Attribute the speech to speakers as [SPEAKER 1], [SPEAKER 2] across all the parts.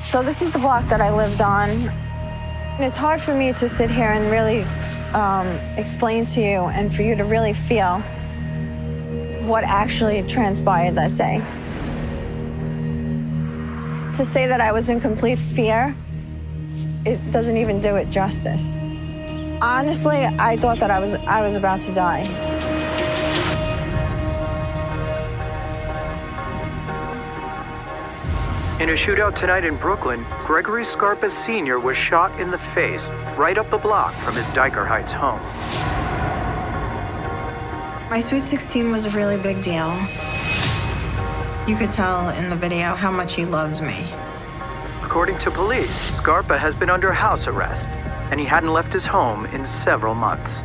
[SPEAKER 1] So this is the block that I lived on. It's hard for me to sit here and really explain to you and for you to really feel what actually transpired that day. To say that I was in complete fear, it doesn't even do it justice. Honestly, I thought that I was about to die.
[SPEAKER 2] In a shootout tonight in Brooklyn, Gregory Scarpa Sr. was shot in the face right up the block from his Dyker Heights home.
[SPEAKER 1] My Sweet 16 was a really big deal. You could tell in the video how much he loved me.
[SPEAKER 2] According to police, Scarpa has been under house arrest, and he hadn't left his home in several months.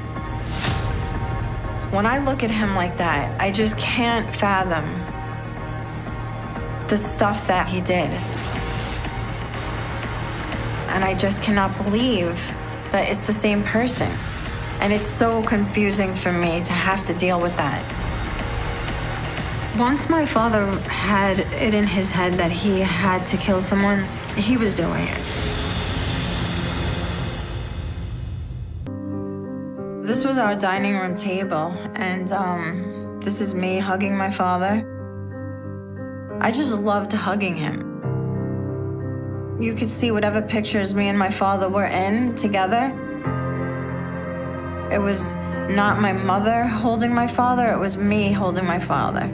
[SPEAKER 1] When I look at him like that, I just can't fathom the stuff that he did. And I just cannot believe that it's the same person. And it's so confusing for me to have to deal with that. Once my father had it in his head that he had to kill someone, he was doing it. This was our dining room table, and this is me hugging my father. I just loved hugging him. You could see whatever pictures me and my father were in together. It was not my mother holding my father, it was me holding my father.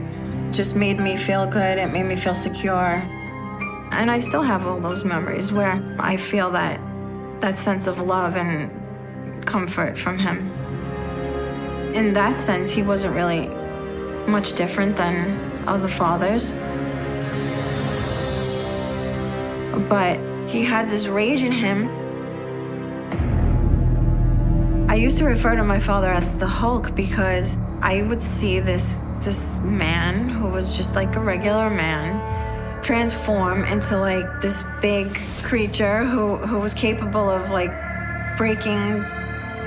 [SPEAKER 1] It just made me feel good, it made me feel secure. And I still have all those memories where I feel that sense of love and comfort from him. In that sense, he wasn't really much different than other fathers. But he had this rage in him. I used to refer to my father as the Hulk because I would see this man who was just like a regular man transform into like this big creature who was capable of like breaking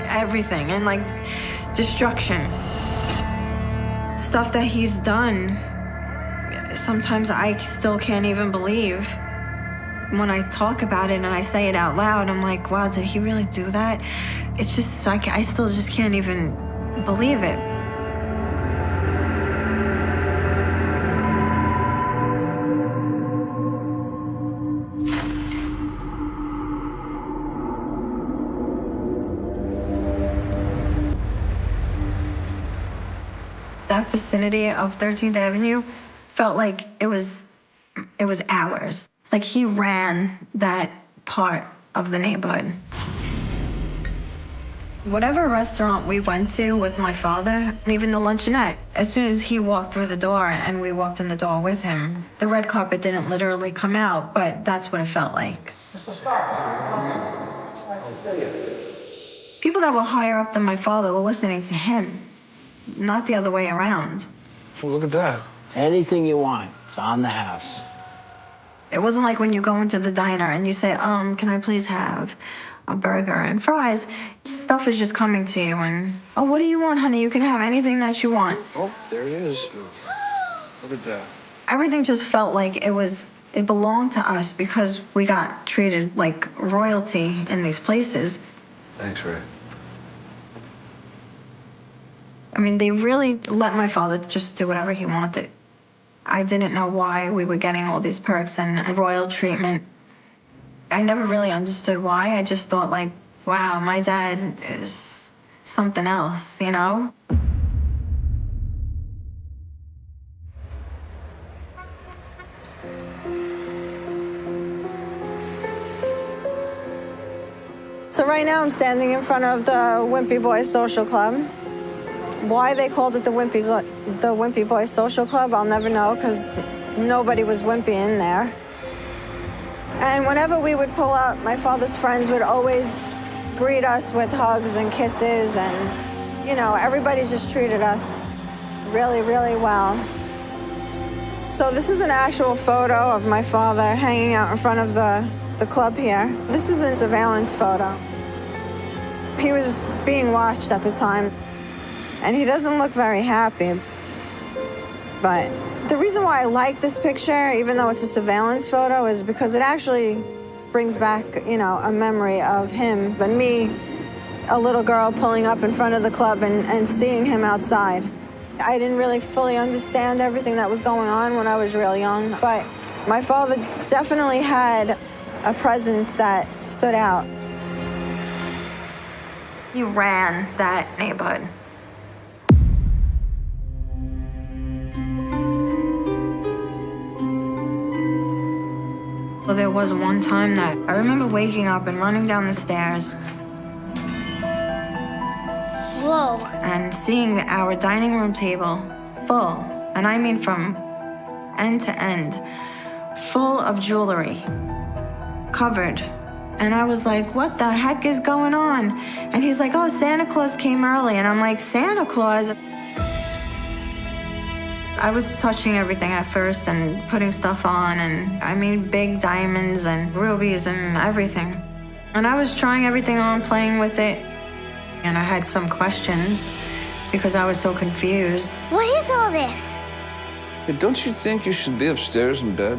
[SPEAKER 1] everything and like destruction. Stuff that he's done, sometimes I still can't even believe. When I talk about it and I say it out loud, I'm like, wow, did he really do that? It's just like, I still just can't even believe it. That vicinity of 13th Avenue felt like it was ours. Like he ran that part of the neighborhood. Whatever restaurant we went to with my father, even the luncheonette, as soon as he walked through the door and we walked in the door with him, the red carpet didn't literally come out, but that's what it felt like. People that were higher up than my father were listening to him, not the other way around.
[SPEAKER 3] Well, look at that. Anything you want, it's on the house.
[SPEAKER 1] It wasn't like when you go into the diner and you say, can I please have a burger and fries? Stuff is just coming to you and, oh, what do you want, honey? You can have anything that you want.
[SPEAKER 3] Oh, there it is. Look at that.
[SPEAKER 1] Everything just felt like it belonged to us because we got treated like royalty in these places.
[SPEAKER 3] Thanks, Ray.
[SPEAKER 1] I mean, they really let my father just do whatever he wanted. I didn't know why we were getting all these perks and royal treatment. I never really understood why. I just thought like, wow, my dad is something else, you know? So right now I'm standing in front of the Wimpy Boys Social Club. Why they called it the Wimpy Boys Social Club, I'll never know, because nobody was wimpy in there. And whenever we would pull up, my father's friends would always greet us with hugs and kisses, and, you know, everybody just treated us really, really well. So this is an actual photo of my father hanging out in front of the club here. This is a surveillance photo. He was being watched at the time, and he doesn't look very happy. But The reason why I like this picture, even though it's a surveillance photo, is because it actually brings back, a memory of him and me, a little girl pulling up in front of the club and seeing him outside. I didn't really fully understand everything that was going on when I was real young, but my father definitely had a presence that stood out. He ran that neighborhood. Well, there was one time that I remember waking up and running down the stairs.
[SPEAKER 4] Whoa.
[SPEAKER 1] And seeing our dining room table full, and I mean from end to end, full of jewelry, covered. And I was like, what the heck is going on? And he's like, oh, Santa Claus came early. And I'm like, Santa Claus? I was touching everything at first and putting stuff on, and I mean big diamonds and rubies and everything. And I was trying everything on, playing with it. And I had some questions because I was so confused.
[SPEAKER 4] What is all this?
[SPEAKER 5] Hey, don't you think you should be upstairs in bed?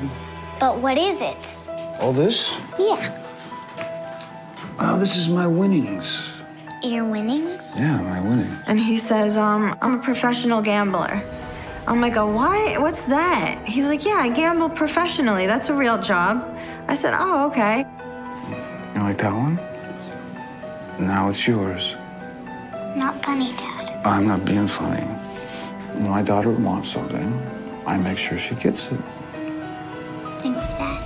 [SPEAKER 4] But what is it?
[SPEAKER 5] All this?
[SPEAKER 4] Yeah.
[SPEAKER 5] Oh, this is my winnings.
[SPEAKER 4] Your winnings?
[SPEAKER 5] Yeah, my winnings.
[SPEAKER 1] And he says, I'm a professional gambler. I'm like, oh, what? What's that? He's like, yeah, I gamble professionally. That's a real job. I said, oh, okay.
[SPEAKER 5] You like that one? Now it's yours.
[SPEAKER 4] Not funny, Dad.
[SPEAKER 5] I'm not being funny. When my daughter wants something, I make sure she gets it.
[SPEAKER 4] Thanks, Dad.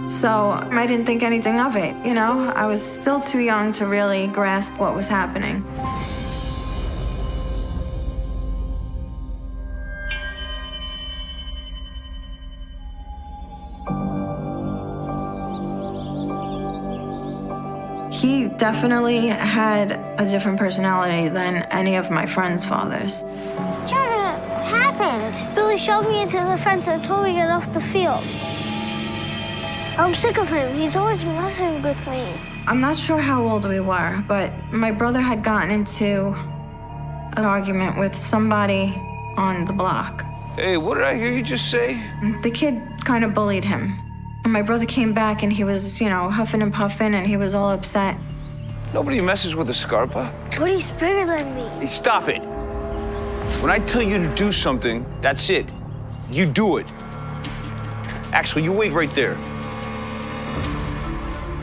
[SPEAKER 1] So I didn't think anything of it, I was still too young to really grasp what was happening. He definitely had a different personality than any of my friends' fathers.
[SPEAKER 4] Dad, what happened? Billy shoved me into the fence and told me to get off the field. I'm sick of him. He's always messing with me.
[SPEAKER 1] I'm not sure how old we were, but my brother had gotten into an argument with somebody on the block.
[SPEAKER 5] Hey, what did I hear you just say?
[SPEAKER 1] The kid kind of bullied him. And my brother came back and he was, huffing and puffing and he was all upset.
[SPEAKER 5] Nobody messes with a Scarpa.
[SPEAKER 4] But he's bigger than me.
[SPEAKER 5] Hey, stop it. When I tell you to do something, that's it. You do it. Axel, you wait right there.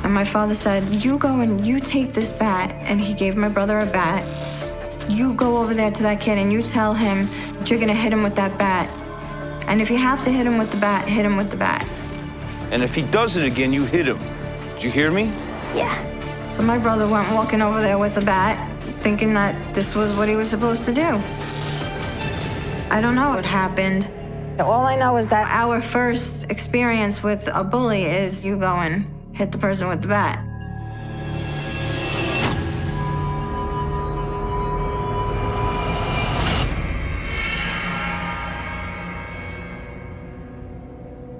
[SPEAKER 1] And my father said, you go and you take this bat, and he gave my brother a bat. You go over there to that kid and you tell him that you're gonna hit him with that bat. And if you have to hit him with the bat, hit him with the bat.
[SPEAKER 5] And if he does it again, you hit him. Did you hear me?
[SPEAKER 4] Yeah.
[SPEAKER 1] So my brother went walking over there with a bat, thinking that this was what he was supposed to do. I don't know what happened. All I know is that our first experience with a bully is you go and hit the person with the bat.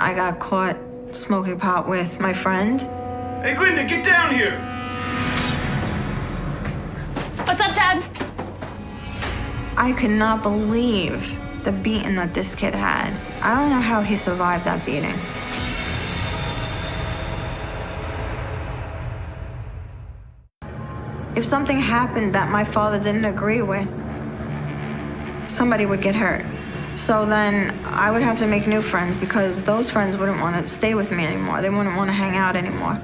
[SPEAKER 1] I got caught smoking pot with my friend.
[SPEAKER 5] Hey, Glinda, get down here!
[SPEAKER 6] What's up, Dad?
[SPEAKER 1] I could not believe the beating that this kid had. I don't know how he survived that beating. If something happened that my father didn't agree with, somebody would get hurt. So then I would have to make new friends because those friends wouldn't want to stay with me anymore. They wouldn't want to hang out anymore.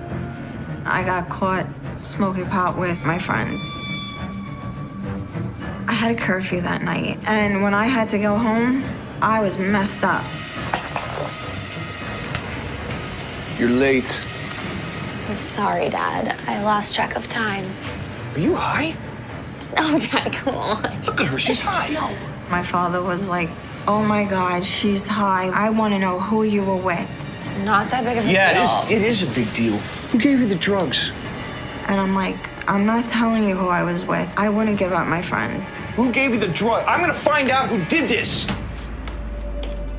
[SPEAKER 1] I got caught smoking pot with my friend. I had a curfew that night, and when I had to go home, I was messed up.
[SPEAKER 5] You're late.
[SPEAKER 6] I'm sorry, Dad. I lost track of time.
[SPEAKER 5] Are you high?
[SPEAKER 6] Oh, Dad, come on.
[SPEAKER 5] Look at her, she's high. No.
[SPEAKER 1] My father was like, oh my God, she's high. I want to know who you were with.
[SPEAKER 6] It's not that big of a deal.
[SPEAKER 5] Yeah, it is a big deal. Who gave you the drugs?
[SPEAKER 1] And I'm like, I'm not telling you who I was with. I wouldn't give up my friend.
[SPEAKER 5] Who gave you the drug? I'm gonna find out who did this.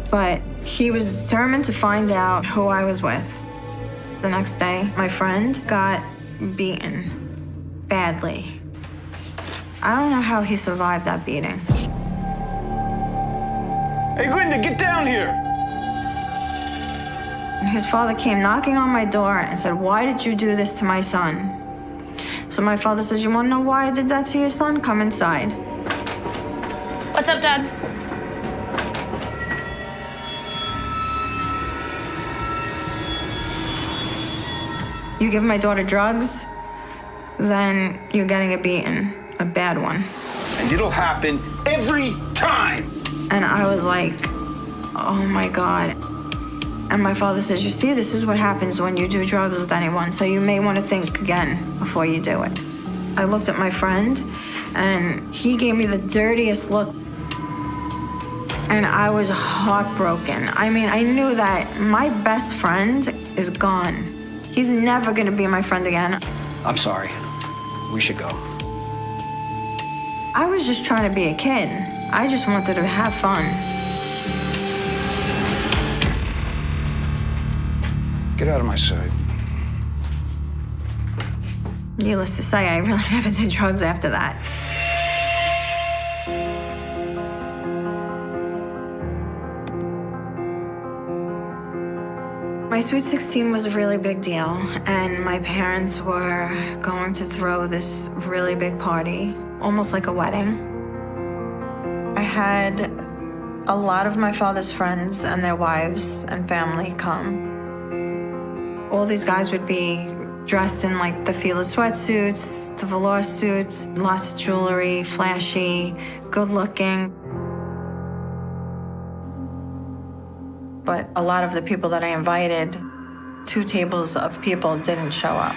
[SPEAKER 1] But he was determined to find out who I was with. The next day, my friend got beaten badly. I don't know how he survived that beating.
[SPEAKER 5] Hey, Glinda, get down here!
[SPEAKER 1] His father came knocking on my door and said, "Why did you do this to my son?" So my father says, "You want to know why I did that to your son? Come inside."
[SPEAKER 6] What's up, Dad?
[SPEAKER 1] You give my daughter drugs, then you're getting a beating, a bad one.
[SPEAKER 5] And it'll happen every time!
[SPEAKER 1] And I was like, oh my God. And my father says, "You see, this is what happens when you do drugs with anyone, so you may want to think again before you do it." I looked at my friend, and he gave me the dirtiest look. And I was heartbroken. I mean, I knew that my best friend is gone. He's never gonna be my friend again.
[SPEAKER 7] I'm sorry. We should go.
[SPEAKER 1] I was just trying to be a kid. I just wanted to have fun.
[SPEAKER 5] Get out of my sight.
[SPEAKER 1] Needless to say, I really never did drugs after that. My Sweet 16 was a really big deal, and my parents were going to throw this really big party, almost like a wedding. I had a lot of my father's friends and their wives and family come. All these guys would be dressed in like the Fila sweatsuits, the velour suits, lots of jewelry, flashy, good looking. But a lot of the people that I invited, 2 tables of people didn't show up.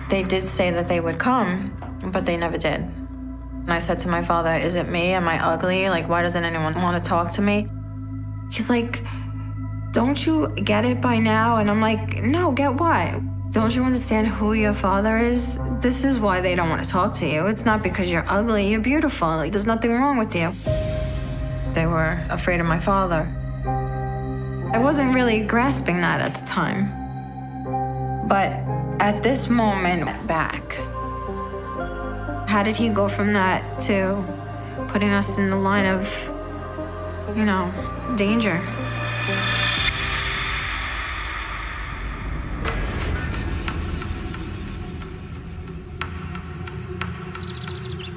[SPEAKER 1] They did say that they would come, but they never did. And I said to my father, "Is it me? Am I ugly? Like, why doesn't anyone want to talk to me?" He's like, "Don't you get it by now?" And I'm like, "No, get what? Don't you understand who your father is? This is why they don't want to talk to you. It's not because you're ugly, you're beautiful. Like, there's nothing wrong with you." They were afraid of my father. I wasn't really grasping that at the time. But at this moment, back, how did he go from that to putting us in the line of, danger?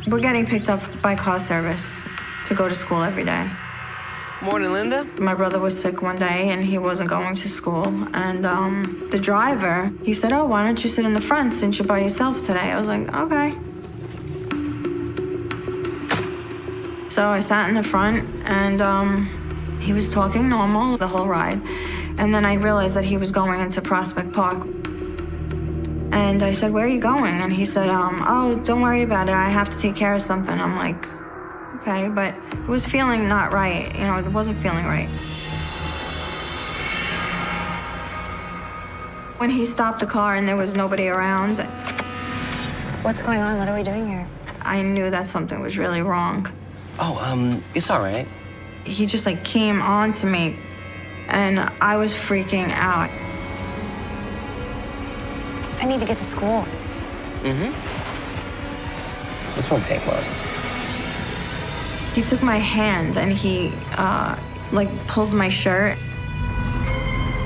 [SPEAKER 1] We're getting picked up by car service to go to school every day.
[SPEAKER 7] Morning, Linda.
[SPEAKER 1] My brother was sick one day and he wasn't going to school. And the driver, he said, "Oh, why don't you sit in the front since you're by yourself today?" I was like, "Okay." So I sat in the front and he was talking normal the whole ride. And then I realized that he was going into Prospect Park. And I said, "Where are you going?" And he said, "Oh, don't worry about it. I have to take care of something." I'm like, okay, but it was feeling not right. It wasn't feeling right. When he stopped the car and there was nobody around,
[SPEAKER 6] What's going on? What are we doing here?
[SPEAKER 1] I knew that something was really wrong.
[SPEAKER 7] Oh, it's all right.
[SPEAKER 1] He just came on to me and I was freaking out.
[SPEAKER 6] I need to get to school.
[SPEAKER 7] This won't take long.
[SPEAKER 1] He took my hand and he pulled my shirt.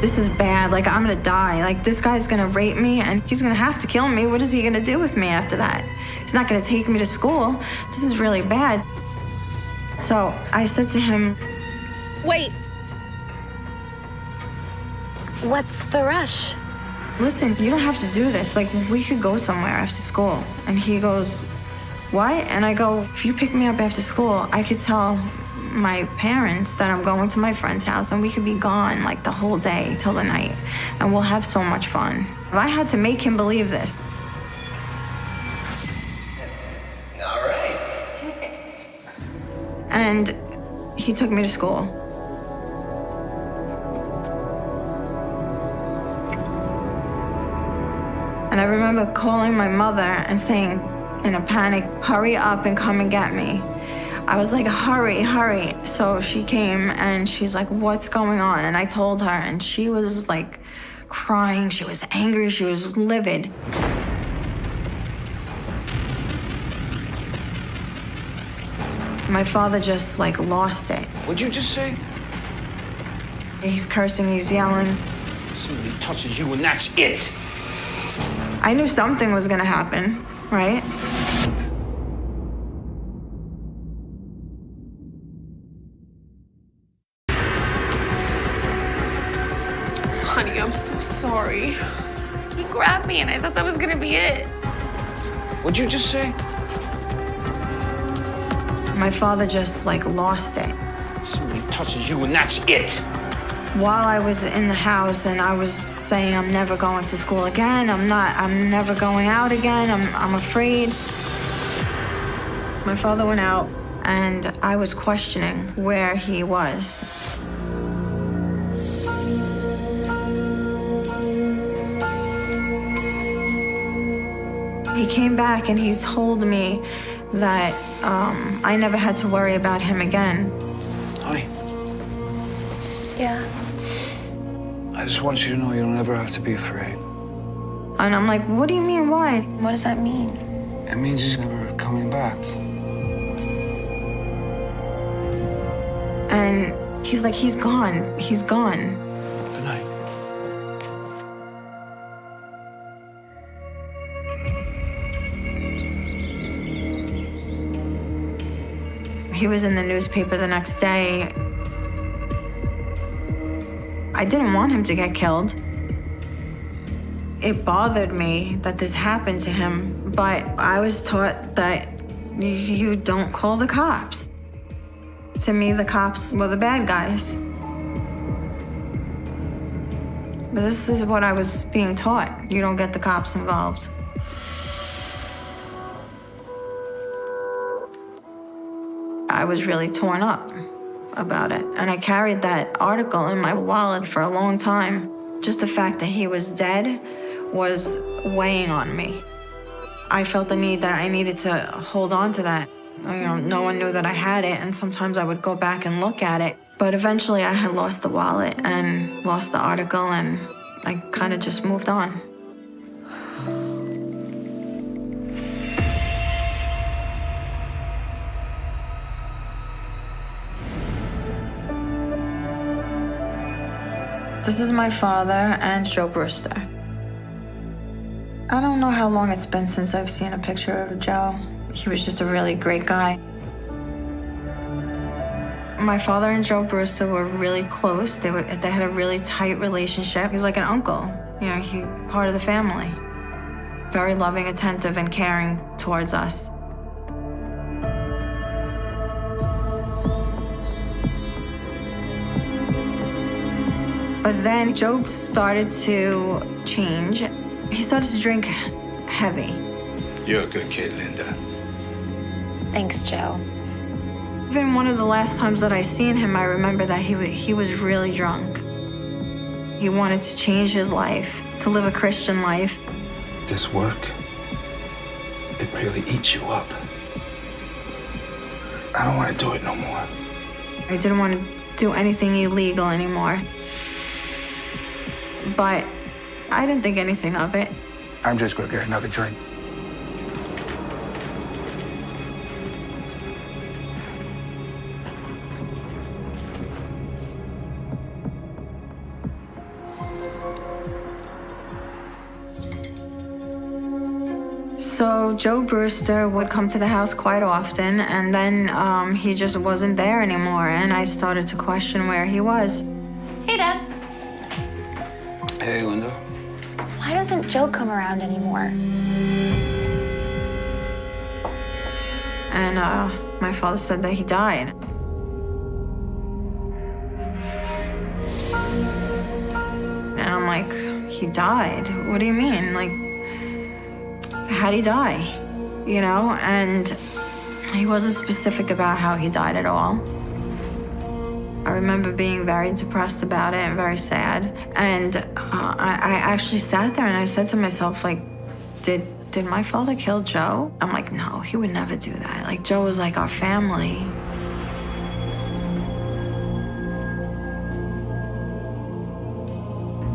[SPEAKER 1] This is bad. I'm gonna die. This guy's gonna rape me and he's gonna have to kill me. What is he gonna do with me after that? He's not gonna take me to school. This is really bad. So I said to him,
[SPEAKER 6] Wait. What's the rush?
[SPEAKER 1] "Listen, you don't have to do this. We could go somewhere after school." And he goes, "What?" And I go, "If you pick me up after school, I could tell my parents that I'm going to my friend's house and we could be gone the whole day till the night and we'll have so much fun." I had to make him believe this.
[SPEAKER 7] All right.
[SPEAKER 1] And he took me to school. And I remember calling my mother and saying in a panic, "Hurry up and come and get me." I was like, "Hurry, hurry." So she came and she's like, "What's going on?" And I told her and she was crying. She was angry. She was livid. My father just like lost it.
[SPEAKER 5] What'd you just say?
[SPEAKER 1] He's cursing, he's yelling.
[SPEAKER 5] Somebody touches you and that's it.
[SPEAKER 1] I knew something was gonna happen, right?
[SPEAKER 8] Honey, I'm so sorry. He grabbed me and I thought that was gonna be it.
[SPEAKER 5] What'd you just say?
[SPEAKER 1] My father just like lost it.
[SPEAKER 5] Somebody touches you and that's it.
[SPEAKER 1] While I was in the house and I was saying I'm never going to school again, I'm never going out again, I'm afraid. My father went out and I was questioning where he was. He came back and he told me that I never had to worry about him again.
[SPEAKER 5] Honey,
[SPEAKER 6] Yeah.
[SPEAKER 5] I just want you to know you don't ever have to be afraid.
[SPEAKER 1] And I'm like, what do you mean, why?
[SPEAKER 6] What does that mean?
[SPEAKER 5] It means he's never coming back.
[SPEAKER 1] And he's like, he's gone, he's gone.
[SPEAKER 5] Good night.
[SPEAKER 1] He was in the newspaper the next day. I didn't want him to get killed. It bothered me that this happened to him, but I was taught that you don't call the cops. To me, the cops were the bad guys. But this is what I was being taught. You don't get the cops involved. I was really torn up about it. And I carried that article in my wallet for a long time. Just the fact that he was dead was weighing on me. I felt the need that I needed to hold on to that. No one knew that I had it, and sometimes I would go back and look at it. But eventually I had lost the wallet and lost the article, and I kind of just moved on. This is my father and Joe Brewster. I don't know how long it's been since I've seen a picture of Joe. He was just a really great guy. My father and Joe Brewster were really close. They had a really tight relationship. He was like an uncle, he part of the family. Very loving, attentive, and caring towards us. But then Joe started to change. He started to drink heavy.
[SPEAKER 9] You're a good kid, Linda.
[SPEAKER 6] Thanks, Joe.
[SPEAKER 1] Even one of the last times that I seen him, I remember that he was really drunk. He wanted to change his life, to live a Christian life.
[SPEAKER 9] This work, it really eats you up. I don't want to do it no more.
[SPEAKER 1] I didn't want to do anything illegal anymore. But I didn't think anything of it.
[SPEAKER 9] I'm just going to get another drink.
[SPEAKER 1] So Joe Brewster would come to the house quite often, and then he just wasn't there anymore, and I started to question where he was.
[SPEAKER 6] Hey, Dad.
[SPEAKER 5] Hey, Linda.
[SPEAKER 6] Why doesn't Joe come around anymore?
[SPEAKER 1] And my father said that he died. And I'm like, he died? What do you mean? Like, how'd he die? And he wasn't specific about how he died at all. I remember being very depressed about it and very sad. And I actually sat there and I said to myself, like, did my father kill Joe? I'm like, no, he would never do that. Like, Joe was like our family.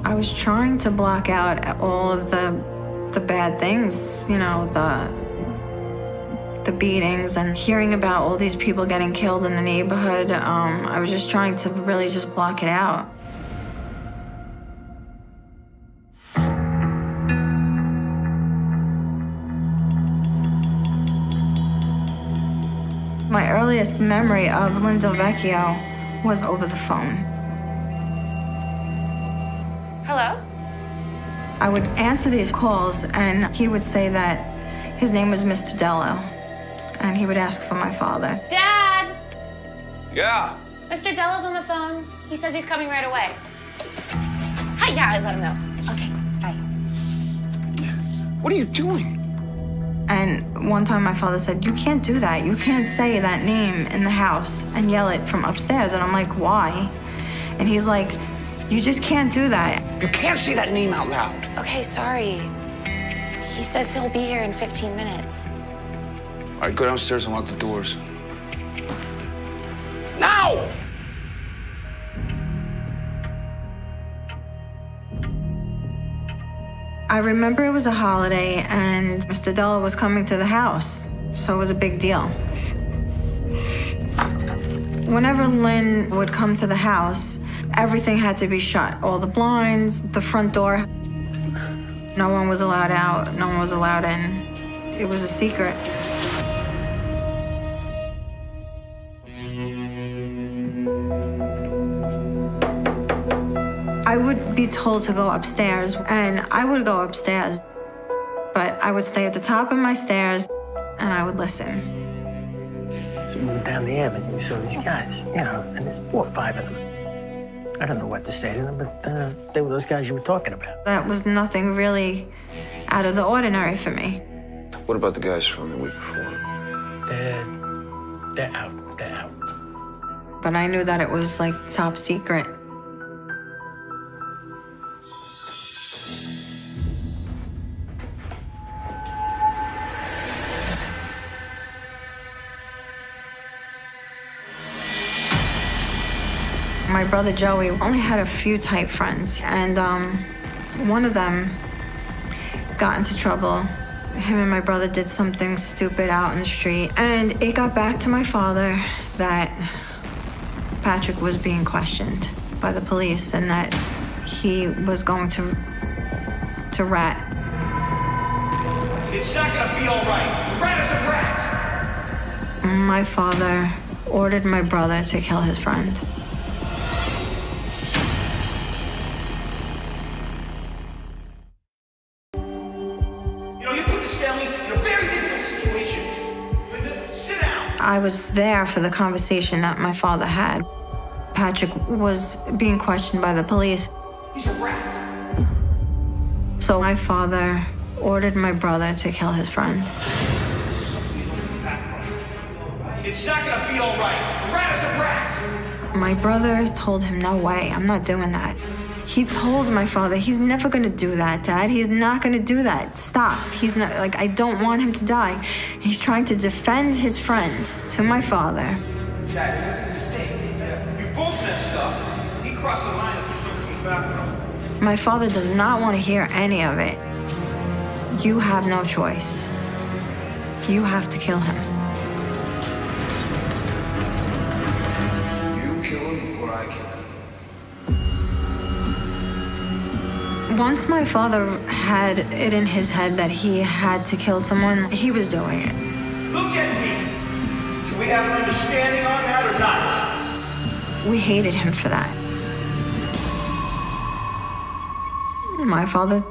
[SPEAKER 1] I was trying to block out all of the bad things, the the beatings and hearing about all these people getting killed in the neighborhood, I was just trying to really just block it out. My earliest memory of Linda Vecchio was over the phone.
[SPEAKER 8] Hello?
[SPEAKER 1] I would answer these calls, and he would say that his name was Mr. Dello, and he would ask for my father.
[SPEAKER 8] Dad!
[SPEAKER 5] Yeah.
[SPEAKER 8] Mr. Dello's on the phone. He says he's coming right away. Hi, yeah, I let him know. Okay, bye.
[SPEAKER 5] What are you doing?
[SPEAKER 1] And one time my father said, "You can't do that. You can't say that name in the house and yell it from upstairs." And I'm like, "Why?" And he's like, "You just can't do that."
[SPEAKER 3] You can't say that name out loud.
[SPEAKER 6] Okay, sorry. He says he'll be here in 15 minutes.
[SPEAKER 5] All right, go downstairs and lock the doors.
[SPEAKER 3] Now!
[SPEAKER 1] I remember it was a holiday and Mr. Dello was coming to the house, so it was a big deal. Whenever Lynn would come to the house, everything had to be shut. All the blinds, the front door. No one was allowed out, no one was allowed in. It was a secret. I would be told to go upstairs, and I would go upstairs, but I would stay at the top of my stairs, and I would listen.
[SPEAKER 3] So we went down the avenue, we saw these guys, you know, and there's 4 or 5 of them. I don't know what to say to them, but they were those guys you were talking about.
[SPEAKER 1] That was nothing really out of the ordinary for me.
[SPEAKER 9] What about the guys from the week before?
[SPEAKER 3] They're out, they're out.
[SPEAKER 1] But I knew that it was like top secret. My brother Joey only had a few tight friends, and one of them got into trouble. Him and my brother did something stupid out in the street, and it got back to my father that Patrick was being questioned by the police and that he was going to rat.
[SPEAKER 5] It's not gonna be all right. A rat is a rat.
[SPEAKER 1] My father ordered my brother to kill his friend. I was there for the conversation that my father had. Patrick was being questioned by the police.
[SPEAKER 5] He's a rat.
[SPEAKER 1] So my father ordered my brother to kill his friend.
[SPEAKER 5] It's not gonna be all right. A rat is a rat.
[SPEAKER 1] My brother told him, "No way, I'm not doing that." He told my father, "He's never gonna do that, Dad. He's not gonna do that. Stop. He's not, like, I don't want him to die." He's trying to defend his friend to my father.
[SPEAKER 5] Dad, it was a mistake. You both messed up. He crossed the line that there's no coming back from.
[SPEAKER 1] My father does not want to hear any of it. You have no choice. You have to kill him.
[SPEAKER 9] You kill him or I kill him.
[SPEAKER 1] Once my father had it in his head that he had to kill someone, he was doing it.
[SPEAKER 5] Look at me. Do we have an understanding on that or not?
[SPEAKER 1] We hated him for that. My father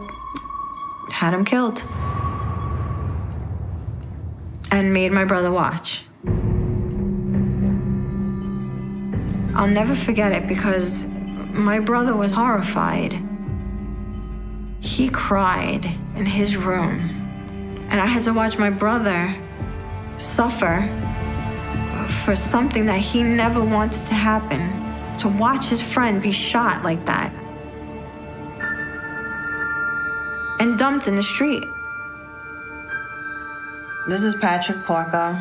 [SPEAKER 1] had him killed and made my brother watch. I'll never forget it because my brother was horrified. He cried in his room, and I had to watch my brother suffer for something that he never wanted to happen, to watch his friend be shot like that and dumped in the street. This is Patrick Porco.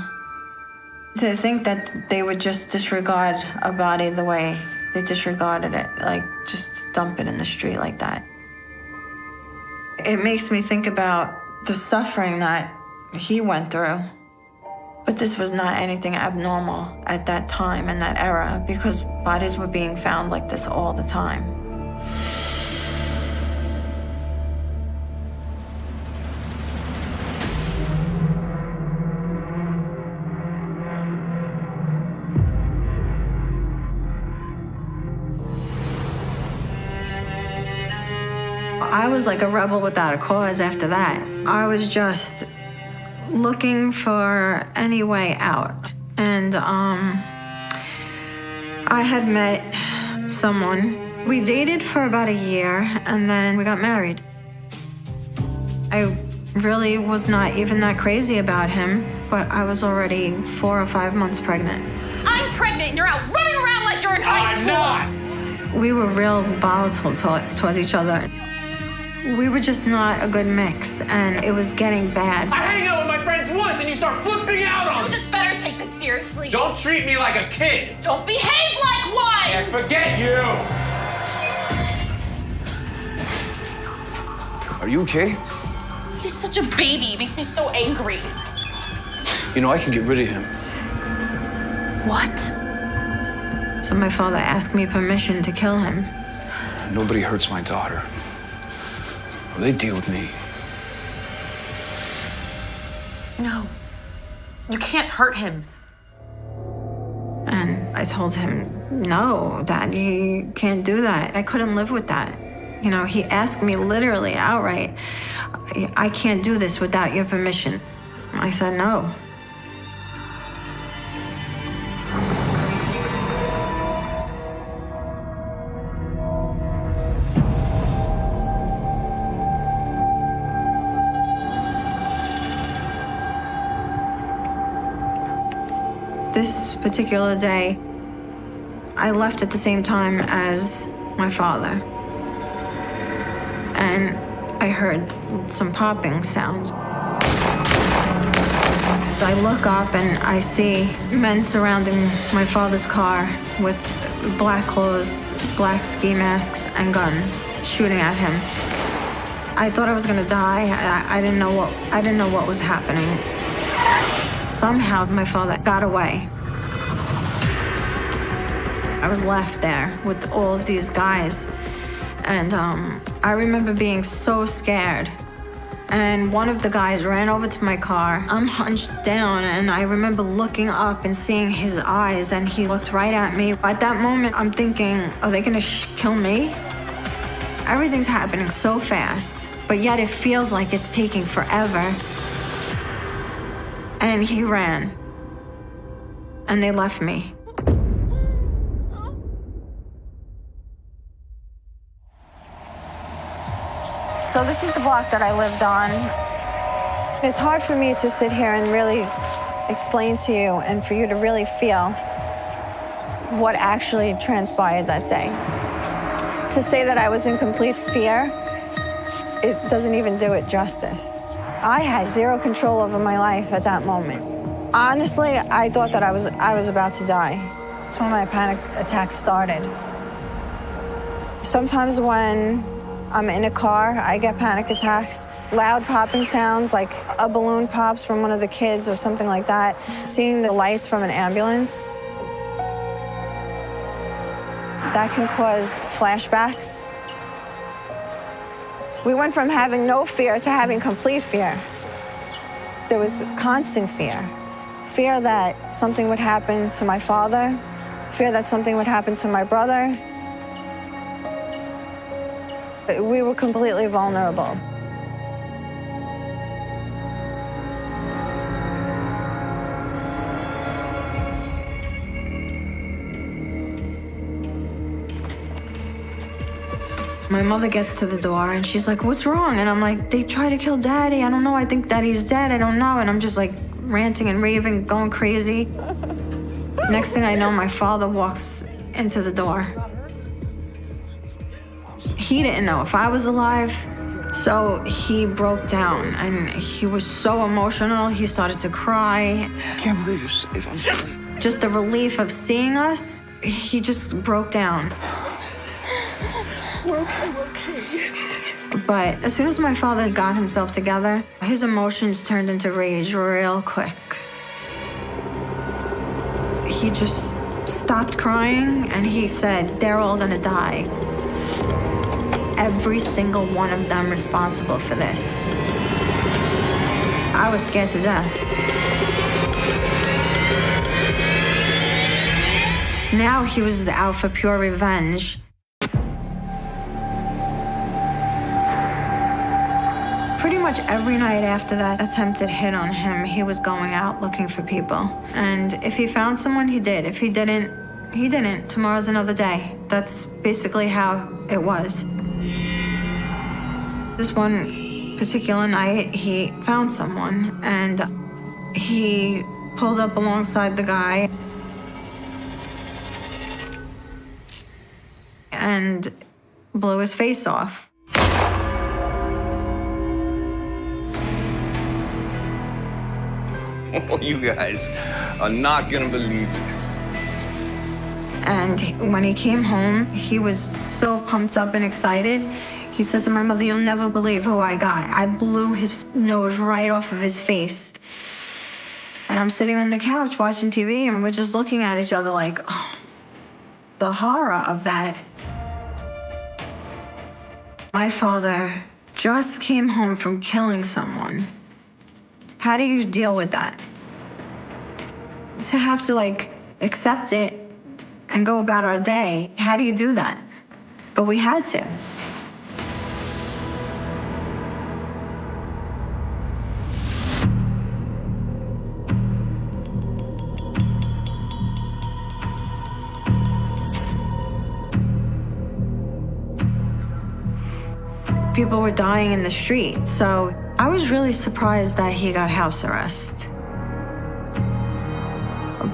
[SPEAKER 1] To think that they would just disregard a body the way they disregarded it, like just dump it in the street like that. It makes me think about the suffering that he went through. But this was not anything abnormal at that time in that era because bodies were being found like this all the time. I was like a rebel without a cause after that. I was just looking for any way out. And I had met someone. We dated for about a year, and then we got married. I really was not even that crazy about him, but I was already 4 or 5 months pregnant.
[SPEAKER 8] I'm pregnant and you're out running around like you're in high school.
[SPEAKER 3] I'm not!
[SPEAKER 1] We were real volatile towards each other. We were just not a good mix, and it was getting bad.
[SPEAKER 3] I hang out with my friends once and you start flipping out on
[SPEAKER 8] You
[SPEAKER 3] me!
[SPEAKER 8] just better take this seriously.
[SPEAKER 3] Don't treat me like a kid!
[SPEAKER 8] Don't behave like one!
[SPEAKER 3] And forget you!
[SPEAKER 5] Are you okay?
[SPEAKER 8] He's such a baby. He makes me so angry.
[SPEAKER 5] You know, I can get rid of him.
[SPEAKER 8] What?
[SPEAKER 1] So my father asked me permission to kill him.
[SPEAKER 5] Nobody hurts my daughter. Well, they deal with me.
[SPEAKER 8] No. You can't hurt him.
[SPEAKER 1] And I told him, no, Dad, you can't do that. I couldn't live with that. You know, he asked me literally outright, I can't do this without your permission. I said no. This particular day, I left at the same time as my father. And I heard some popping sounds. I look up and I see men surrounding my father's car with black clothes, black ski masks, and guns, shooting at him. I thought I was gonna die. I didn't know what was happening. Somehow my father got away. I was left there with all of these guys. And I remember being so scared. And one of the guys ran over to my car. I'm hunched down, and I remember looking up and seeing his eyes, and he looked right at me. At that moment, I'm thinking, are they gonna kill me? Everything's happening so fast, but yet it feels like it's taking forever. And he ran. And they left me. So this is the block that I lived on. It's hard for me to sit here and really explain to you and for you to really feel what actually transpired that day. To say that I was in complete fear, it doesn't even do it justice. I had zero control over my life at that moment. Honestly, I thought that I was about to die. That's when my panic attack started. Sometimes when I'm in a car, I get panic attacks. Loud popping sounds, like a balloon pops from one of the kids or something like that. Seeing the lights from an ambulance, that can cause flashbacks. We went from having no fear to having complete fear. There was constant fear. Fear that something would happen to my father, fear that something would happen to my brother. We were completely vulnerable. My mother gets to the door and she's like, what's wrong? And I'm like, they tried to kill Daddy. I don't know. I think Daddy's dead. I don't know. And I'm just like ranting and raving, going crazy. Next thing I know, my father walks into the door. He didn't know if I was alive, so he broke down and he was so emotional. He started to cry.
[SPEAKER 5] I can't believe you're safe. I'm sorry.
[SPEAKER 1] Just the relief of seeing us, he just broke down.
[SPEAKER 9] We're okay.
[SPEAKER 1] But as soon as my father got himself together, his emotions turned into rage real quick. he just stopped crying and he said, they're all gonna die. Every single one of them responsible for this. I was scared to death. Now he was out for pure revenge. Pretty much every night after that attempted hit on him, he was going out looking for people. And if he found someone, he did. If he didn't, he didn't. Tomorrow's another day. That's basically how it was. This one particular night, he found someone, and he pulled up alongside the guy and blew his face off.
[SPEAKER 5] Oh, you guys are not gonna believe it.
[SPEAKER 1] And when he came home, he was so pumped up and excited. He said to my mother, "You'll never believe who I got. I blew his nose right off of his face." And I'm sitting on the couch watching TV, and we're just looking at each other like, oh, the horror of that. My father just came home from killing someone. How do you deal with that? To have to, like, accept it and go about our day, how do you do that? But we had to. People were dying in the street, so I was really surprised that he got house arrest.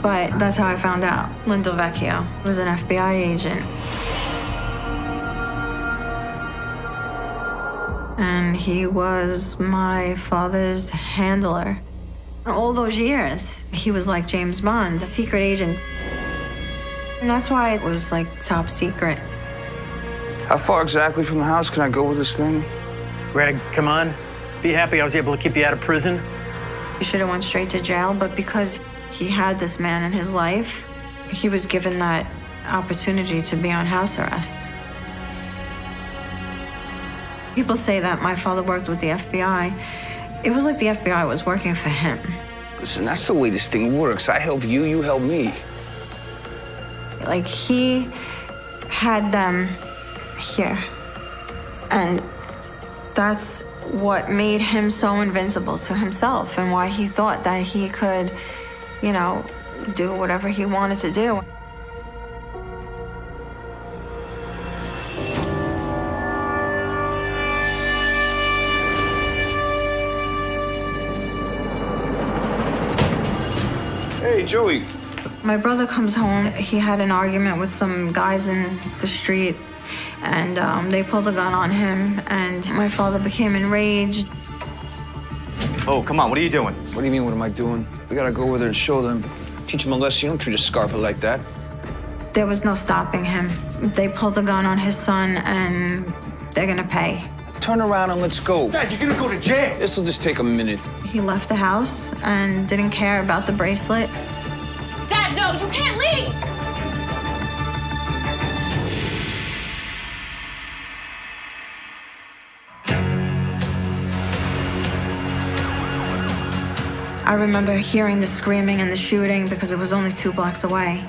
[SPEAKER 1] But that's how I found out. Linda Vecchio was an FBI agent. And he was my father's handler. All those years, he was like James Bond, a secret agent. And that's why it was like top secret.
[SPEAKER 5] How far exactly from the house can I go with this thing?
[SPEAKER 3] Greg, come on. Be happy I was able to keep you out of prison.
[SPEAKER 1] He should have went straight to jail, but because he had this man in his life, he was given that opportunity to be on house arrest. People say that my father worked with the FBI. It was like the FBI was working for him.
[SPEAKER 5] Listen, that's the way this thing works. I help you, you help me.
[SPEAKER 1] Like, he had them here. And that's what made him so invincible to himself and why he thought that he could, you know, do whatever he wanted to do.
[SPEAKER 5] Hey, Joey.
[SPEAKER 1] My brother comes home. He had an argument with some guys in the street, and they pulled a gun on him, and my father became enraged.
[SPEAKER 10] Oh, come on, what are you doing?
[SPEAKER 9] What do you mean, what am I doing? We gotta go over there and show them.
[SPEAKER 5] Teach him a lesson. You don't treat a Scarpa like that.
[SPEAKER 1] There was no stopping him. They pulled a gun on his son, and they're gonna pay.
[SPEAKER 5] Turn around and let's go.
[SPEAKER 10] Dad, you're gonna go to jail.
[SPEAKER 5] This'll just take a minute.
[SPEAKER 1] He left the house and didn't care about the bracelet.
[SPEAKER 8] Dad, no, you can't leave!
[SPEAKER 1] I remember hearing the screaming and the shooting because it was only 2 blocks away.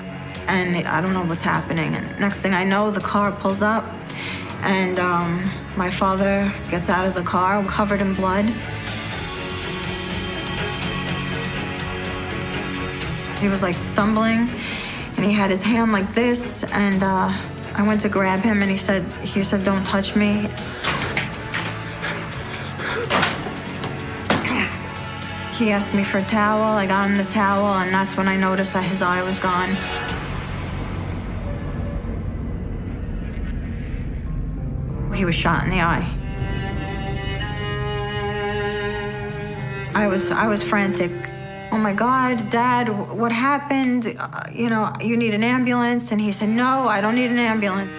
[SPEAKER 1] And I don't know what's happening. And next thing I know, the car pulls up, and my father gets out of the car covered in blood. He was like stumbling, and he had his hand like this, and I went to grab him, and he said, "Don't touch me." He asked me for a towel. I got him the towel, and that's when I noticed that his eye was gone. He was shot in the eye. I was frantic. Oh my God, Dad, what happened? You know, you need an ambulance. And he said, "No, I don't need an ambulance."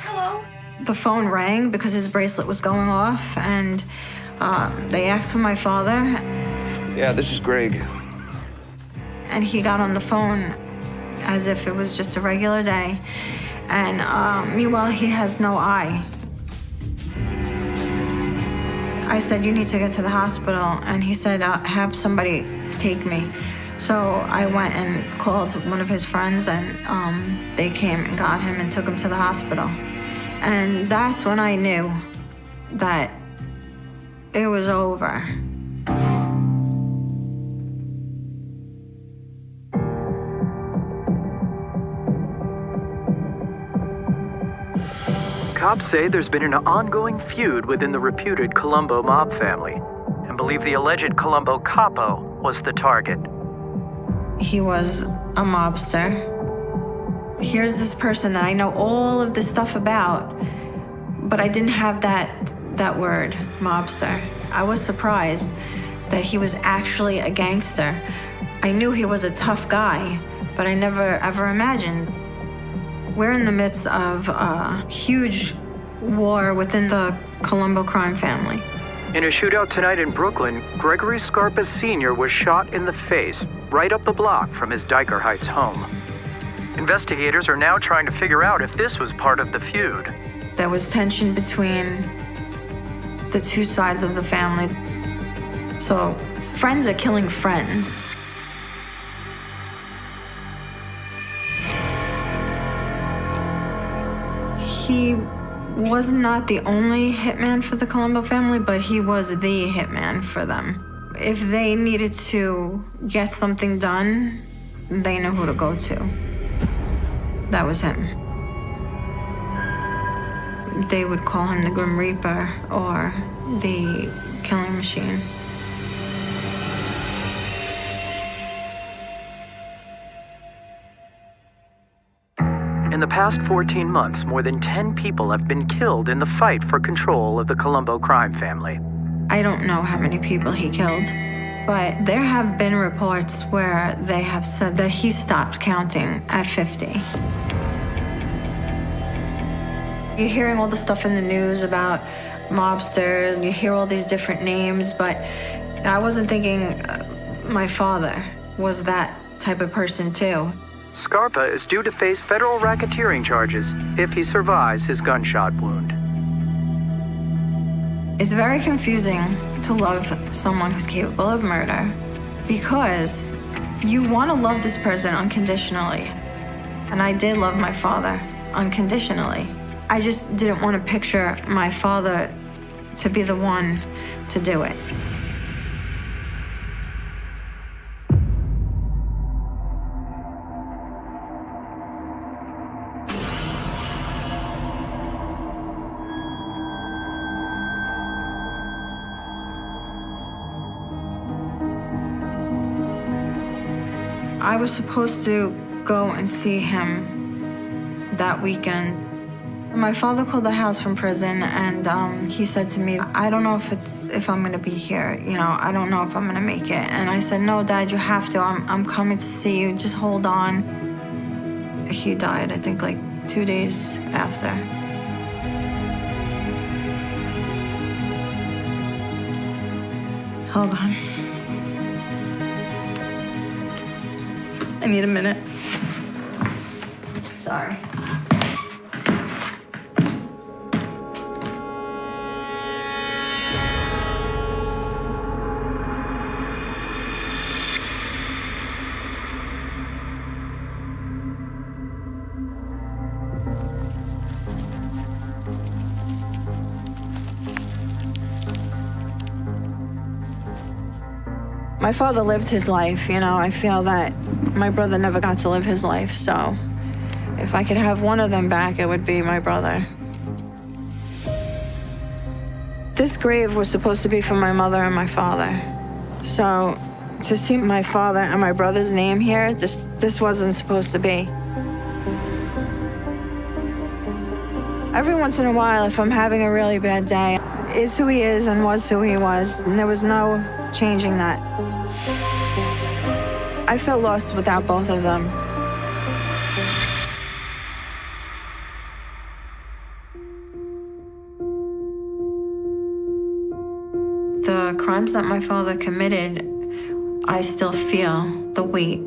[SPEAKER 8] Hello?
[SPEAKER 1] The phone rang because his bracelet was going off, and they asked for my father.
[SPEAKER 5] Yeah, this is Greg.
[SPEAKER 1] And he got on the phone as if it was just a regular day. And meanwhile, he has no eye. I said, you need to get to the hospital. And he said, have somebody take me. So I went and called one of his friends, and they came and got him and took him to the hospital. And that's when I knew that it was over.
[SPEAKER 2] Cops say there's been an ongoing feud within the reputed Colombo mob family and believe the alleged Colombo capo was the target.
[SPEAKER 1] He was a mobster. Here's this person that I know all of this stuff about, but I didn't have that word, mobster. I was surprised that he was actually a gangster. I knew he was a tough guy, but I never ever imagined. We're in the midst of a huge war within the Colombo crime family.
[SPEAKER 2] In a shootout tonight in Brooklyn, Gregory Scarpa Sr. was shot in the face right up the block from his Dyker Heights home. Investigators are now trying to figure out if this was part of the feud.
[SPEAKER 1] There was tension between the two sides of the family. So friends are killing friends. He was not the only hitman for the Colombo family, but he was the hitman for them. If they needed to get something done, they knew who to go to. That was him. They would call him the Grim Reaper or the Killing Machine.
[SPEAKER 2] In the past 14 months, more than 10 people have been killed in the fight for control of the Colombo crime family.
[SPEAKER 1] I don't know how many people he killed, but there have been reports where they have said that he stopped counting at 50. You're hearing all the stuff in the news about mobsters, you hear all these different names, but I wasn't thinking my father was that type of person too.
[SPEAKER 2] Scarpa is due to face federal racketeering charges if he survives his gunshot wound.
[SPEAKER 1] It's very confusing to love someone who's capable of murder because you want to love this person unconditionally. And I did love my father unconditionally. I just didn't want to picture my father to be the one to do it. I was supposed to go and see him that weekend. My father called the house from prison, and he said to me, I don't know if I'm gonna be here, I don't know if I'm gonna make it. And I said, no, Dad, you have to. I'm coming to see you. Just hold on. He died, I think, like 2 days after. Hold on. I need a minute. Sorry. My father lived his life, I feel that my brother never got to live his life, so if I could have one of them back, it would be my brother. This grave was supposed to be for my mother and my father. So to see my father and my brother's name here, this wasn't supposed to be. Every once in a while, if I'm having a really bad day, is who he is and was who he was, and there was no changing that. I felt lost without both of them. The crimes that my father committed I still feel the weight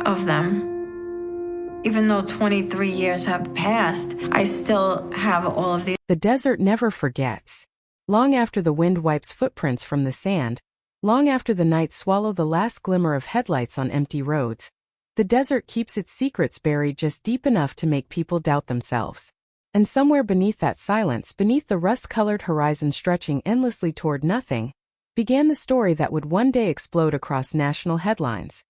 [SPEAKER 1] of them. Even though 23 years have passed, I still have all of these.
[SPEAKER 11] The desert never forgets. Long after the wind wipes footprints from the sand, long after the night swallows the last glimmer of headlights on empty roads, the desert keeps its secrets buried just deep enough to make people doubt themselves. And somewhere beneath that silence, beneath the rust-colored horizon stretching endlessly toward nothing, began the story that would one day explode across national headlines.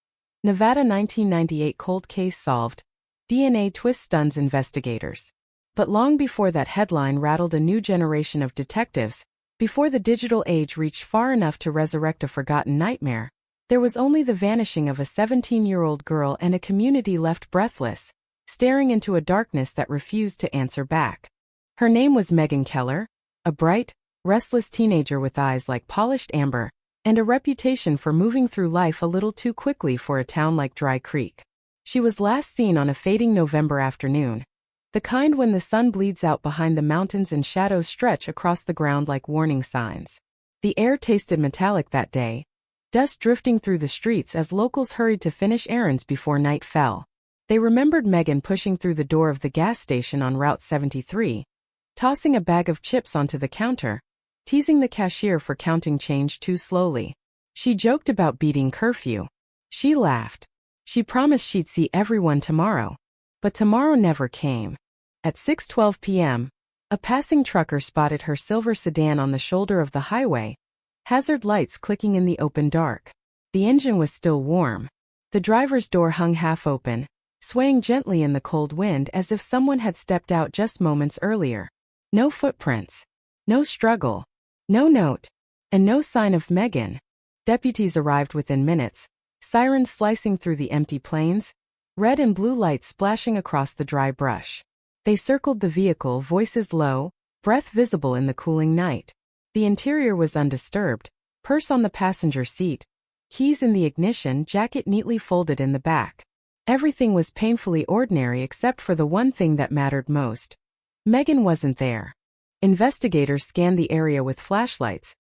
[SPEAKER 11] Nevada 1998 cold case solved. DNA twist stuns investigators. But long before that headline rattled a new generation of detectives, before the digital age reached far enough to resurrect a forgotten nightmare, there was only the vanishing of a 17-year-old girl and a community left breathless, staring into a darkness that refused to answer back. Her name was Megan Keller, a bright, restless teenager with eyes like polished amber, and a reputation for moving through life a little too quickly for a town like Dry Creek. She was last seen on a fading November afternoon, the kind when the sun bleeds out behind the mountains and shadows stretch across the ground like warning signs. The air tasted metallic that day, dust drifting through the streets as locals hurried to finish errands before night fell. They remembered Megan pushing through the door of the gas station on Route 73, tossing a bag of chips onto the counter, teasing the cashier for counting change too slowly. She joked about beating curfew. She laughed. She promised she'd see everyone tomorrow. But tomorrow never came. At 6:12 p.m., a passing trucker spotted her silver sedan on the shoulder of the highway, hazard lights clicking in the open dark. The engine was still warm. The driver's door hung half open, swaying gently in the cold wind as if someone had stepped out just moments earlier. No footprints. No struggle. No note. And no sign of Megan. Deputies arrived within minutes, sirens slicing through the empty plains, red and blue lights splashing across the dry brush. They circled the vehicle, voices low, breath visible in the cooling night. The interior was undisturbed, purse on the passenger seat, keys in the ignition, jacket neatly folded in the back. Everything was painfully ordinary except for the one thing that mattered most. Megan wasn't there. Investigators scanned the area with flashlights,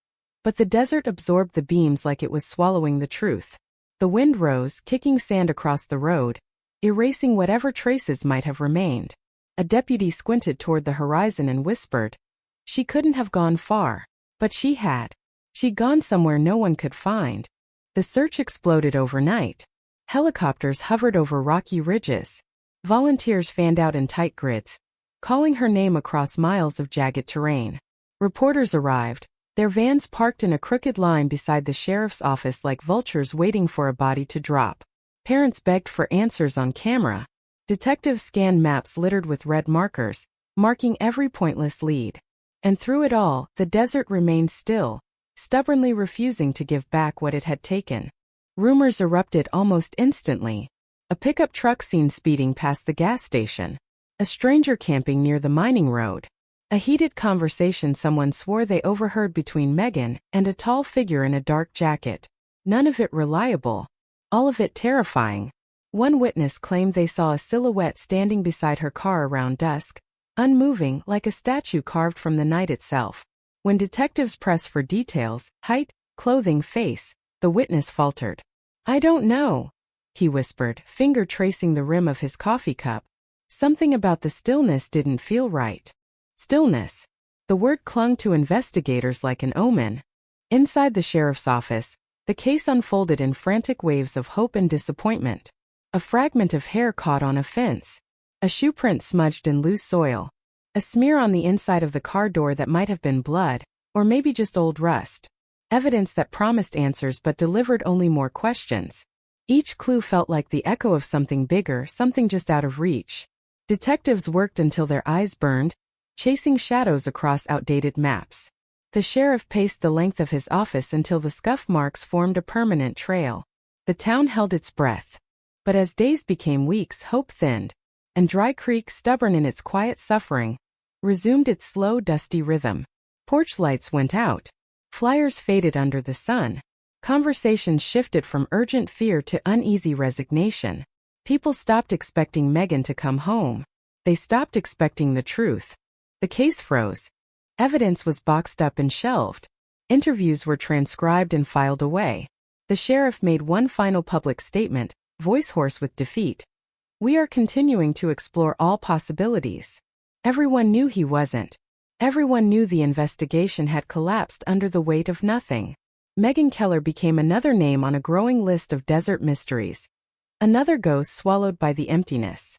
[SPEAKER 11] but the desert absorbed the beams like it was swallowing the truth. The wind rose, kicking sand across the road, erasing whatever traces might have remained. A deputy squinted toward the horizon and whispered, "She couldn't have gone far." But she had. She'd gone somewhere no one could find. The search exploded overnight. Helicopters hovered over rocky ridges. Volunteers fanned out in tight grids, calling her name across miles of jagged terrain. Reporters arrived, their vans parked in a crooked line beside the sheriff's office like vultures waiting for a body to drop. Parents begged for answers on camera. Detectives scanned maps littered with red markers, marking every pointless lead. And through it all, the desert remained still, stubbornly refusing to give back what it had taken. Rumors erupted almost instantly. A pickup truck seen speeding past the gas station. A stranger camping near the mining road. A heated conversation someone swore they overheard between Megan and a tall figure in a dark jacket. None of it reliable. All of it terrifying. One witness claimed they saw a silhouette standing beside her car around dusk, unmoving like a statue carved from the night itself. When detectives pressed for details, height, clothing, face, the witness faltered. "I don't know," he whispered, finger tracing the rim of his coffee cup. Something about the stillness didn't feel right. Stillness. The word clung to investigators like an omen. Inside the sheriff's office, the case unfolded in frantic waves of hope and disappointment. A fragment of hair caught on a fence. A shoe print smudged in loose soil. A smear on the inside of the car door that might have been blood, or maybe just old rust. Evidence that promised answers but delivered only more questions. Each clue felt like the echo of something bigger, something just out of reach. Detectives worked until their eyes burned, chasing shadows across outdated maps. The sheriff paced the length of his office until the scuff marks formed a permanent trail. The town held its breath. But as days became weeks, hope thinned, and Dry Creek, stubborn in its quiet suffering, resumed its slow, dusty rhythm. Porch lights went out. Flyers faded under the sun. Conversations shifted from urgent fear to uneasy resignation. People stopped expecting Megan to come home. They stopped expecting the truth. The case froze. Evidence was boxed up and shelved. Interviews were transcribed and filed away. The sheriff made one final public statement, voice hoarse with defeat. "We are continuing to explore all possibilities." Everyone knew he wasn't. Everyone knew the investigation had collapsed under the weight of nothing. Meghan Keller became another name on a growing list of desert mysteries. Another ghost swallowed by the emptiness.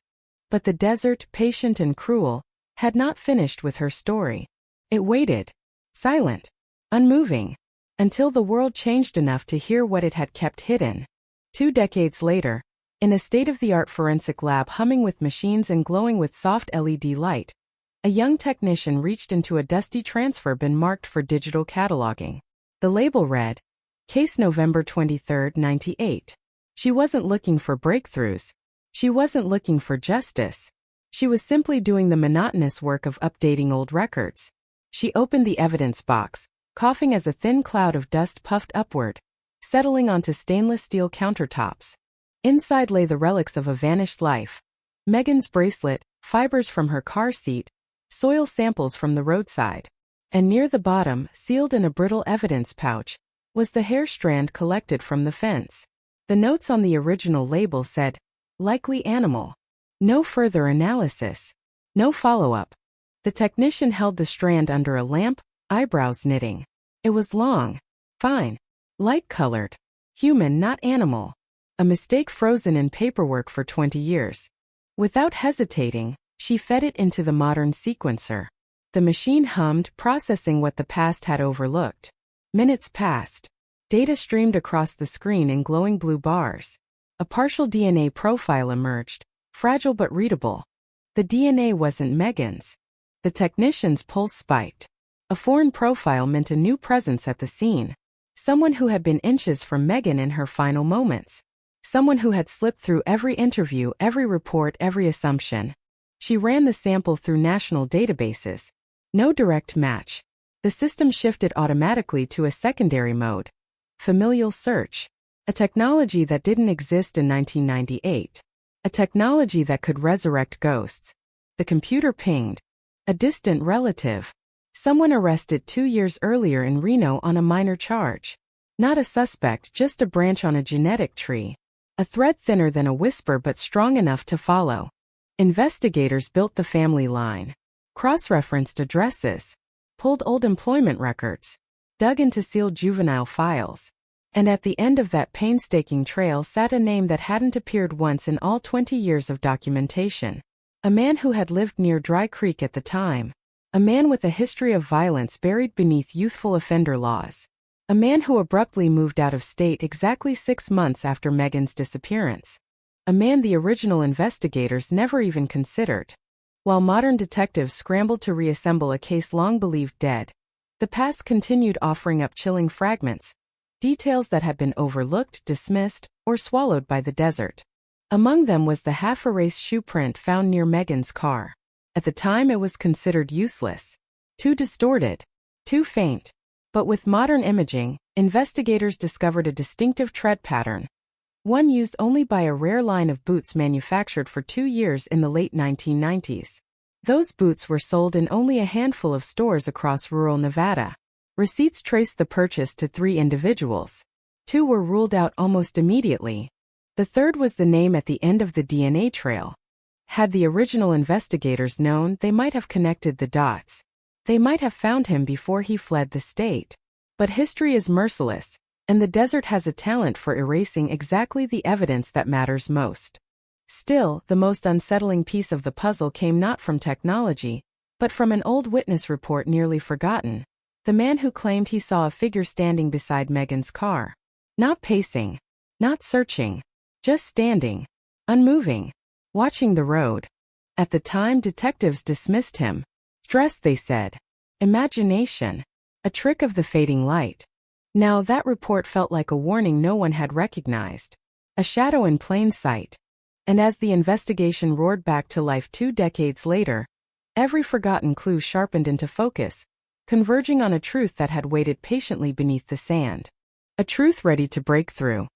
[SPEAKER 11] But the desert, patient and cruel, had not finished with her story. It waited, silent, unmoving, until the world changed enough to hear what it had kept hidden. 2 decades later, in a state-of-the-art forensic lab humming with machines and glowing with soft LED light, a young technician reached into a dusty transfer bin marked for digital cataloging. The label read, "Case November 23, 98. She wasn't looking for breakthroughs. She wasn't looking for justice. She was simply doing the monotonous work of updating old records." She opened the evidence box, coughing as a thin cloud of dust puffed upward, settling onto stainless steel countertops. Inside lay the relics of a vanished life. Meghan's bracelet, fibers from her car seat, soil samples from the roadside. And near the bottom, sealed in a brittle evidence pouch, was the hair strand collected from the fence. The notes on the original label said, "Likely animal." No further analysis. No follow-up. The technician held the strand under a lamp, eyebrows knitting. It was long, fine, light-colored, human not animal. A mistake frozen in paperwork for 20 years. Without hesitating, she fed it into the modern sequencer. The machine hummed, processing what the past had overlooked. Minutes passed. Data streamed across the screen in glowing blue bars. A partial DNA profile emerged, fragile but readable. The DNA wasn't Meghan's. The technician's pulse spiked. A foreign profile meant a new presence at the scene. Someone who had been inches from Meghan in her final moments. Someone who had slipped through every interview, every report, every assumption. She ran the sample through national databases. No direct match. The system shifted automatically to a secondary mode. Familial search. A technology that didn't exist in 1998. A technology that could resurrect ghosts. The computer pinged. A distant relative. Someone arrested 2 years earlier in Reno on a minor charge. Not a suspect, just a branch on a genetic tree. A thread thinner than a whisper but strong enough to follow. Investigators built the family line. Cross-referenced addresses. Pulled old employment records. Dug into sealed juvenile files. And at the end of that painstaking trail sat a name that hadn't appeared once in all 20 years of documentation. A man who had lived near Dry Creek at the time. A man with a history of violence buried beneath youthful offender laws. A man who abruptly moved out of state exactly 6 months after Meghan's disappearance. A man the original investigators never even considered. While modern detectives scrambled to reassemble a case long believed dead, the past continued offering up chilling fragments, details that had been overlooked, dismissed, or swallowed by the desert. Among them was the half-erased shoe print found near Meghan's car. At the time it was considered useless. Too distorted. Too faint. But with modern imaging, investigators discovered a distinctive tread pattern. One used only by a rare line of boots manufactured for 2 years in the late 1990s. Those boots were sold in only a handful of stores across rural Nevada. Receipts traced the purchase to 3 individuals. 2 were ruled out almost immediately. The third was the name at the end of the DNA trail. Had the original investigators known, they might have connected the dots. They might have found him before he fled the state. But history is merciless, and the desert has a talent for erasing exactly the evidence that matters most. Still, the most unsettling piece of the puzzle came not from technology, but from an old witness report nearly forgotten. The man who claimed he saw a figure standing beside Meghan's car. Not pacing. Not searching. Just standing. Unmoving. Watching the road. At the time, detectives dismissed him. Dress, they said. Imagination. A trick of the fading light. Now that report felt like a warning no one had recognized. A shadow in plain sight. And as the investigation roared back to life 2 decades later, every forgotten clue sharpened into focus, converging on a truth that had waited patiently beneath the sand. A truth ready to break through.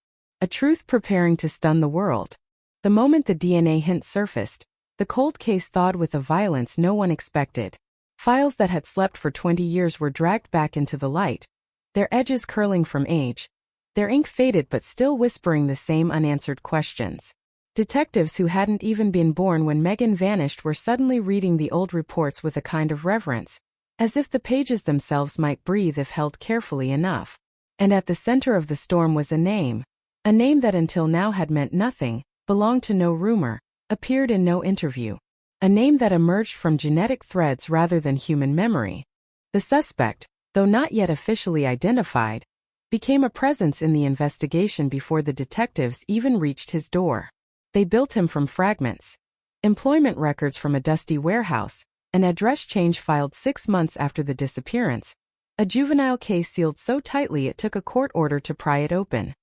[SPEAKER 11] A truth preparing to stun the world. The moment the DNA hint surfaced, the cold case thawed with a violence no one expected. Files that had slept for 20 years were dragged back into the light, their edges curling from age, their ink faded but still whispering the same unanswered questions. Detectives who hadn't even been born when Megan vanished were suddenly reading the old reports with a kind of reverence, as if the pages themselves might breathe if held carefully enough. And at the center of the storm was a name that until now had meant nothing, belonged to no rumor, appeared in no interview. A name that emerged from genetic threads rather than human memory. The suspect, though not yet officially identified, became a presence in the investigation before the detectives even reached his door. They built him from fragments. Employment records from a dusty warehouse, an address change filed 6 months after the disappearance, a juvenile case sealed so tightly it took a court order to pry it open.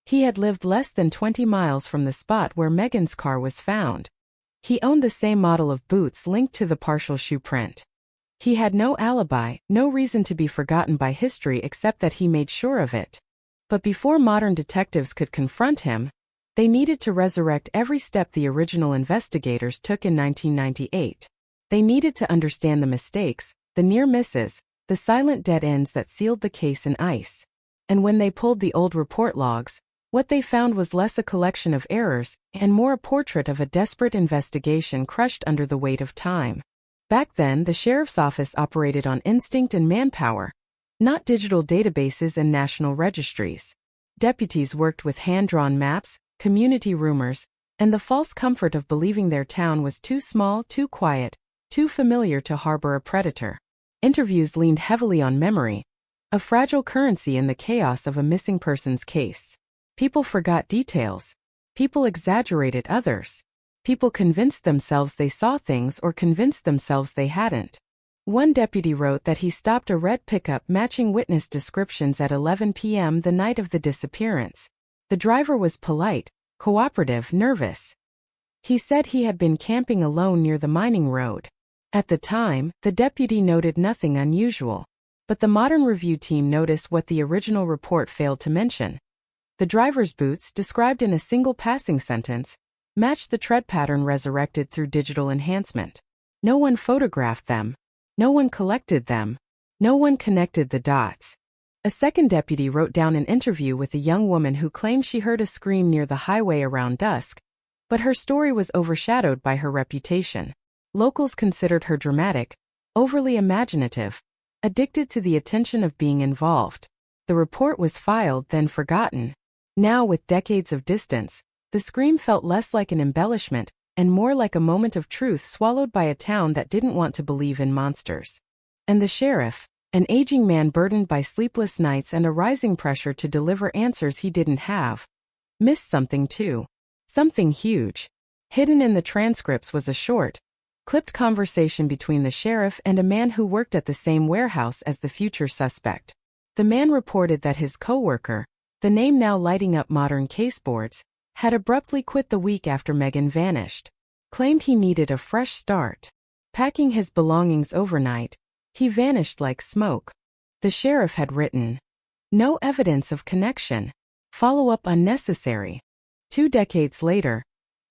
[SPEAKER 11] He had lived less than 20 miles from the spot where Megan's car was found. He owned the same model of boots linked to the partial shoe print. He had no alibi, no reason to be forgotten by history except that he made sure of it. But before modern detectives could confront him, they needed to resurrect every step the original investigators took in 1998. They needed to understand the mistakes, the near misses, the silent dead ends that sealed the case in ice. And when they pulled the old report logs, what they found was less a collection of errors and more a portrait of a desperate investigation crushed under the weight of time. Back then, the sheriff's office operated on instinct and manpower, not digital databases and national registries. Deputies worked with hand-drawn maps, community rumors, and the false comfort of believing their town was too small, too quiet, too familiar to harbor a predator. Interviews leaned heavily on memory, a fragile currency in the chaos of a missing person's case. People forgot details. People exaggerated others. People convinced themselves they saw things or convinced themselves they hadn't. One deputy wrote that he stopped a red pickup matching witness descriptions at 11 p.m. the night of the disappearance. The driver was polite, cooperative, nervous. He said he had been camping alone near the mining road. At the time, the deputy noted nothing unusual. But the modern review team noticed what the original report failed to mention. The driver's boots, described in a single passing sentence, matched the tread pattern resurrected through digital enhancement. No one photographed them. No one collected them. No one connected the dots. A second deputy wrote down an interview with a young woman who claimed she heard a scream near the highway around dusk, but her story was overshadowed by her reputation. Locals considered her dramatic, overly imaginative, addicted to the attention of being involved. The report was filed, then forgotten. Now, with decades of distance, the scream felt less like an embellishment and more like a moment of truth swallowed by a town that didn't want to believe in monsters. And the sheriff, an aging man burdened by sleepless nights and a rising pressure to deliver answers he didn't have, missed something too. Something huge. Hidden in the transcripts was a short, clipped conversation between the sheriff and a man who worked at the same warehouse as the future suspect. The man reported that his co-worker, the name now lighting up modern caseboards, had abruptly quit the week after Megan vanished. Claimed he needed a fresh start. Packing his belongings overnight, he vanished like smoke. The sheriff had written, "No evidence of connection. Follow-up unnecessary." 2 decades later,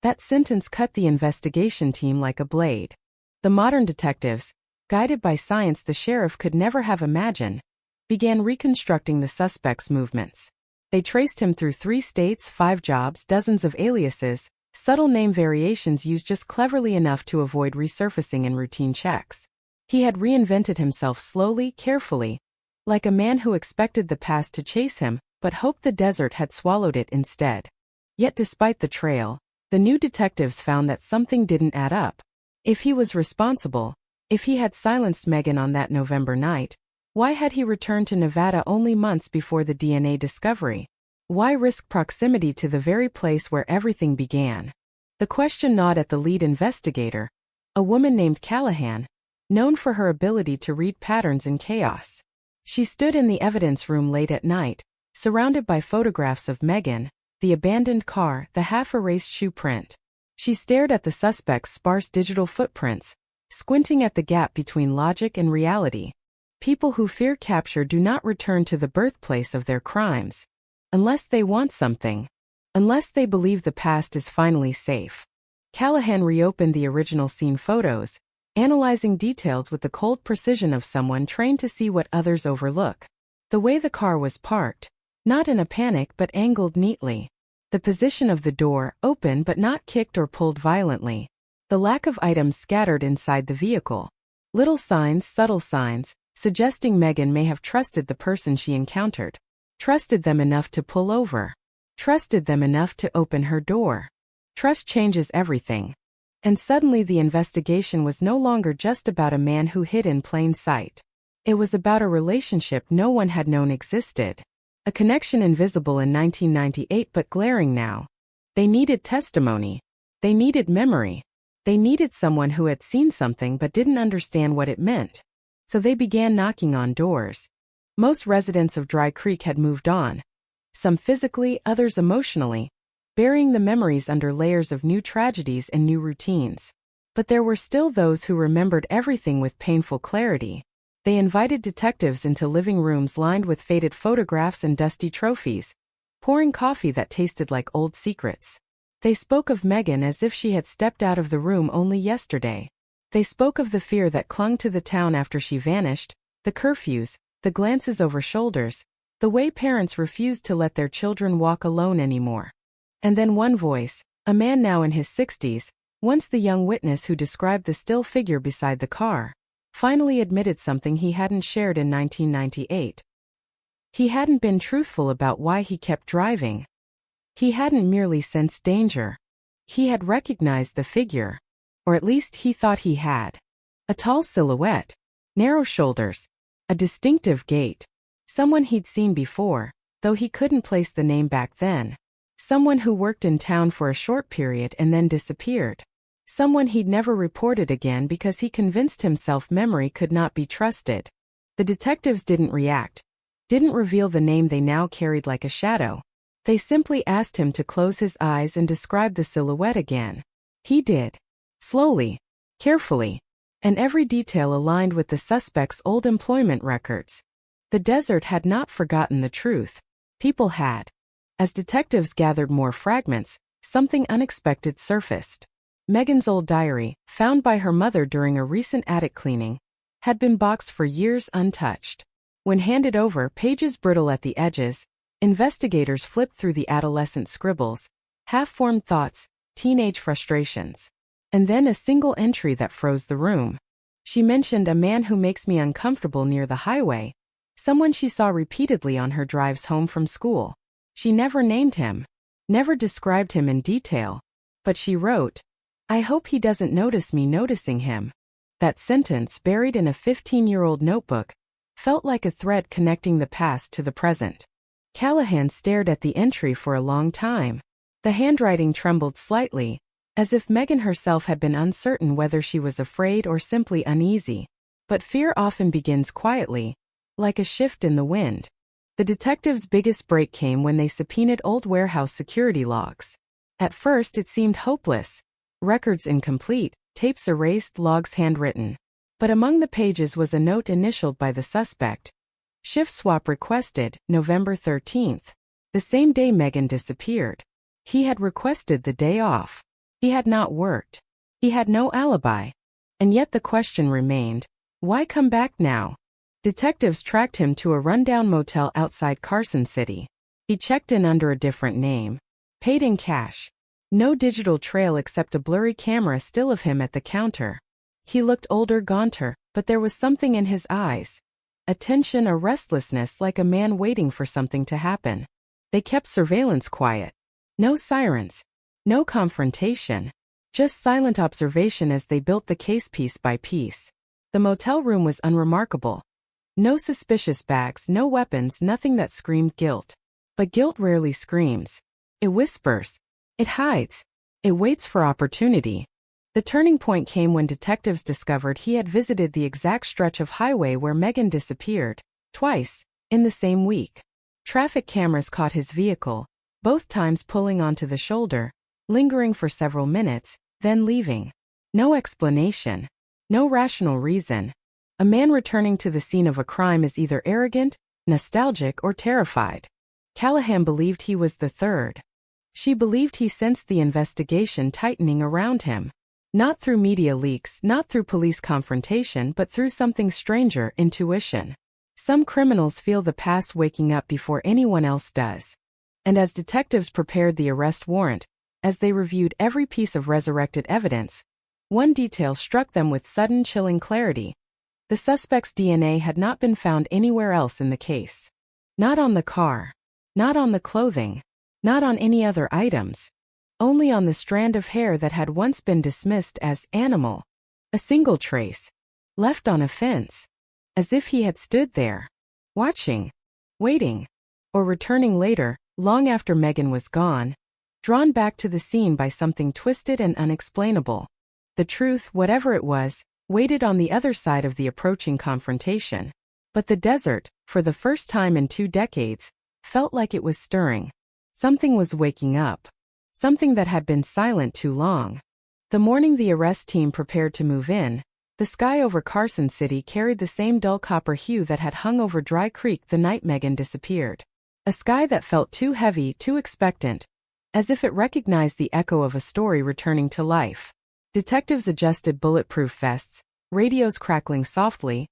[SPEAKER 11] that sentence cut the investigation team like a blade. The modern detectives, guided by science the sheriff could never have imagined, began reconstructing the suspect's movements. They traced him through 3 states, 5 jobs, dozens of aliases, subtle name variations used just cleverly enough to avoid resurfacing in routine checks. He had reinvented himself slowly, carefully, like a man who expected the past to chase him, but hoped the desert had swallowed it instead. Yet despite the trail, the new detectives found that something didn't add up. If he was responsible, if he had silenced Megan on that November night, why had he returned to Nevada only months before the DNA discovery? Why risk proximity to the very place where everything began? The question gnawed at the lead investigator, a woman named Callahan, known for her ability to read patterns in chaos. She stood in the evidence room late at night, surrounded by photographs of Megan, the abandoned car, the half-erased shoe print. She stared at the suspect's sparse digital footprints, squinting at the gap between logic and reality. People who fear capture do not return to the birthplace of their crimes. Unless they want something. Unless they believe the past is finally safe. Callahan reopened the original scene photos, analyzing details with the cold precision of someone trained to see what others overlook. The way the car was parked, Not in a panic but angled neatly. The position of the door, open but not kicked or pulled violently. The lack of items scattered inside the vehicle. Little signs, subtle signs, suggesting Megan may have trusted the person she encountered. Trusted them enough to pull over. Trusted them enough to open her door. Trust changes everything. And suddenly the investigation was no longer just about a man who hid in plain sight. It was about a relationship no one had known existed. A connection invisible in 1998 but glaring now. They needed testimony. They needed memory. They needed someone who had seen something but didn't understand what it meant. So they began knocking on doors. Most residents of Dry Creek had moved on. Some physically, others emotionally, burying the memories under layers of new tragedies and new routines. But there were still those who remembered everything with painful clarity. They invited detectives into living rooms lined with faded photographs and dusty trophies, pouring coffee that tasted like old secrets. They spoke of Megan as if she had stepped out of the room only yesterday. They spoke of the fear that clung to the town after she vanished, the curfews, the glances over shoulders, the way parents refused to let their children walk alone anymore. And then one voice, a man now in his 60s, once the young witness who described the still figure beside the car, finally admitted something he hadn't shared in 1998. He hadn't been truthful about why he kept driving. He hadn't merely sensed danger. He had recognized the figure. Or at least he thought he had. A tall silhouette, narrow shoulders, a distinctive gait. Someone he'd seen before, though he couldn't place the name back then. Someone who worked in town for a short period and then disappeared. Someone he'd never reported again because he convinced himself memory could not be trusted. The detectives didn't react, didn't reveal the name they now carried like a shadow. They simply asked him to close his eyes and describe the silhouette again. He did. Slowly, carefully, and every detail aligned with the suspect's old employment records. The desert had not forgotten the truth. People had. As detectives gathered more fragments, something unexpected surfaced. Megan's old diary, found by her mother during a recent attic cleaning, had been boxed for years untouched. When handed over, pages brittle at the edges, investigators flipped through the adolescent scribbles, half-formed thoughts, teenage frustrations. And then a single entry that froze the room. She mentioned a man who makes me uncomfortable near the highway, someone she saw repeatedly on her drives home from school. She never named him, never described him in detail, but she wrote, "I hope he doesn't notice me noticing him." That sentence, buried in a 15-year-old notebook, felt like a thread connecting the past to the present. Callahan stared at the entry for a long time. The handwriting trembled slightly, as if Megan herself had been uncertain whether she was afraid or simply uneasy. But fear often begins quietly, like a shift in the wind. The detectives' biggest break came when they subpoenaed old warehouse security logs. At first it seemed hopeless. Records incomplete, tapes erased, logs handwritten. But among the pages was a note initialed by the suspect. Shift swap requested, November 13th. The same day Megan disappeared. He had requested the day off. He had not worked. He had no alibi. And yet the question remained, why come back now? Detectives tracked him to a rundown motel outside Carson City. He checked in under a different name. Paid in cash. No digital trail except a blurry camera still of him at the counter. He looked older, gaunter, but there was something in his eyes. A tension, a restlessness, like a man waiting for something to happen. They kept surveillance quiet. No sirens. No confrontation. Just silent observation as they built the case piece by piece. The motel room was unremarkable. No suspicious bags, no weapons, nothing that screamed guilt. But guilt rarely screams. It whispers. It hides. It waits for opportunity. The turning point came when detectives discovered he had visited the exact stretch of highway where Megan disappeared, twice, in the same week. Traffic cameras caught his vehicle, both times pulling onto the shoulder, lingering for several minutes, then leaving. No explanation. No rational reason. A man returning to the scene of a crime is either arrogant, nostalgic, or terrified. Callahan believed he was the third. She believed he sensed the investigation tightening around him. Not through media leaks, not through police confrontation, but through something stranger, intuition. Some criminals feel the past waking up before anyone else does. And as detectives prepared the arrest warrant, as they reviewed every piece of resurrected evidence, one detail struck them with sudden chilling clarity. The suspect's DNA had not been found anywhere else in the case. Not on the car. Not on the clothing. Not on any other items. Only on the strand of hair that had once been dismissed as animal. A single trace. Left on a fence. As if he had stood there. Watching. Waiting. Or returning later, long after Megan was gone. Drawn back to the scene by something twisted and unexplainable. The truth, whatever it was, waited on the other side of the approaching confrontation. But the desert, for the first time in 2 decades, felt like it was stirring. Something was waking up. Something that had been silent too long. The morning the arrest team prepared to move in, the sky over Carson City carried the same dull copper hue that had hung over Dry Creek the night Megan disappeared. A sky that felt too heavy, too expectant, as if it recognized the echo of a story returning to life. Detectives adjusted bulletproof vests, radios crackling softly,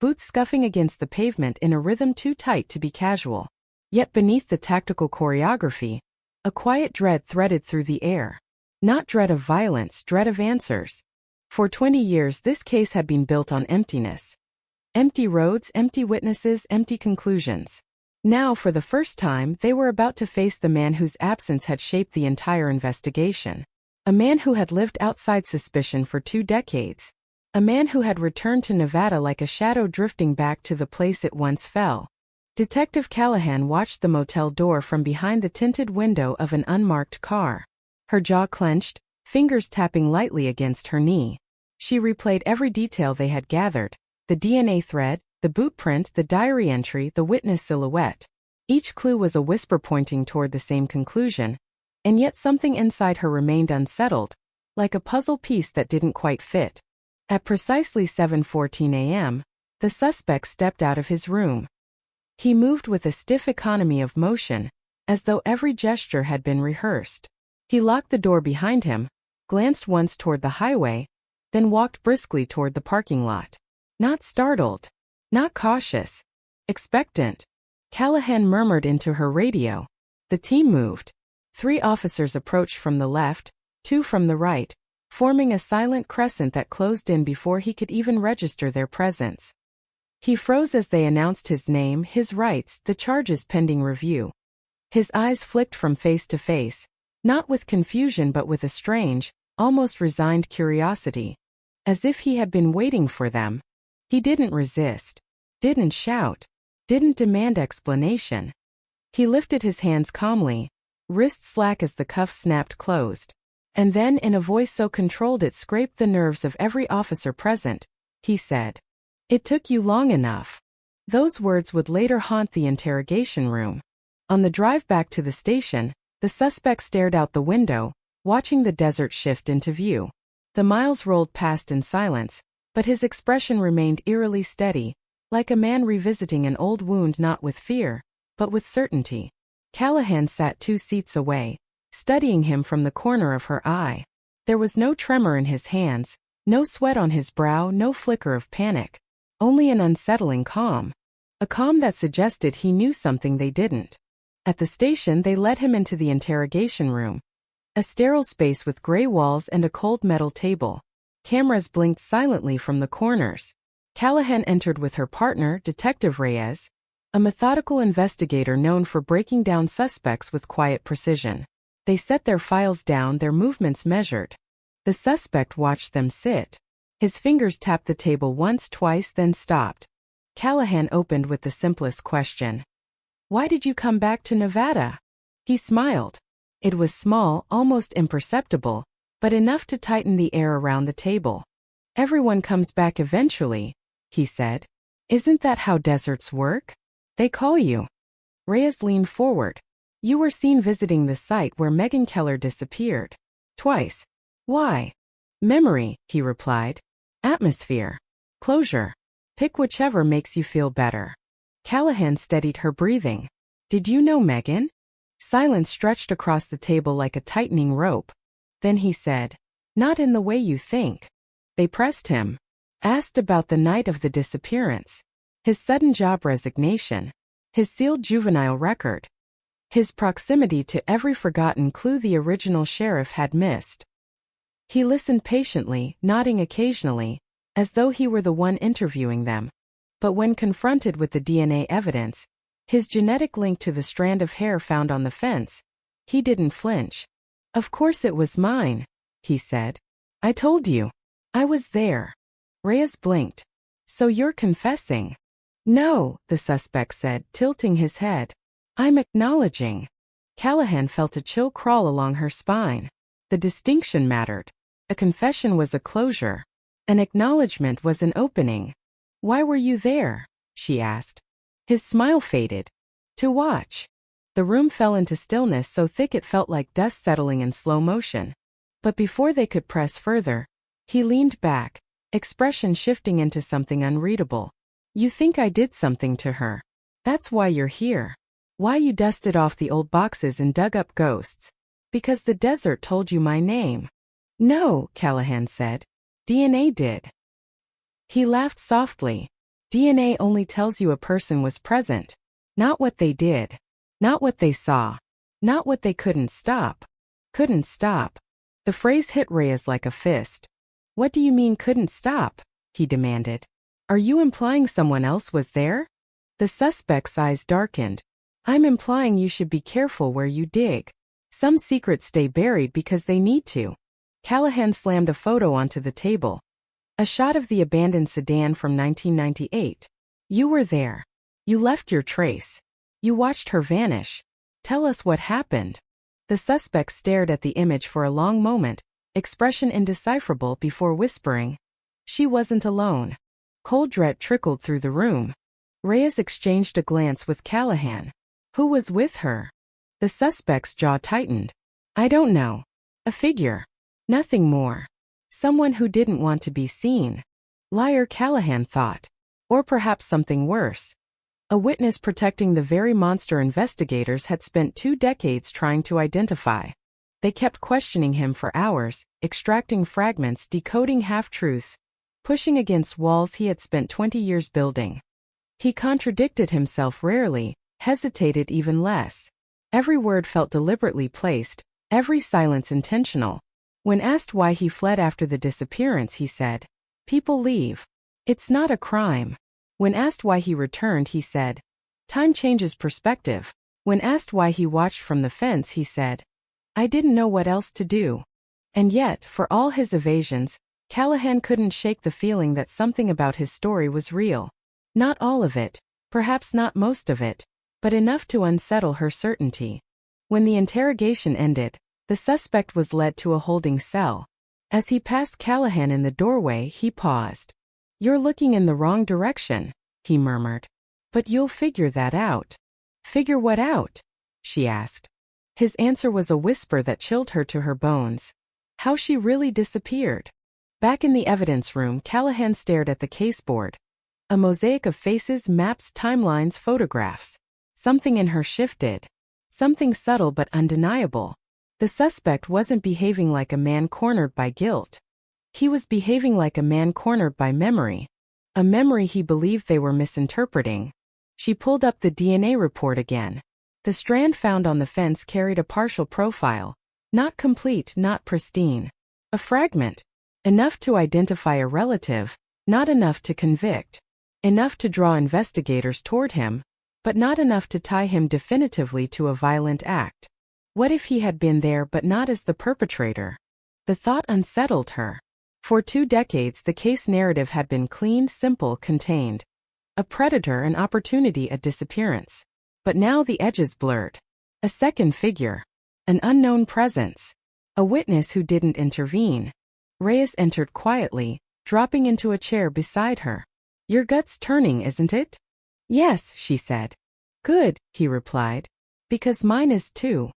[SPEAKER 11] boots scuffing against the pavement in a rhythm too tight to be casual. Yet beneath the tactical choreography, a quiet dread threaded through the air. Not dread of violence, dread of answers. For 20 years this case had been built on emptiness. Empty roads, empty witnesses, empty conclusions. Now, for the first time, they were about to face the man whose absence had shaped the entire investigation. A man who had lived outside suspicion for 2 decades. A man who had returned to Nevada like a shadow drifting back to the place it once fell. Detective Callahan watched the motel door from behind the tinted window of an unmarked car. Her jaw clenched, fingers tapping lightly against her knee. She replayed every detail they had gathered, the DNA thread, the boot print, the diary entry, the witness silhouette. Each clue was a whisper pointing toward the same conclusion. And yet something inside her remained unsettled, like a puzzle piece that didn't quite fit. At precisely 7:14 a.m., the suspect stepped out of his room. He moved with a stiff economy of motion, as though every gesture had been rehearsed. He locked the door behind him, glanced once toward the highway, then walked briskly toward the parking lot. Not startled. Not cautious. Expectant. Callahan murmured into her radio. The team moved. 3 officers approached from the left, 2 from the right, forming a silent crescent that closed in before he could even register their presence. He froze as they announced his name, his rights, the charges pending review. His eyes flicked from face to face, not with confusion but with a strange, almost resigned curiosity. As if he had been waiting for them. He didn't resist. Didn't shout. Didn't demand explanation. He lifted his hands calmly, wrists slack as the cuffs snapped closed. And then, in a voice so controlled it scraped the nerves of every officer present, he said, "It took you long enough." Those words would later haunt the interrogation room. On the drive back to the station, the suspect stared out the window, watching the desert shift into view. The miles rolled past in silence, but his expression remained eerily steady, like a man revisiting an old wound not with fear, but with certainty. Callahan sat 2 seats away, studying him from the corner of her eye. There was no tremor in his hands, no sweat on his brow, no flicker of panic. Only an unsettling calm. A calm that suggested he knew something they didn't. At the station they led him into the interrogation room. A sterile space with gray walls and a cold metal table. Cameras blinked silently from the corners. Callahan entered with her partner, Detective Reyes, a methodical investigator known for breaking down suspects with quiet precision. They set their files down, their movements measured. The suspect watched them sit. His fingers tapped the table once, twice, then stopped. Callahan opened with the simplest question. "Why did you come back to Nevada?" He smiled. It was small, almost imperceptible, but enough to tighten the air around the table. "Everyone comes back eventually," he said. "Isn't that how deserts work? They call you." Reyes leaned forward. "You were seen visiting the site where Megan Keller disappeared. Twice. Why?" "Memory," he replied. "Atmosphere. Closure. Pick whichever makes you feel better." Callahan steadied her breathing. "Did you know Megan?" Silence stretched across the table like a tightening rope. Then he said, "Not in the way you think." They pressed him. Asked about the night of the disappearance. his sudden job resignation, his sealed juvenile record, his proximity to every forgotten clue the original sheriff had missed. He listened patiently, nodding occasionally, as though he were the one interviewing them. But when confronted with the DNA evidence, his genetic link to the strand of hair found on the fence, he didn't flinch. "Of course it was mine," he said. "I told you. I was there." Reyes blinked. "So you're confessing?" "No," the suspect said, tilting his head. "I'm acknowledging." Callahan felt a chill crawl along her spine. The distinction mattered. A confession was a closure. An acknowledgement was an opening. "Why were you there?" she asked. His smile faded. "To watch." The room fell into stillness so thick it felt like dust settling in slow motion. But before they could press further, he leaned back, expression shifting into something unreadable. "You think I did something to her. That's why you're here. Why you dusted off the old boxes and dug up ghosts. Because the desert told you my name." "No," Callahan said. "DNA did." He laughed softly. "DNA only tells you a person was present. Not what they did. Not what they saw. Not what they couldn't stop." Couldn't stop. The phrase hit Reyes like a fist. "What do you mean couldn't stop?" he demanded. "Are you implying someone else was there?" The suspect's eyes darkened. "I'm implying you should be careful where you dig. Some secrets stay buried because they need to." Callahan slammed a photo onto the table. A shot of the abandoned sedan from 1998. "You were there. You left your trace. You watched her vanish. Tell us what happened." The suspect stared at the image for a long moment, expression indecipherable before whispering. She wasn't alone. Cold dread trickled through the room. Reyes exchanged a glance with Callahan. "Who was with her?" The suspect's jaw tightened. "I don't know. A figure. Nothing more. Someone who didn't want to be seen." Liar, Callahan thought. Or perhaps something worse. A witness protecting the very monster investigators had spent 2 decades trying to identify. They kept questioning him for hours, extracting fragments, decoding half-truths, pushing against walls he had spent 20 years building. He contradicted himself rarely, hesitated even less. Every word felt deliberately placed, every silence intentional. When asked why he fled after the disappearance, he said, "People leave. It's not a crime." When asked why he returned, he said, "Time changes perspective." When asked why he watched from the fence, he said, "I didn't know what else to do." And yet, for all his evasions, Callahan couldn't shake the feeling that something about his story was real. Not all of it, perhaps not most of it, but enough to unsettle her certainty. When the interrogation ended, the suspect was led to a holding cell. As he passed Callahan in the doorway, he paused. "You're looking in the wrong direction," he murmured. "But you'll figure that out." "Figure what out?" she asked. His answer was a whisper that chilled her to her bones. How she really disappeared. Back in the evidence room, Callahan stared at the caseboard. A mosaic of faces, maps, timelines, photographs. Something in her shifted. Something subtle but undeniable. The suspect wasn't behaving like a man cornered by guilt. He was behaving like a man cornered by memory. A memory he believed they were misinterpreting. She pulled up the DNA report again. The strand found on the fence carried a partial profile. Not complete, not pristine. A fragment. Enough to identify a relative, not enough to convict. Enough to draw investigators toward him, but not enough to tie him definitively to a violent act. What if he had been there but not as the perpetrator? The thought unsettled her. For 2 decades the case narrative had been clean, simple, contained. A predator, an opportunity, a disappearance. But now the edges blurred. A second figure. An unknown presence. A witness who didn't intervene. Reyes entered quietly, dropping into a chair beside her. "Your gut's turning, isn't it?" "Yes," she said. "Good," he replied. "Because mine is too."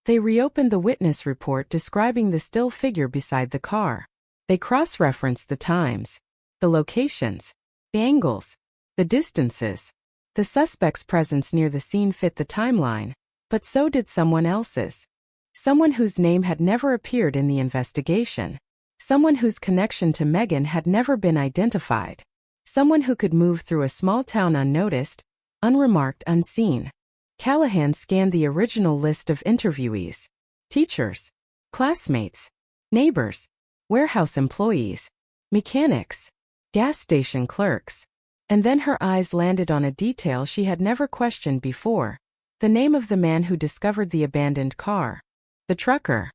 [SPEAKER 11] They reopened the witness report describing the still figure beside the car. They cross-referenced the times, the locations, the angles, the distances. The suspect's presence near the scene fit the timeline, but so did someone else's. Someone whose name had never appeared in the investigation. Someone whose connection to Megan had never been identified. Someone who could move through a small town unnoticed, unremarked, unseen. Callahan scanned the original list of interviewees. Teachers, classmates, neighbors, warehouse employees, mechanics, gas station clerks. And then her eyes landed on a detail she had never questioned before. The name of the man who discovered the abandoned car. The trucker.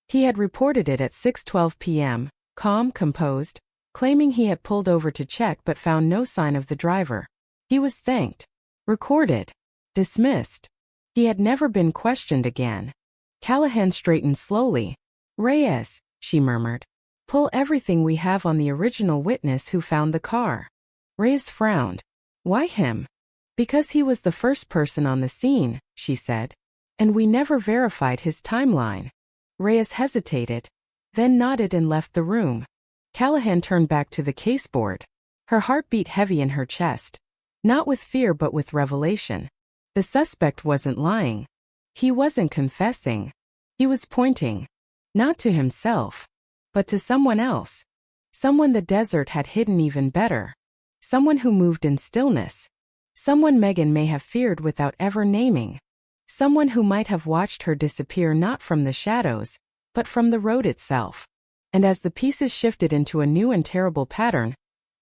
[SPEAKER 11] He had reported it at 6:12 p.m., calm, composed, claiming he had pulled over to check but found no sign of the driver. He was thanked, recorded, dismissed. He had never been questioned again. Callahan straightened slowly. "Reyes," she murmured. "Pull everything we have on the original witness who found the car." Reyes frowned. "Why him?" "Because he was the first person on the scene," she said. "And we never verified his timeline." Reyes hesitated, then nodded and left the room. Callahan turned back to the caseboard. Her heart beat heavy in her chest. Not with fear but with revelation. The suspect wasn't lying. He wasn't confessing. He was pointing. Not to himself, but to someone else. Someone the desert had hidden even better. Someone who moved in stillness. Someone Megan may have feared without ever naming. Someone who might have watched her disappear not from the shadows, but from the road itself. And as the pieces shifted into a new and terrible pattern,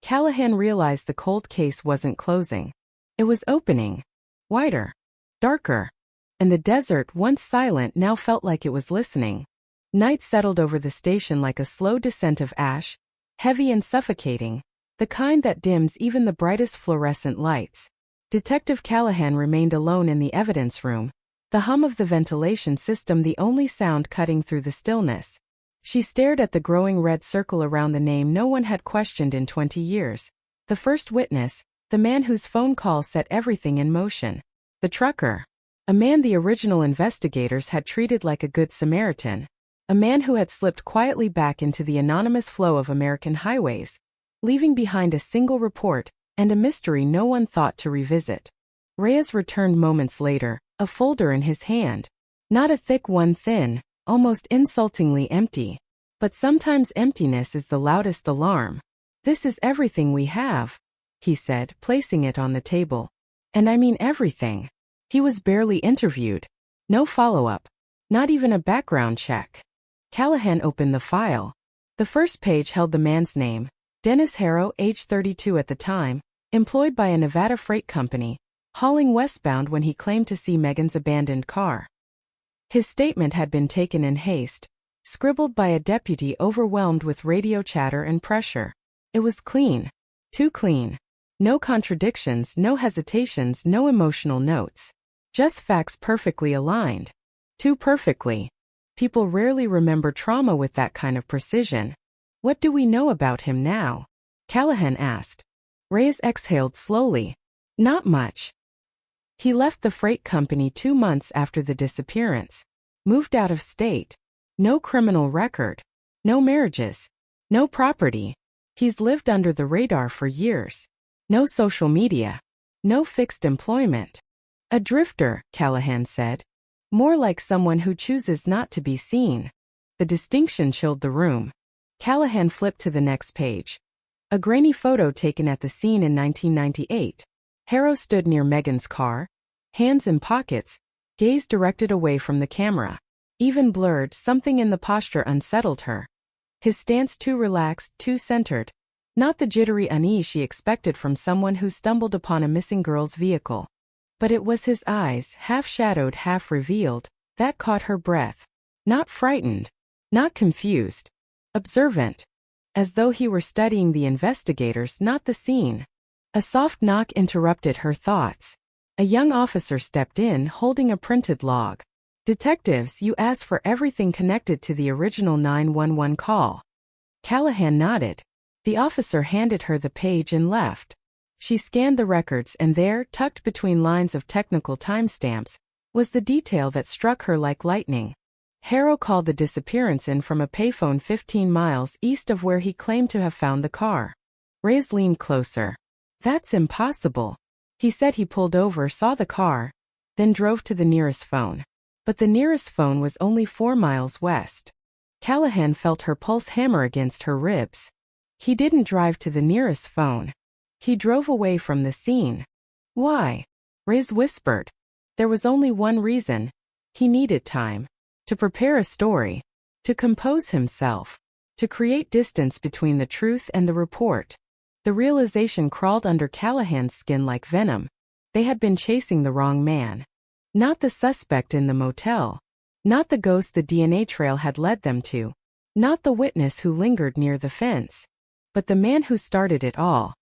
[SPEAKER 11] Callahan realized the cold case wasn't closing. It was opening. Wider. Darker. And the desert, once silent, now felt like it was listening. Night settled over the station like a slow descent of ash, heavy and suffocating, the kind that dims even the brightest fluorescent lights. Detective Callahan remained alone in the evidence room, the hum of the ventilation system the only sound cutting through the stillness. She stared at the growing red circle around the name no one had questioned in 20 years. The first witness, the man whose phone call set everything in motion. The trucker. A man the original investigators had treated like a good Samaritan. A man who had slipped quietly back into the anonymous flow of American highways, leaving behind a single report and a mystery no one thought to revisit. Reyes returned moments later, a folder in his hand. Not a thick one, thin, almost insultingly empty. But sometimes emptiness is the loudest alarm. "This is everything we have," he said, placing it on the table. "And I mean everything." He was barely interviewed. No follow-up. Not even a background check. Callahan opened the file. The first page held the man's name. Dennis Harrow, age 32 at the time, employed by a Nevada freight company, hauling westbound when he claimed to see Megan's abandoned car. His statement had been taken in haste, scribbled by a deputy overwhelmed with radio chatter and pressure. It was clean. Too clean. No contradictions, no hesitations, no emotional notes. Just facts perfectly aligned. Too perfectly. People rarely remember trauma with that kind of precision. "What do we know about him now?" Callahan asked. Reyes exhaled slowly. "Not much." He left the freight company 2 months after the disappearance. Moved out of state. No criminal record. No marriages. No property. He's lived under the radar for years. No social media. No fixed employment. "A drifter," Callahan said. "More like someone who chooses not to be seen." The distinction chilled the room. Callahan flipped to the next page. A grainy photo taken at the scene in 1998. Harrow stood near Megan's car, hands in pockets, gaze directed away from the camera. Even blurred, something in the posture unsettled her. His stance too relaxed, too centered. Not the jittery unease she expected from someone who stumbled upon a missing girl's vehicle. But it was his eyes, half-shadowed, half-revealed, that caught her breath. Not frightened. Not confused. Observant. As though he were studying the investigators, not the scene. A soft knock interrupted her thoughts. A young officer stepped in, holding a printed log. "Detectives, you asked for everything connected to the original 911 call." Callahan nodded. The officer handed her the page and left. She scanned the records and there, tucked between lines of technical timestamps, was the detail that struck her like lightning. Harrow called the disappearance in from a payphone 15 miles east of where he claimed to have found the car. Reyes leaned closer. "That's impossible." He said he pulled over, saw the car, then drove to the nearest phone. But the nearest phone was only 4 miles west. Callahan felt her pulse hammer against her ribs. He didn't drive to the nearest phone. He drove away from the scene. Why? Reyes whispered. There was only one reason. He needed time. To prepare a story. To compose himself. To create distance between the truth and the report. The realization crawled under Callahan's skin like venom. They had been chasing the wrong man. Not the suspect in the motel. Not the ghost the DNA trail had led them to. Not the witness who lingered near the fence. But the man who started it all.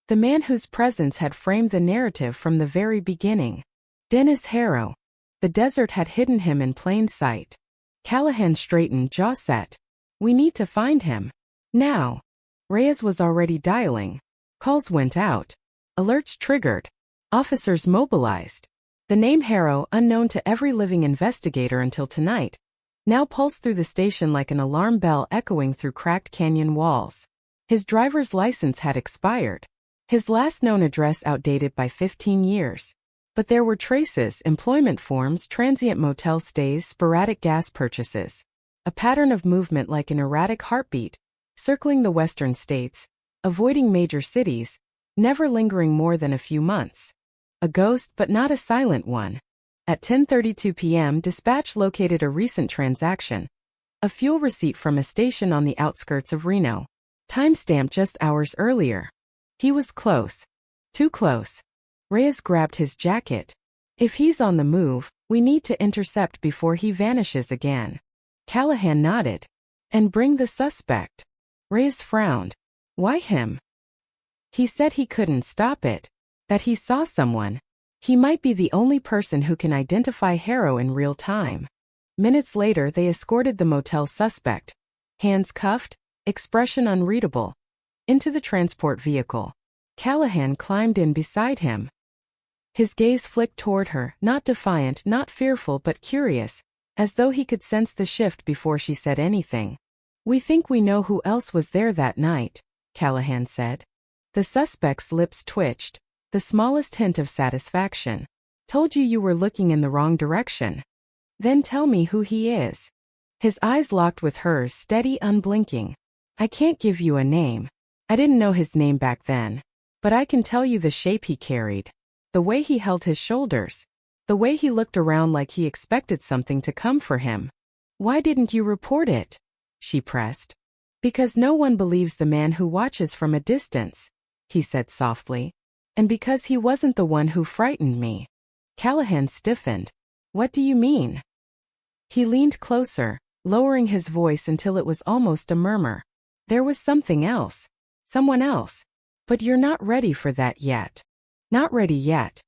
[SPEAKER 11] The man whose presence had framed the narrative from the very beginning. Dennis Harrow. The desert had hidden him in plain sight. Callahan straightened, jaw set. We need to find him. Now. Reyes was already dialing. Calls went out. Alerts triggered. Officers mobilized. The name Harrow, unknown to every living investigator until tonight, now pulsed through the station like an alarm bell echoing through cracked canyon walls. His driver's license had expired. His last known address outdated by 15 years. But there were traces, employment forms, transient motel stays, sporadic gas purchases. A pattern of movement like an erratic heartbeat, circling the western states, avoiding major cities, never lingering more than a few months. A ghost but not a silent one. At 10:32 p.m. dispatch located a recent transaction. A fuel receipt from a station on the outskirts of Reno. Timestamped just hours earlier. He was close. Too close. Reyes grabbed his jacket. If he's on the move, we need to intercept before he vanishes again. Callahan nodded. And bring the suspect. Reyes frowned. Why him? He said he couldn't stop it. That he saw someone. He might be the only person who can identify Harrow in real time. Minutes later they escorted the motel suspect. Hands cuffed, expression unreadable. Into the transport vehicle. Callahan climbed in beside him. His gaze flicked toward her, not defiant, not fearful but curious, as though he could sense the shift before she said anything. We think we know who else was there that night, Callahan said. The suspect's lips twitched. The smallest hint of satisfaction. Told you were looking in the wrong direction. Then tell me who he is. His eyes locked with hers, steady, unblinking. I can't give you a name. I didn't know his name back then. But I can tell you the shape he carried. The way he held his shoulders. The way he looked around like he expected something to come for him. Why didn't you report it? She pressed. Because no one believes the man who watches from a distance, he said softly. And because he wasn't the one who frightened me. Callahan stiffened. What do you mean? He leaned closer, lowering his voice until it was almost a murmur. There was something else. Someone else. But you're not ready for that yet. Not ready yet.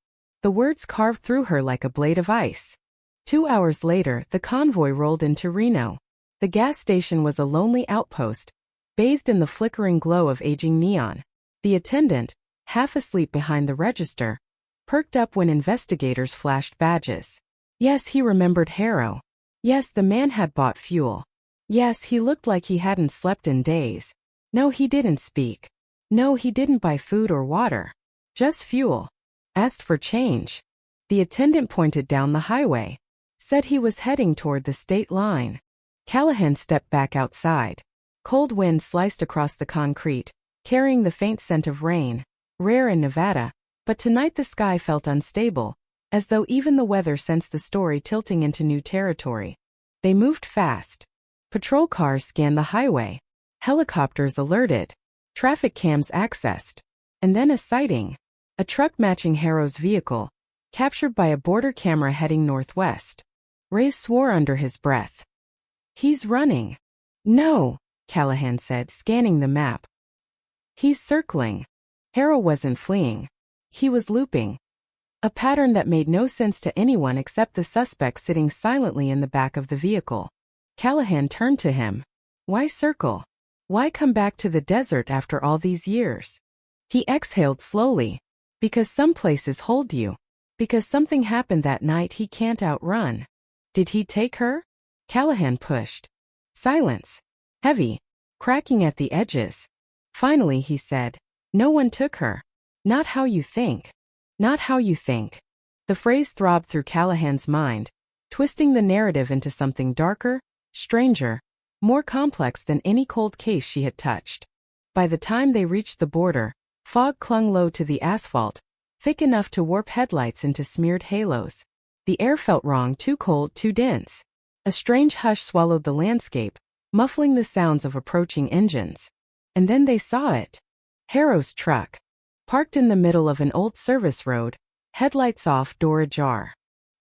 [SPEAKER 11] The words carved through her like a blade of ice. 2 hours later, the convoy rolled into Reno. The gas station was a lonely outpost, bathed in the flickering glow of aging neon. The attendant, half asleep behind the register, perked up when investigators flashed badges. Yes, he remembered Harrow. Yes, the man had bought fuel. Yes, he looked like he hadn't slept in days. No, he didn't speak. No, he didn't buy food or water. Just fuel. Asked for change. The attendant pointed down the highway. Said he was heading toward the state line. Callahan stepped back outside. Cold wind sliced across the concrete, carrying the faint scent of rain. Rare in Nevada, but tonight the sky felt unstable, as though even the weather sensed the story tilting into new territory. They moved fast. Patrol cars scanned the highway. Helicopters alerted. Traffic cams accessed. And then a sighting. A truck matching Harrow's vehicle, captured by a border camera heading northwest. Reyes swore under his breath. He's running. No, Callahan said, scanning the map. He's circling. Harrow wasn't fleeing. He was looping. A pattern that made no sense to anyone except the suspect sitting silently in the back of the vehicle. Callahan turned to him. Why circle? Why come back to the desert after all these years? He exhaled slowly. Because some places hold you. Because something happened that night he can't outrun. Did he take her? Callahan pushed. Silence. Heavy. Cracking at the edges. Finally he said. No one took her. Not how you think. Not how you think. The phrase throbbed through Callahan's mind, twisting the narrative into something darker, stranger, more complex than any cold case she had touched. By the time they reached the border, fog clung low to the asphalt, thick enough to warp headlights into smeared halos. The air felt wrong, too cold, too dense. A strange hush swallowed the landscape, muffling the sounds of approaching engines. And then they saw it. Harrow's truck. Parked in the middle of an old service road, headlights off, door ajar.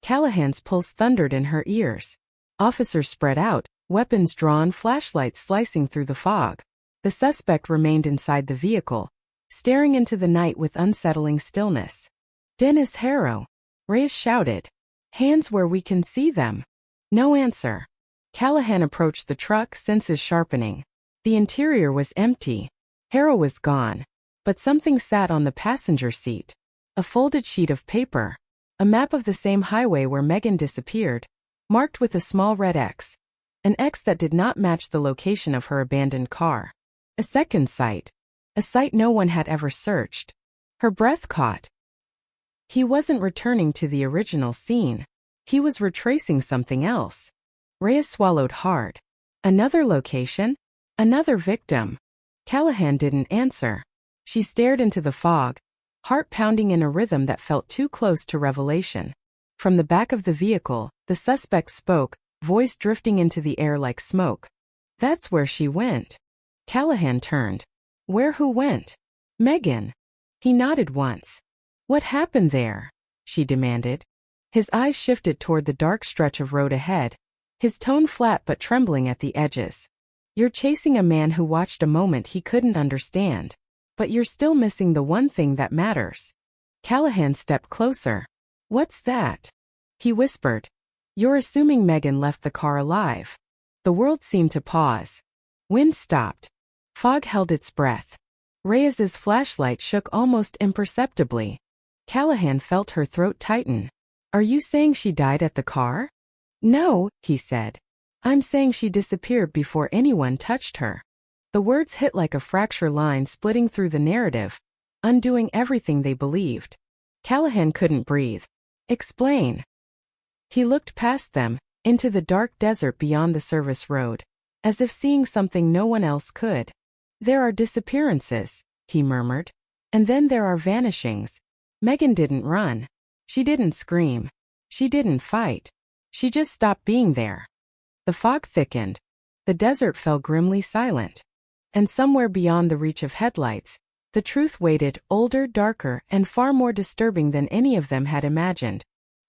[SPEAKER 11] Callahan's pulse thundered in her ears. Officers spread out, weapons drawn, flashlights slicing through the fog. The suspect remained inside the vehicle, staring into the night with unsettling stillness. "Dennis Harrow," Reyes shouted. "Hands where we can see them." No answer. Callahan approached the truck, senses sharpening. The interior was empty. Harrow was gone. But something sat on the passenger seat. A folded sheet of paper. A map of the same highway where Megan disappeared, marked with a small red X. An X that did not match the location of her abandoned car. A second site. A site no one had ever searched. Her breath caught. He wasn't returning to the original scene. He was retracing something else. Reyes swallowed hard. Another location? Another victim? Callahan didn't answer. She stared into the fog, heart pounding in a rhythm that felt too close to revelation. From the back of the vehicle, the suspect spoke, voice drifting into the air like smoke. "That's where she went." Callahan turned. "Where? Who went?" "Megan." He nodded once. "What happened there?" she demanded. His eyes shifted toward the dark stretch of road ahead, his tone flat but trembling at the edges. "You're chasing a man who watched a moment he couldn't understand. But you're still missing the one thing that matters." Callahan stepped closer. "What's that?" He whispered. "You're assuming Megan left the car alive." The world seemed to pause. Wind stopped. Fog held its breath. Reyes's flashlight shook almost imperceptibly. Callahan felt her throat tighten. "Are you saying she died at the car?" "No," he said. "I'm saying she disappeared before anyone touched her." The words hit like a fracture line splitting through the narrative, undoing everything they believed. Callahan couldn't breathe. "Explain." He looked past them, into the dark desert beyond the service road, as if seeing something no one else could. "There are disappearances," he murmured. "And then there are vanishings. Megan didn't run. She didn't scream. She didn't fight. She just stopped being there." The fog thickened. The desert fell grimly silent. And somewhere beyond the reach of headlights, the truth waited, older, darker, and far more disturbing than any of them had imagined.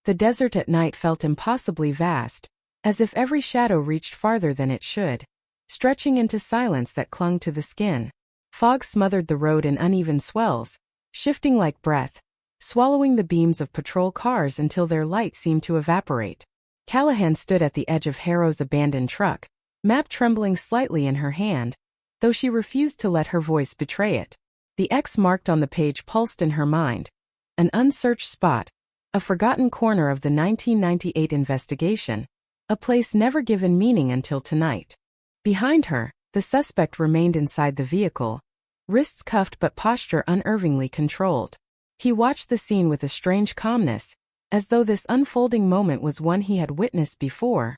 [SPEAKER 11] The desert at night felt impossibly vast, as if every shadow reached farther than it should, stretching into silence that clung to the skin. Fog smothered the road in uneven swells, shifting like breath, swallowing the beams of patrol cars until their light seemed to evaporate. Callahan stood at the edge of Harrow's abandoned truck, map trembling slightly in her hand, though she refused to let her voice betray it. The X marked on the page pulsed in her mind. An unsearched spot, a forgotten corner of the 1998 investigation, a place never given meaning until tonight. Behind her, the suspect remained inside the vehicle, wrists cuffed but posture unnervingly controlled. He watched the scene with a strange calmness, as though this unfolding moment was one he had witnessed before,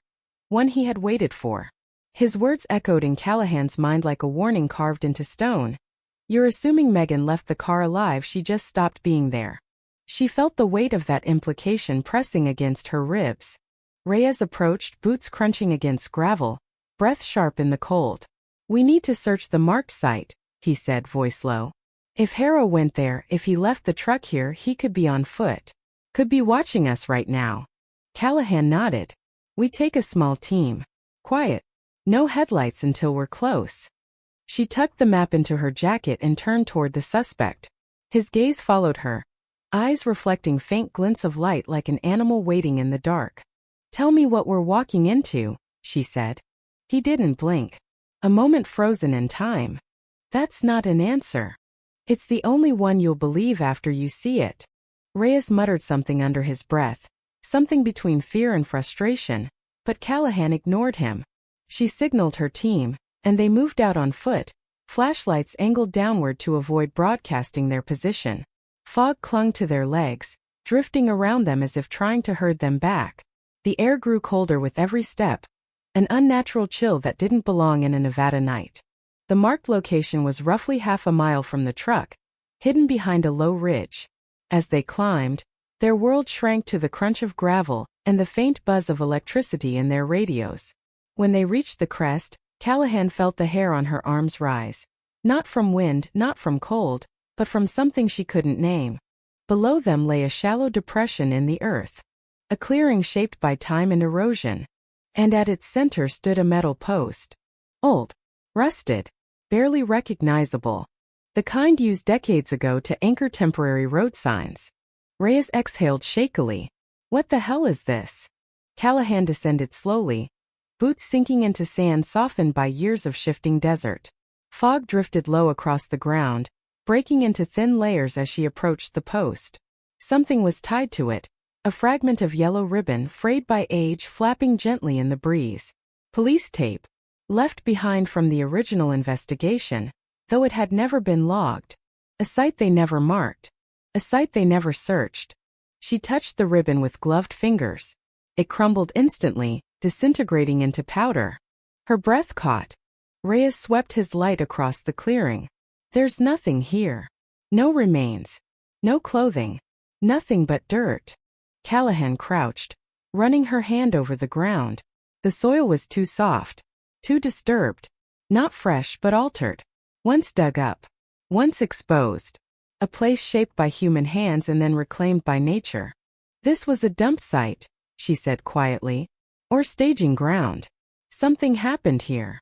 [SPEAKER 11] one he had waited for. His words echoed in Callahan's mind like a warning carved into stone. "You're assuming Megan left the car alive, she just stopped being there." She felt the weight of that implication pressing against her ribs. Reyes approached, boots crunching against gravel, breath sharp in the cold. "We need to search the marked site," he said, voice low. "If Harrow went there, if he left the truck here, he could be on foot. Could be watching us right now." Callahan nodded. "We take a small team. Quiet. No headlights until we're close." She tucked the map into her jacket and turned toward the suspect. His gaze followed her, eyes reflecting faint glints of light like an animal waiting in the dark. "Tell me what we're walking into," she said. He didn't blink. A moment frozen in time. "That's not an answer. It's the only one you'll believe after you see it." Reyes muttered something under his breath, something between fear and frustration, but Callahan ignored him. She signaled her team, and they moved out on foot, flashlights angled downward to avoid broadcasting their position. Fog clung to their legs, drifting around them as if trying to herd them back. The air grew colder with every step, an unnatural chill that didn't belong in a Nevada night. The marked location was roughly half a mile from the truck, hidden behind a low ridge. As they climbed, their world shrank to the crunch of gravel and the faint buzz of electricity in their radios. When they reached the crest, Callahan felt the hair on her arms rise. Not from wind, not from cold, but from something she couldn't name. Below them lay a shallow depression in the earth, a clearing shaped by time and erosion. And at its center stood a metal post. Old, rusted, barely recognizable. The kind used decades ago to anchor temporary road signs. Reyes exhaled shakily. What the hell is this? Callahan descended slowly, boots sinking into sand softened by years of shifting desert. Fog drifted low across the ground, breaking into thin layers as she approached the post. Something was tied to it, a fragment of yellow ribbon frayed by age flapping gently in the breeze. Police tape, left behind from the original investigation, though it had never been logged. A site they never marked. A site they never searched. She touched the ribbon with gloved fingers. It crumbled instantly, disintegrating into powder. Her breath caught. Reyes swept his light across the clearing. There's nothing here. No remains. No clothing. Nothing but dirt. Callahan crouched, running her hand over the ground. The soil was too soft, too disturbed. Not fresh but altered. Once dug up. Once exposed. A place shaped by human hands and then reclaimed by nature. This was a dump site, she said quietly. Or staging ground. Something happened here.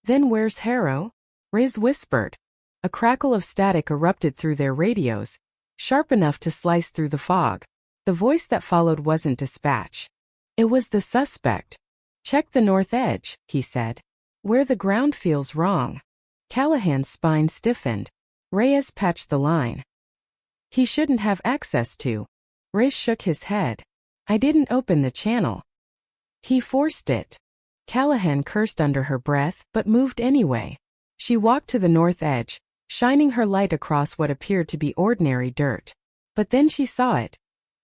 [SPEAKER 11] Then where's Harrow? Reyes whispered. A crackle of static erupted through their radios, sharp enough to slice through the fog. The voice that followed wasn't dispatch. It was the suspect. Check the north edge, he said. Where the ground feels wrong. Callahan's spine stiffened. Reyes patched the line. He shouldn't have access to. Reyes shook his head. I didn't open the channel. He forced it. Callahan cursed under her breath, but moved anyway. She walked to the north edge, shining her light across what appeared to be ordinary dirt. But then she saw it.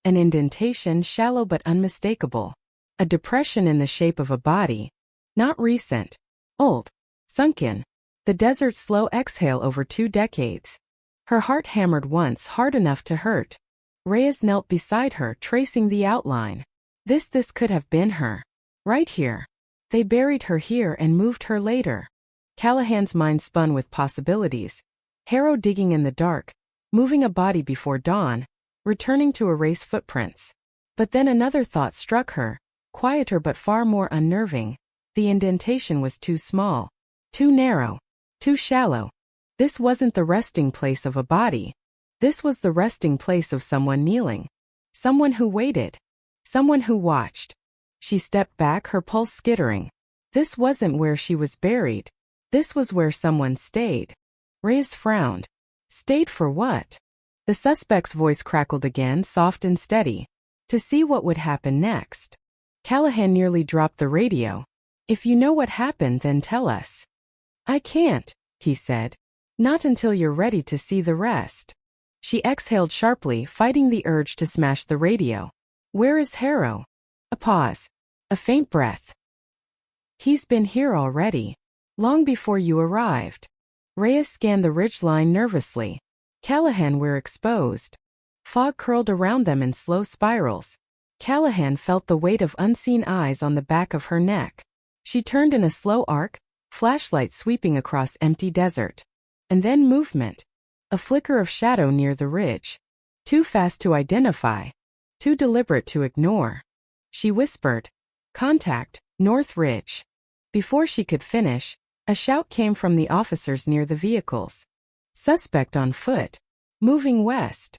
[SPEAKER 11] An indentation shallow but unmistakable. A depression in the shape of a body. Not recent. Old. Sunken. The desert's slow exhale over 2 decades. Her heart hammered once hard enough to hurt. Reyes knelt beside her, tracing the outline. This could have been her. Right here. They buried her here and moved her later. Callahan's mind spun with possibilities. Harrow digging in the dark, moving a body before dawn, returning to erase footprints. But then another thought struck her, quieter but far more unnerving. The indentation was too small, too narrow, too shallow. This wasn't the resting place of a body. This was the resting place of someone kneeling. Someone who waited. Someone who watched. She stepped back, her pulse skittering. This wasn't where she was buried. This was where someone stayed. Reyes frowned. Stayed for what? The suspect's voice crackled again, soft and steady. To see what would happen next. Callahan nearly dropped the radio. If you know what happened, then tell us. I can't, he said. Not until you're ready to see the rest. She exhaled sharply, fighting the urge to smash the radio. Where is Harrow? A pause. A faint breath. He's been here already. Long before you arrived. Reyes scanned the ridgeline nervously. Callahan were exposed. Fog curled around them in slow spirals. Callahan felt the weight of unseen eyes on the back of her neck. She turned in a slow arc, flashlight sweeping across empty desert. And then movement. A flicker of shadow near the ridge. Too fast to identify. Too deliberate to ignore. She whispered, "Contact, North Ridge." Before she could finish, a shout came from the officers near the vehicles. Suspect on foot. Moving west.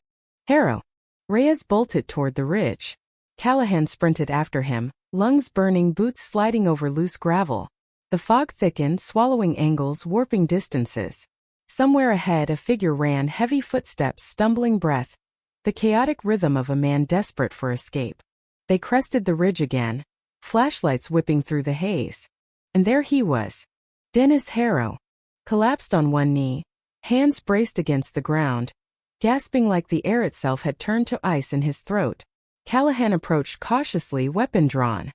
[SPEAKER 11] Harrow. Reyes bolted toward the ridge. Callahan sprinted after him, lungs burning, boots sliding over loose gravel. The fog thickened, swallowing angles, warping distances. Somewhere ahead a figure ran, heavy footsteps, stumbling breath. The chaotic rhythm of a man desperate for escape. They crested the ridge again, flashlights whipping through the haze. And there he was. Dennis Harrow. Collapsed on one knee, hands braced against the ground, gasping like the air itself had turned to ice in his throat. Callahan approached cautiously, weapon drawn.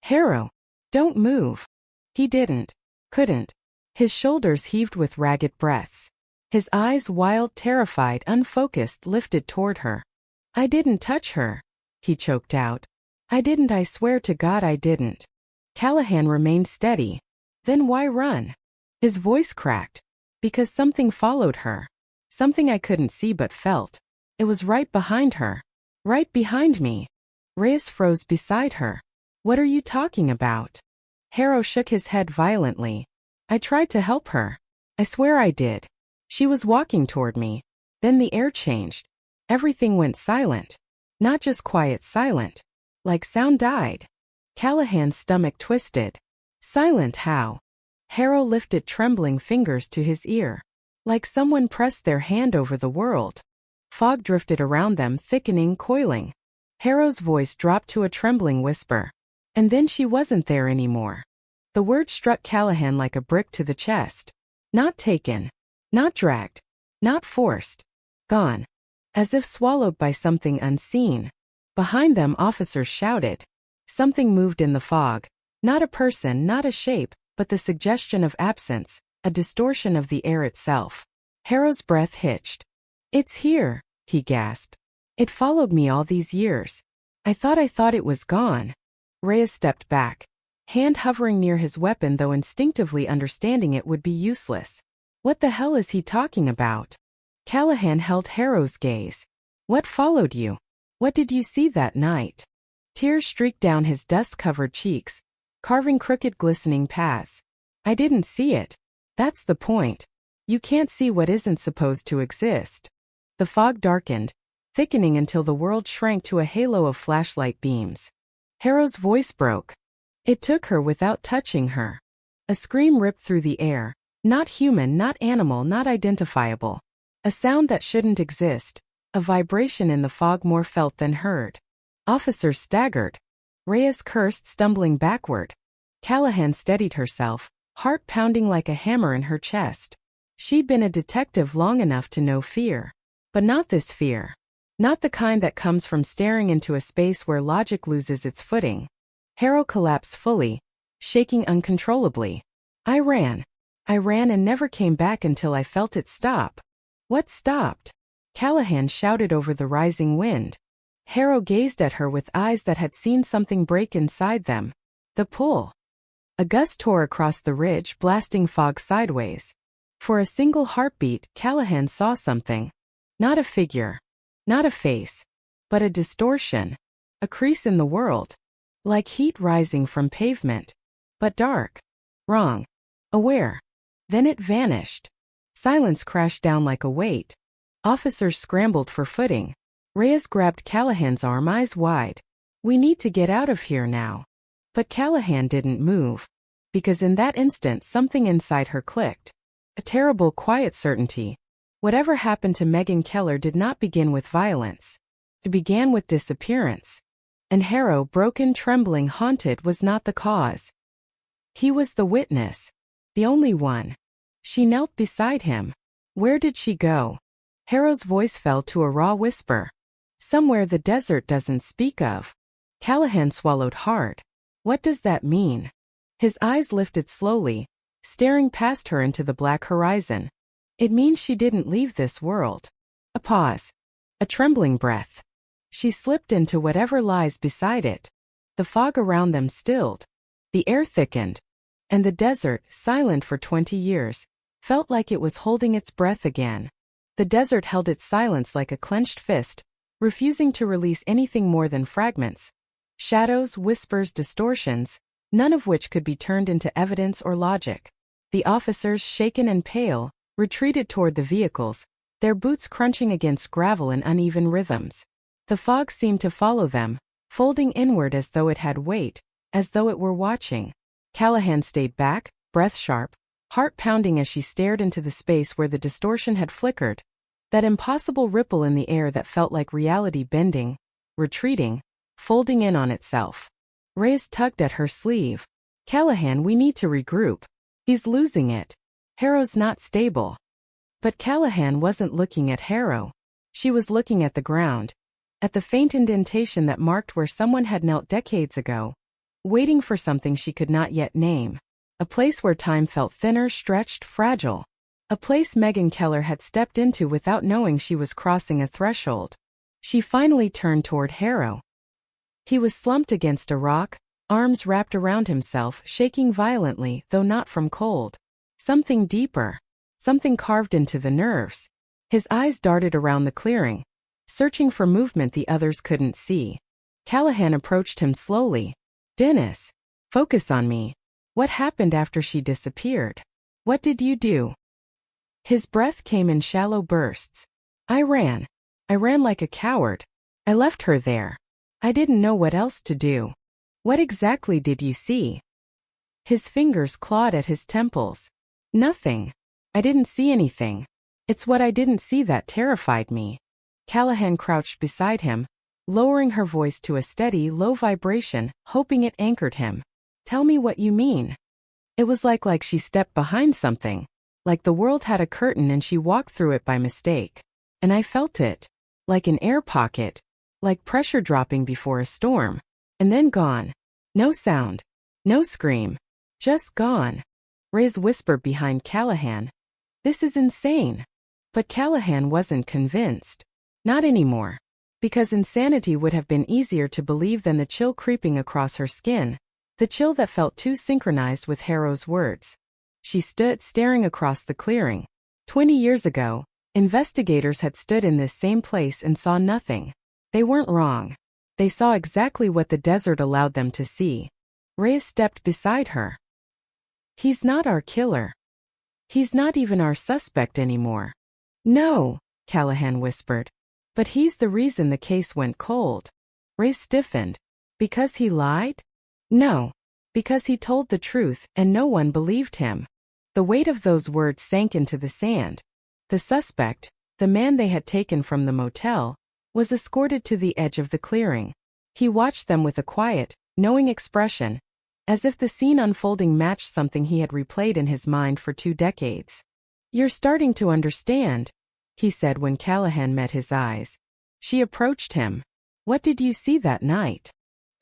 [SPEAKER 11] Harrow. Don't move. He didn't. Couldn't. His shoulders heaved with ragged breaths. His eyes, wild, terrified, unfocused, lifted toward her. "I didn't touch her," he choked out. "I didn't, I swear to God I didn't." Callahan remained steady. "Then why run?" His voice cracked. "Because something followed her. Something I couldn't see but felt. It was right behind her. Right behind me." Reyes froze beside her. "What are you talking about?" Harrow shook his head violently. "I tried to help her. I swear I did. She was walking toward me. Then the air changed. Everything went silent. Not just quiet, silent. Like sound died." Callahan's stomach twisted. "Silent how?" Harrow lifted trembling fingers to his ear. "Like someone pressed their hand over the world." Fog drifted around them, thickening, coiling. Harrow's voice dropped to a trembling whisper. "And then she wasn't there anymore." The word struck Callahan like a brick to the chest. Not taken. Not dragged. Not forced. Gone. As if swallowed by something unseen. Behind them, officers shouted. Something moved in the fog. Not a person, not a shape, but the suggestion of absence, a distortion of the air itself. Harrow's breath hitched. "It's here," he gasped. "It followed me all these years. I thought it was gone." Reyes stepped back, hand hovering near his weapon, though instinctively understanding it would be useless. "What the hell is he talking about?" Callahan held Harrow's gaze. "What followed you? What did you see that night?" Tears streaked down his dust-covered cheeks, carving crooked, glistening paths. "I didn't see it. That's the point. You can't see what isn't supposed to exist." The fog darkened, thickening until the world shrank to a halo of flashlight beams. Harrow's voice broke. "It took her without touching her." A scream ripped through the air. Not human, not animal, not identifiable. A sound that shouldn't exist. A vibration in the fog more felt than heard. Officers staggered. Reyes cursed, stumbling backward. Callahan steadied herself, heart pounding like a hammer in her chest. She'd been a detective long enough to know fear. But not this fear. Not the kind that comes from staring into a space where logic loses its footing. Harrow collapsed fully, shaking uncontrollably. I ran and never came back until I felt it stop." "What stopped?" Callahan shouted over the rising wind. Harrow gazed at her with eyes that had seen something break inside them. "The pull." A gust tore across the ridge, blasting fog sideways. For a single heartbeat, Callahan saw something. Not a figure. Not a face. But a distortion. A crease in the world. Like heat rising from pavement. But dark. Wrong. Aware. Then it vanished. Silence crashed down like a weight. Officers scrambled for footing. Reyes grabbed Callahan's arm, eyes wide. "We need to get out of here now." But Callahan didn't move. Because in that instant something inside her clicked. A terrible, quiet certainty. Whatever happened to Megan Keller did not begin with violence. It began with disappearance. And Harrow, broken, trembling, haunted, was not the cause. He was the witness. The only one. She knelt beside him. Where did she go? Harrow's voice fell to a raw whisper. Somewhere the desert doesn't speak of. Callahan swallowed hard. What does that mean? His eyes lifted slowly, staring past her into the black horizon. It means she didn't leave this world. A pause. A trembling breath. She slipped into whatever lies beside it. The fog around them stilled. The air thickened. And the desert, silent for 20 years, felt like it was holding its breath again. The desert held its silence like a clenched fist, refusing to release anything more than fragments. Shadows, whispers, distortions, none of which could be turned into evidence or logic. The officers, shaken and pale, retreated toward the vehicles, their boots crunching against gravel in uneven rhythms. The fog seemed to follow them, folding inward as though it had weight, as though it were watching. Callahan stayed back, breath sharp, heart pounding as she stared into the space where the distortion had flickered, that impossible ripple in the air that felt like reality bending, retreating, folding in on itself. Reyes tugged at her sleeve. "Callahan, we need to regroup. He's losing it. Harrow's not stable." But Callahan wasn't looking at Harrow. She was looking at the ground, at the faint indentation that marked where someone had knelt decades ago, waiting for something she could not yet name. A place where time felt thinner, stretched, fragile. A place Megan Keller had stepped into without knowing she was crossing a threshold. She finally turned toward Harrow. He was slumped against a rock, arms wrapped around himself, shaking violently, though not from cold. Something deeper. Something carved into the nerves. His eyes darted around the clearing, searching for movement the others couldn't see. Callahan approached him slowly. "Dennis, focus on me. What happened after she disappeared? What did you do?" His breath came in shallow bursts. I ran like a coward. I left her there. I didn't know what else to do." "What exactly did you see?" His fingers clawed at his temples. "Nothing. I didn't see anything. It's what I didn't see that terrified me." Callahan crouched beside him, lowering her voice to a steady, low vibration, hoping it anchored him. "Tell me what you mean." It was like she stepped behind something. Like the world had a curtain and she walked through it by mistake. And I felt it. Like an air pocket. Like pressure dropping before a storm. And then gone. No sound. No scream. Just gone. Reyes whispered behind Callahan. "This is insane." But Callahan wasn't convinced. Not anymore. Because insanity would have been easier to believe than the chill creeping across her skin. The chill that felt too synchronized with Harrow's words. She stood staring across the clearing. 20 years ago, investigators had stood in this same place and saw nothing. They weren't wrong. They saw exactly what the desert allowed them to see. Reyes stepped beside her. "He's not our killer. He's not even our suspect anymore." "No," Callahan whispered. "But he's the reason the case went cold." Reyes stiffened. "Because he lied?" "No. Because he told the truth and no one believed him." The weight of those words sank into the sand. The suspect, the man they had taken from the motel, was escorted to the edge of the clearing. He watched them with a quiet, knowing expression, as if the scene unfolding matched something he had replayed in his mind for 2 decades. "You're starting to understand," he said when Callahan met his eyes. She approached him. "What did you see that night?"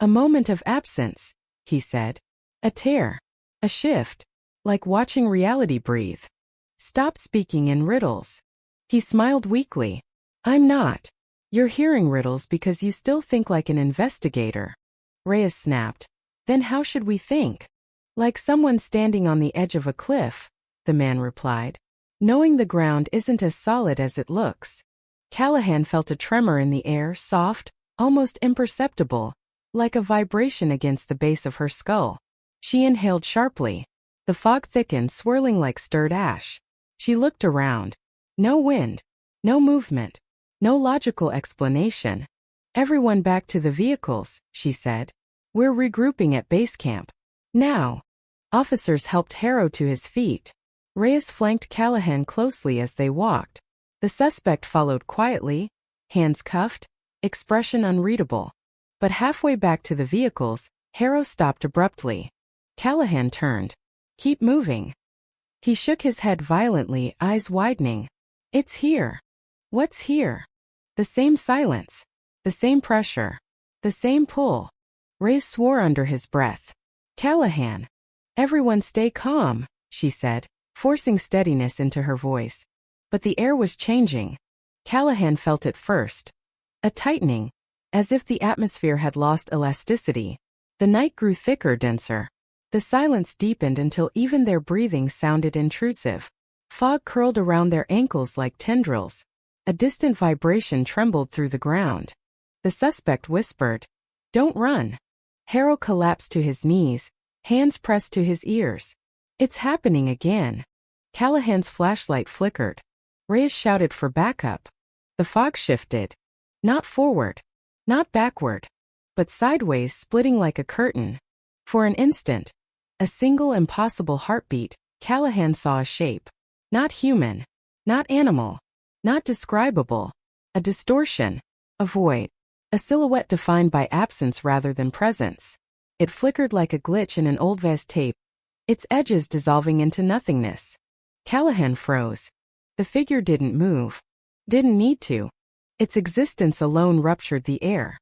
[SPEAKER 11] "A moment of absence," he said. "A tear. A shift. Like watching reality breathe. Stop speaking in riddles." He smiled weakly. "I'm not. You're hearing riddles because you still think like an investigator." Reyes snapped. "Then how should we think?" "Like someone standing on the edge of a cliff," the man replied. "Knowing the ground isn't as solid as it looks." Callahan felt a tremor in the air, soft, almost imperceptible, like a vibration against the base of her skull. She inhaled sharply. The fog thickened, swirling like stirred ash. She looked around. No wind. No movement. No logical explanation. "Everyone back to the vehicles," she said. "We're regrouping at base camp. Now." Officers helped Harrow to his feet. Reyes flanked Callahan closely as they walked. The suspect followed quietly, hands cuffed, expression unreadable. But halfway back to the vehicles, Harrow stopped abruptly. Callahan turned. "Keep moving." He shook his head violently, eyes widening. "It's here." "What's here?" "The same silence. The same pressure. The same pull." Reyes swore under his breath. "Callahan." "Everyone stay calm," she said, forcing steadiness into her voice. But the air was changing. Callahan felt it first. A tightening, as if the atmosphere had lost elasticity. The night grew thicker, denser. The silence deepened until even their breathing sounded intrusive. Fog curled around their ankles like tendrils. A distant vibration trembled through the ground. The suspect whispered, "Don't run." Harrow collapsed to his knees, hands pressed to his ears. "It's happening again." Callahan's flashlight flickered. Reyes shouted for backup. The fog shifted. Not forward. Not backward. But sideways, splitting like a curtain. For an instant, a single impossible heartbeat, Callahan saw a shape. Not human. Not animal. Not describable. A distortion. A void. A silhouette defined by absence rather than presence. It flickered like a glitch in an old vase tape, its edges dissolving into nothingness. Callahan froze. The figure didn't move. Didn't need to. Its existence alone ruptured the air.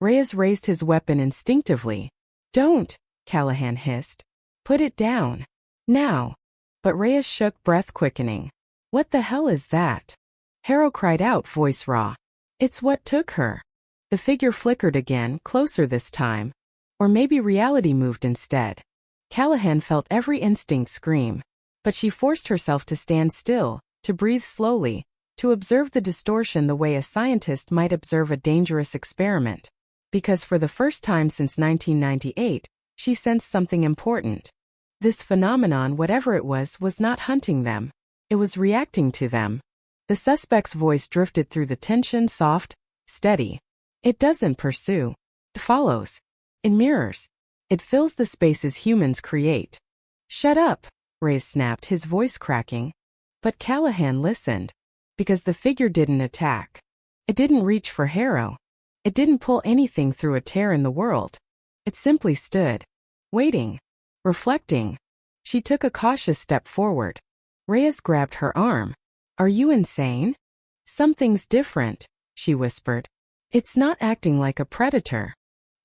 [SPEAKER 11] Reyes raised his weapon instinctively. "Don't," Callahan hissed. "Put it down." Now. But Reyes shook, breath quickening. What the hell is that? Harrow cried out, voice raw. It's what took her. The figure flickered again, closer this time. Or maybe reality moved instead. Callahan felt every instinct scream. But she forced herself to stand still, to breathe slowly, to observe the distortion the way a scientist might observe a dangerous experiment. Because for the first time since 1998, she sensed something important. This phenomenon, whatever it was not hunting them. It was reacting to them. The suspect's voice drifted through the tension, soft, steady. It doesn't pursue. It follows. It mirrors. It fills the spaces humans create. Shut up, Reyes snapped, his voice cracking. But Callahan listened. Because the figure didn't attack. It didn't reach for Harrow. It didn't pull anything through a tear in the world. It simply stood. Waiting. Reflecting. She took a cautious step forward. Reyes grabbed her arm. Are you insane? Something's different, she whispered. It's not acting like a predator.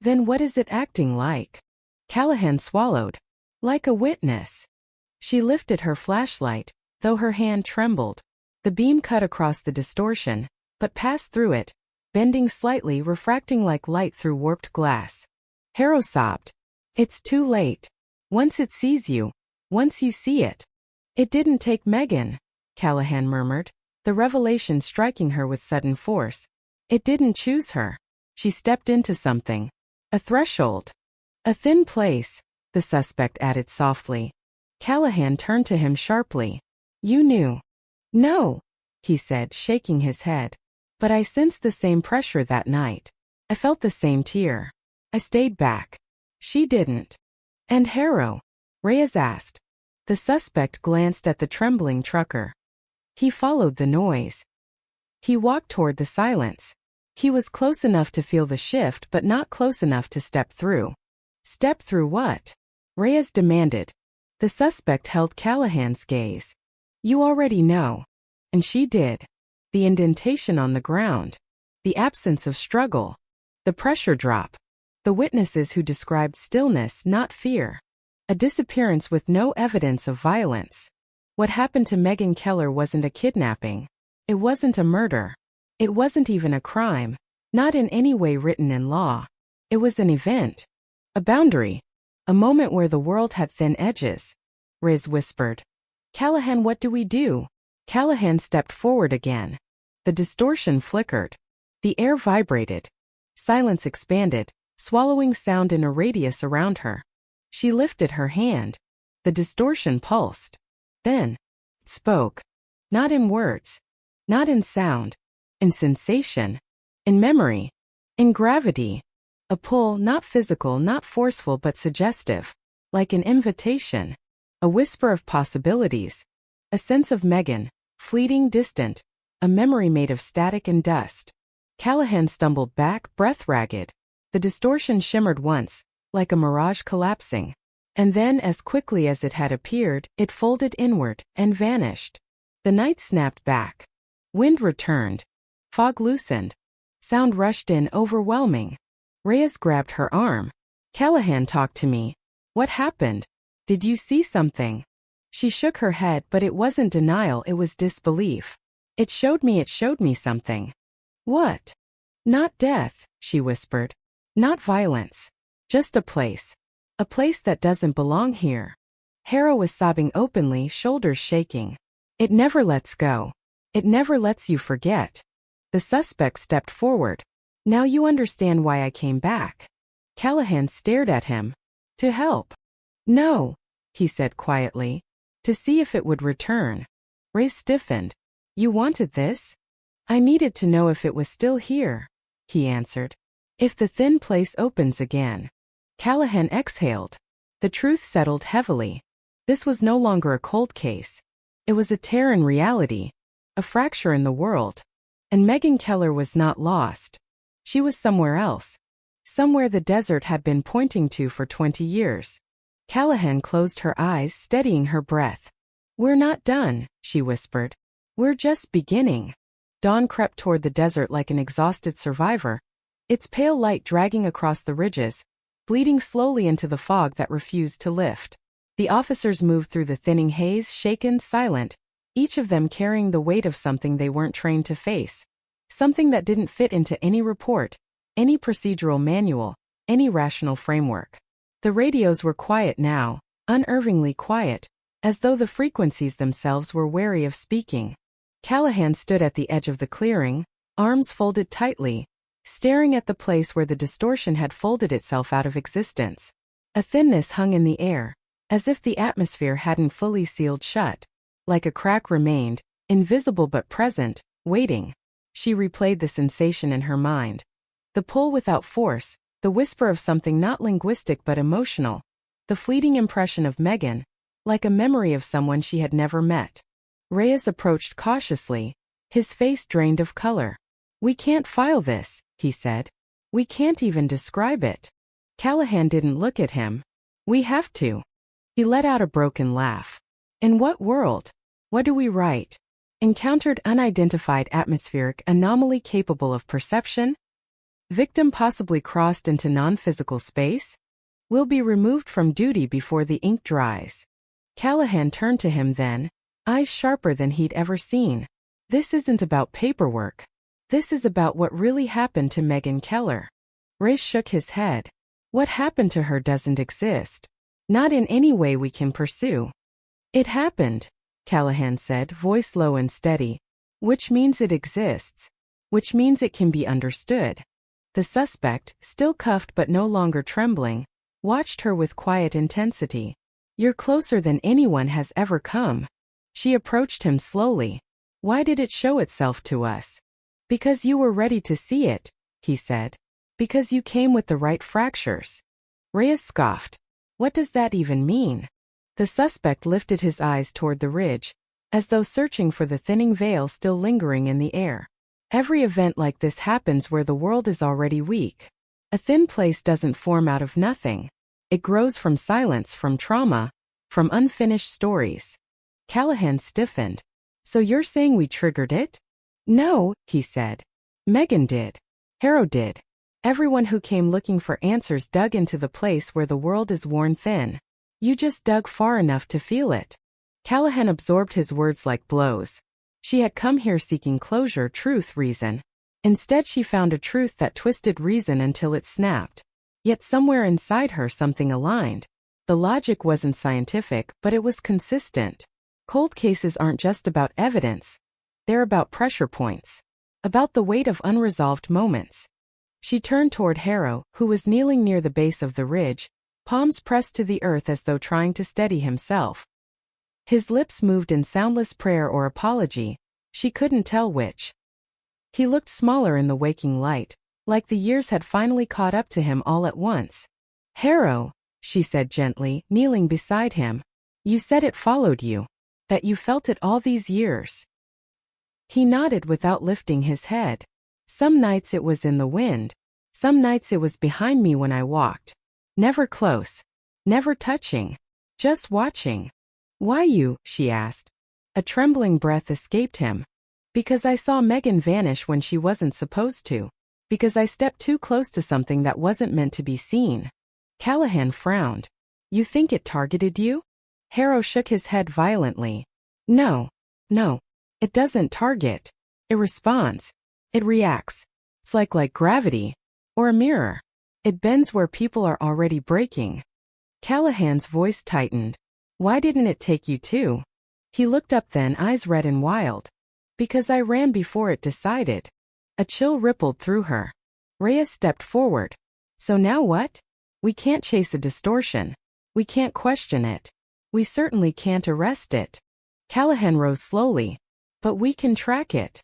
[SPEAKER 11] Then what is it acting like? Callahan swallowed. Like a witness. She lifted her flashlight, though her hand trembled. The beam cut across the distortion, but passed through it, bending slightly, refracting like light through warped glass. Harrow sobbed. It's too late. Once it sees you. Once you see it. It didn't take Megan, Callahan murmured, the revelation striking her with sudden force. It didn't choose her. She stepped into something. A threshold. A thin place, the suspect added softly. Callahan turned to him sharply. You knew. No, he said, shaking his head. But I sensed the same pressure that night. I felt the same tear. I stayed back. She didn't. And Harrow? Reyes asked. The suspect glanced at the trembling trucker. He followed the noise. He walked toward the silence. He was close enough to feel the shift but not close enough to step through. Step through what? Reyes demanded. The suspect held Callahan's gaze. You already know. And she did. The indentation on the ground. The absence of struggle. The pressure drop. The witnesses who described stillness, not fear. A disappearance with no evidence of violence. What happened to Megan Keller wasn't a kidnapping. It wasn't a murder. It wasn't even a crime. Not in any way written in law. It was an event. A boundary. A moment where the world had thin edges. Reyes whispered. Callahan, what do we do? Callahan stepped forward again. The distortion flickered. The air vibrated. Silence expanded, swallowing sound in a radius around her. She lifted her hand. The distortion pulsed. Then, it spoke. Not in words. Not in sound. In sensation. In memory. In gravity. A pull, not physical, not forceful but suggestive. Like an invitation. A whisper of possibilities. A sense of Megan, fleeting, distant. A memory made of static and dust. Callahan stumbled back, breath ragged. The distortion shimmered once, like a mirage collapsing. And then, as quickly as it had appeared, it folded inward and vanished. The night snapped back. Wind returned. Fog loosened. Sound rushed in, overwhelming. Reyes grabbed her arm. Callahan, talked to me. What happened? Did you see something? She shook her head, but it wasn't denial, it was disbelief. It showed me something. What? Not death, she whispered. Not violence. Just a place. A place that doesn't belong here. Harrow was sobbing openly, shoulders shaking. It never lets go. It never lets you forget. The suspect stepped forward. Now you understand why I came back. Callahan stared at him. To help. No, he said quietly. To see if it would return. Reyes stiffened. You wanted this? I needed to know if it was still here, he answered. If the thin place opens again. Callahan exhaled. The truth settled heavily. This was no longer a cold case. It was a tear in reality. A fracture in the world. And Megan Keller was not lost. She was somewhere else. Somewhere the desert had been pointing to for 20 years. Callahan closed her eyes, steadying her breath. We're not done, she whispered. We're just beginning. Dawn crept toward the desert like an exhausted survivor, its pale light dragging across the ridges, bleeding slowly into the fog that refused to lift. The officers moved through the thinning haze, shaken, silent, each of them carrying the weight of something they weren't trained to face. Something that didn't fit into any report, any procedural manual, any rational framework. The radios were quiet now, unnervingly quiet, as though the frequencies themselves were wary of speaking. Callahan stood at the edge of the clearing, arms folded tightly, staring at the place where the distortion had folded itself out of existence. A thinness hung in the air, as if the atmosphere hadn't fully sealed shut. Like a crack remained, invisible but present, waiting. She replayed the sensation in her mind. The pull without force, the whisper of something not linguistic but emotional, the fleeting impression of Megan, like a memory of someone she had never met. Reyes approached cautiously, his face drained of color. "We can't file this," he said. "We can't even describe it." Callahan didn't look at him. "We have to." He let out a broken laugh. "In what world? What do we write? Encountered unidentified atmospheric anomaly capable of perception? Victim possibly crossed into non-physical space? Will be removed from duty before the ink dries." Callahan turned to him then, eyes sharper than he'd ever seen. "This isn't about paperwork. This is about what really happened to Megan Keller." Reyes shook his head. "What happened to her doesn't exist. Not in any way we can pursue." "It happened," Callahan said, voice low and steady. "Which means it exists. Which means it can be understood." The suspect, still cuffed but no longer trembling, watched her with quiet intensity. "You're closer than anyone has ever come." She approached him slowly. "Why did it show itself to us?" "Because you were ready to see it," he said. "Because you came with the right fractures." Reyes scoffed. "What does that even mean?" The suspect lifted his eyes toward the ridge, as though searching for the thinning veil still lingering in the air. "Every event like this happens where the world is already weak. A thin place doesn't form out of nothing. It grows from silence, from trauma, from unfinished stories." Callahan stiffened. "So you're saying we triggered it?" "No," he said. "Megan did. Harrow did. Everyone who came looking for answers dug into the place where the world is worn thin. You just dug far enough to feel it." Callahan absorbed his words like blows. She had come here seeking closure, truth, reason. Instead she found a truth that twisted reason until it snapped. Yet somewhere inside her something aligned. The logic wasn't scientific, but it was consistent. Cold cases aren't just about evidence. They're about pressure points. About the weight of unresolved moments. She turned toward Harrow, who was kneeling near the base of the ridge, palms pressed to the earth as though trying to steady himself. His lips moved in soundless prayer or apology, she couldn't tell which. He looked smaller in the waking light, like the years had finally caught up to him all at once. "Harrow," she said gently, kneeling beside him. "You said it followed you. That you felt it all these years." He nodded without lifting his head. "Some nights it was in the wind. Some nights it was behind me when I walked. Never close. Never touching. Just watching." "Why you?" she asked. A trembling breath escaped him. "Because I saw Megan vanish when she wasn't supposed to. Because I stepped too close to something that wasn't meant to be seen." Callahan frowned. "You think it targeted you?" Harrow shook his head violently. No. It doesn't target. It responds. It reacts. It's like gravity. Or a mirror. It bends where people are already breaking." Callahan's voice tightened. "Why didn't it take you too?" He looked up then, eyes red and wild. "Because I ran before it decided." A chill rippled through her. Reyes stepped forward. "So now what? We can't chase a distortion. We can't question it. We certainly can't arrest it." Callahan rose slowly. "But we can track it."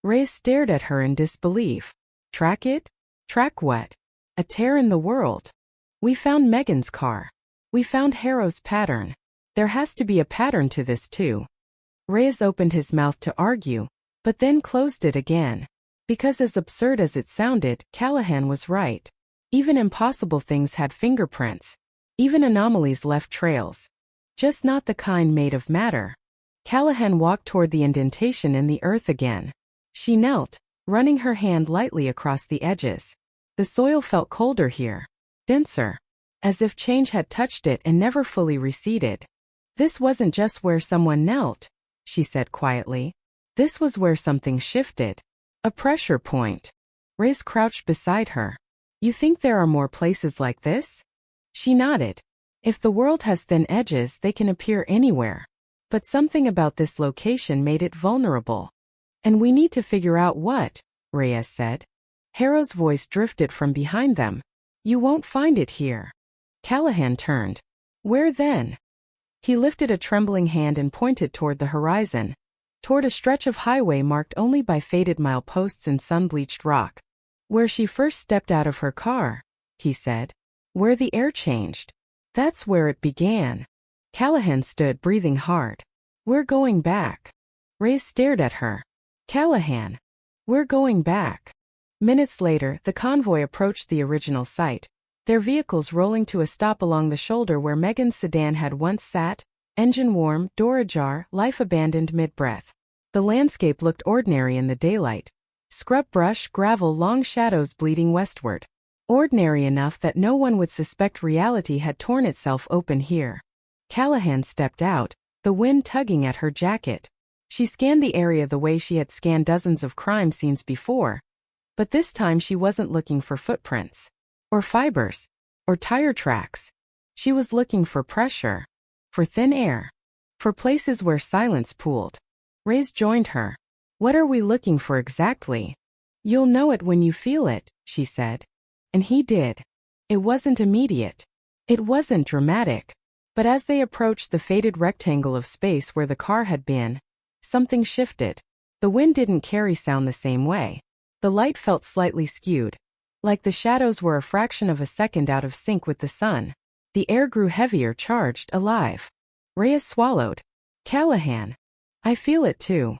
[SPEAKER 11] Reyes stared at her in disbelief. "Track it? Track what? A tear in the world. We found Megan's car. We found Harrow's pattern. There has to be a pattern to this too." Reyes opened his mouth to argue, but then closed it again. Because as absurd as it sounded, Callahan was right. Even impossible things had fingerprints. Even anomalies left trails. Just not the kind made of matter. Callahan walked toward the indentation in the earth again. She knelt, running her hand lightly across the edges. The soil felt colder here. Denser. as if change had touched it and never fully receded. This wasn't just where someone knelt, she said quietly. This was where something shifted. A pressure point. Reyes crouched beside her. You think there are more places like this? She nodded. If the world has thin edges, they can appear anywhere. But something about this location made it vulnerable. And we need to figure out what, Reyes said. Harrow's voice drifted from behind them. You won't find it here. Callahan turned. Where then? He lifted a trembling hand and pointed toward the horizon, toward a stretch of highway marked only by faded mileposts and sun-bleached rock. Where she first stepped out of her car, he said. Where the air changed. That's where it began. Callahan stood, breathing hard. We're going back. Reyes stared at her. Callahan. We're going back. Minutes later, the convoy approached the original site, their vehicles rolling to a stop along the shoulder where Megan's sedan had once sat, engine warm, door ajar, life abandoned mid-breath. The landscape looked ordinary in the daylight. Scrub brush, gravel, long shadows bleeding westward. Ordinary enough that no one would suspect reality had torn itself open here. Callahan stepped out, the wind tugging at her jacket. She scanned the area the way she had scanned dozens of crime scenes before. But this time she wasn't looking for footprints. Or fibers. Or tire tracks. She was looking for pressure. For thin air. For places where silence pooled. Reyes joined her. What are we looking for exactly? You'll know it when you feel it, she said. And he did. It wasn't immediate. It wasn't dramatic. But as they approached the faded rectangle of space where the car had been, something shifted. The wind didn't carry sound the same way. The light felt slightly skewed. Like the shadows were a fraction of a second out of sync with the sun. The air grew heavier, charged, alive. Reyes swallowed. Callahan. I feel it too.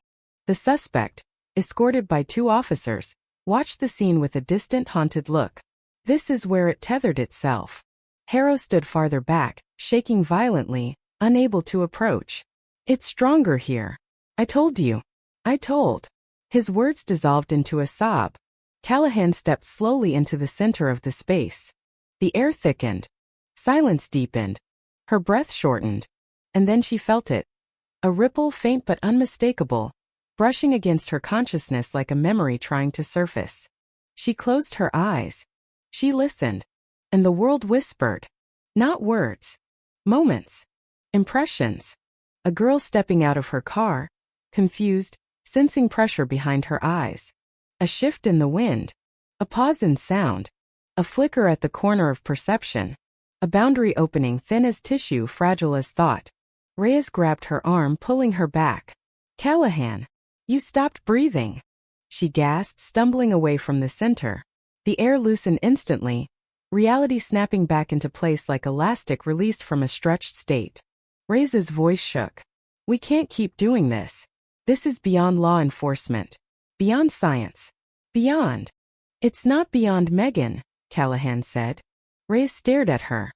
[SPEAKER 11] The suspect, escorted by 2 officers, watched the scene with a distant, haunted look. This is where it tethered itself. Harrow stood farther back, shaking violently, unable to approach. It's stronger here. I told you. I told. His words dissolved into a sob. Callahan stepped slowly into the center of the space. The air thickened. Silence deepened. Her breath shortened. And then she felt it. A ripple, faint but unmistakable, brushing against her consciousness like a memory trying to surface. She closed her eyes. She listened. And the world whispered. Not words. Moments. Impressions. A girl stepping out of her car, confused, sensing pressure behind her eyes. A shift in the wind. A pause in sound. A flicker at the corner of perception. A boundary opening thin as tissue, fragile as thought. Reyes grabbed her arm, pulling her back. Callahan. You stopped breathing. She gasped, stumbling away from the center. The air loosened instantly, reality snapping back into place like elastic released from a stretched state. Reyes's voice shook. We can't keep doing this. This is beyond law enforcement. Beyond science. Beyond. It's not beyond Megan, Callahan said. Reyes stared at her.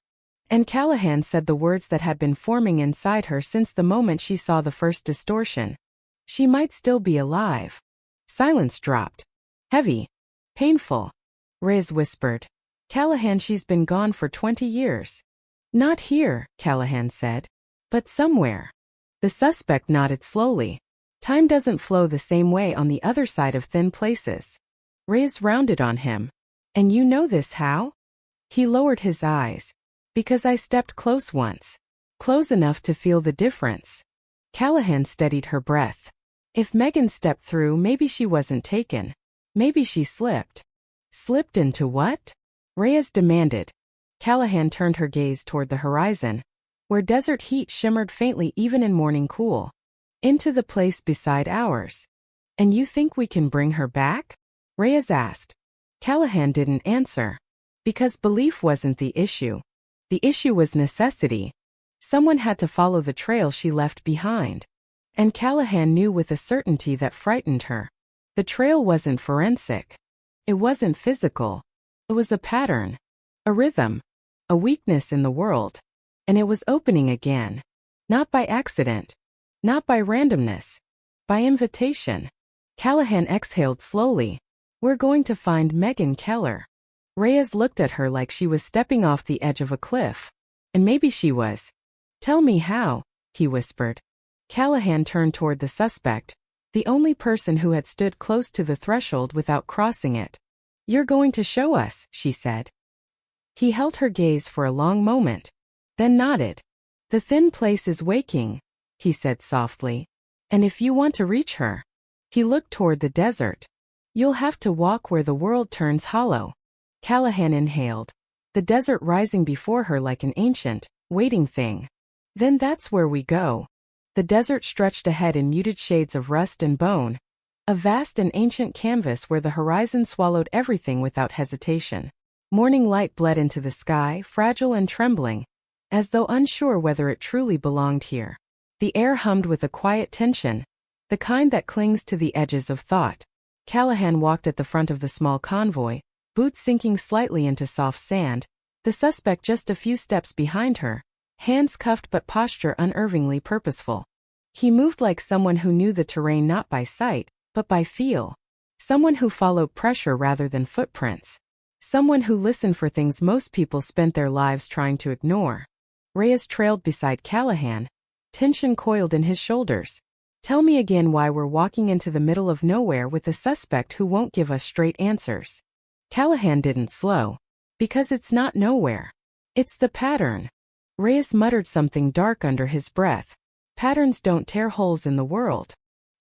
[SPEAKER 11] And Callahan said the words that had been forming inside her since the moment she saw the first distortion. She might still be alive. Silence dropped. Heavy. Painful. Reyes whispered. Callahan, she's been gone for 20 years. Not here, Callahan said. But somewhere. The suspect nodded slowly. Time doesn't flow the same way on the other side of thin places. Reyes rounded on him. And you know this how? He lowered his eyes. Because I stepped close once. Close enough to feel the difference. Callahan steadied her breath. If Megan stepped through, maybe she wasn't taken. Maybe she slipped. Slipped into what? Reyes demanded. Callahan turned her gaze toward the horizon, where desert heat shimmered faintly even in morning cool. Into the place beside ours. And you think we can bring her back? Reyes asked. Callahan didn't answer. Because belief wasn't the issue. The issue was necessity. Someone had to follow the trail she left behind. And Callahan knew with a certainty that frightened her. The trail wasn't forensic. It wasn't physical. It was a pattern. A rhythm. A weakness in the world. And it was opening again. Not by accident. Not by randomness. By invitation. Callahan exhaled slowly. We're going to find Megan Keller. Reyes looked at her like she was stepping off the edge of a cliff. And maybe she was. Tell me how, he whispered. Callahan turned toward the suspect, the only person who had stood close to the threshold without crossing it. You're going to show us, she said. He held her gaze for a long moment, then nodded. The thin place is waking, he said softly. And if you want to reach her, he looked toward the desert. You'll have to walk where the world turns hollow. Callahan inhaled, the desert rising before her like an ancient, waiting thing. Then that's where we go. The desert stretched ahead in muted shades of rust and bone, a vast and ancient canvas where the horizon swallowed everything without hesitation. Morning light bled into the sky, fragile and trembling, as though unsure whether it truly belonged here. The air hummed with a quiet tension, the kind that clings to the edges of thought. Callahan walked at the front of the small convoy, boots sinking slightly into soft sand, the suspect just a few steps behind her, hands cuffed but posture unervingly purposeful. He moved like someone who knew the terrain not by sight, but by feel. Someone who followed pressure rather than footprints. Someone who listened for things most people spent their lives trying to ignore. Reyes trailed beside Callahan, tension coiled in his shoulders. Tell me again why we're walking into the middle of nowhere with a suspect who won't give us straight answers. Callahan didn't slow. Because it's not nowhere. It's the pattern. Reyes muttered something dark under his breath. Patterns don't tear holes in the world.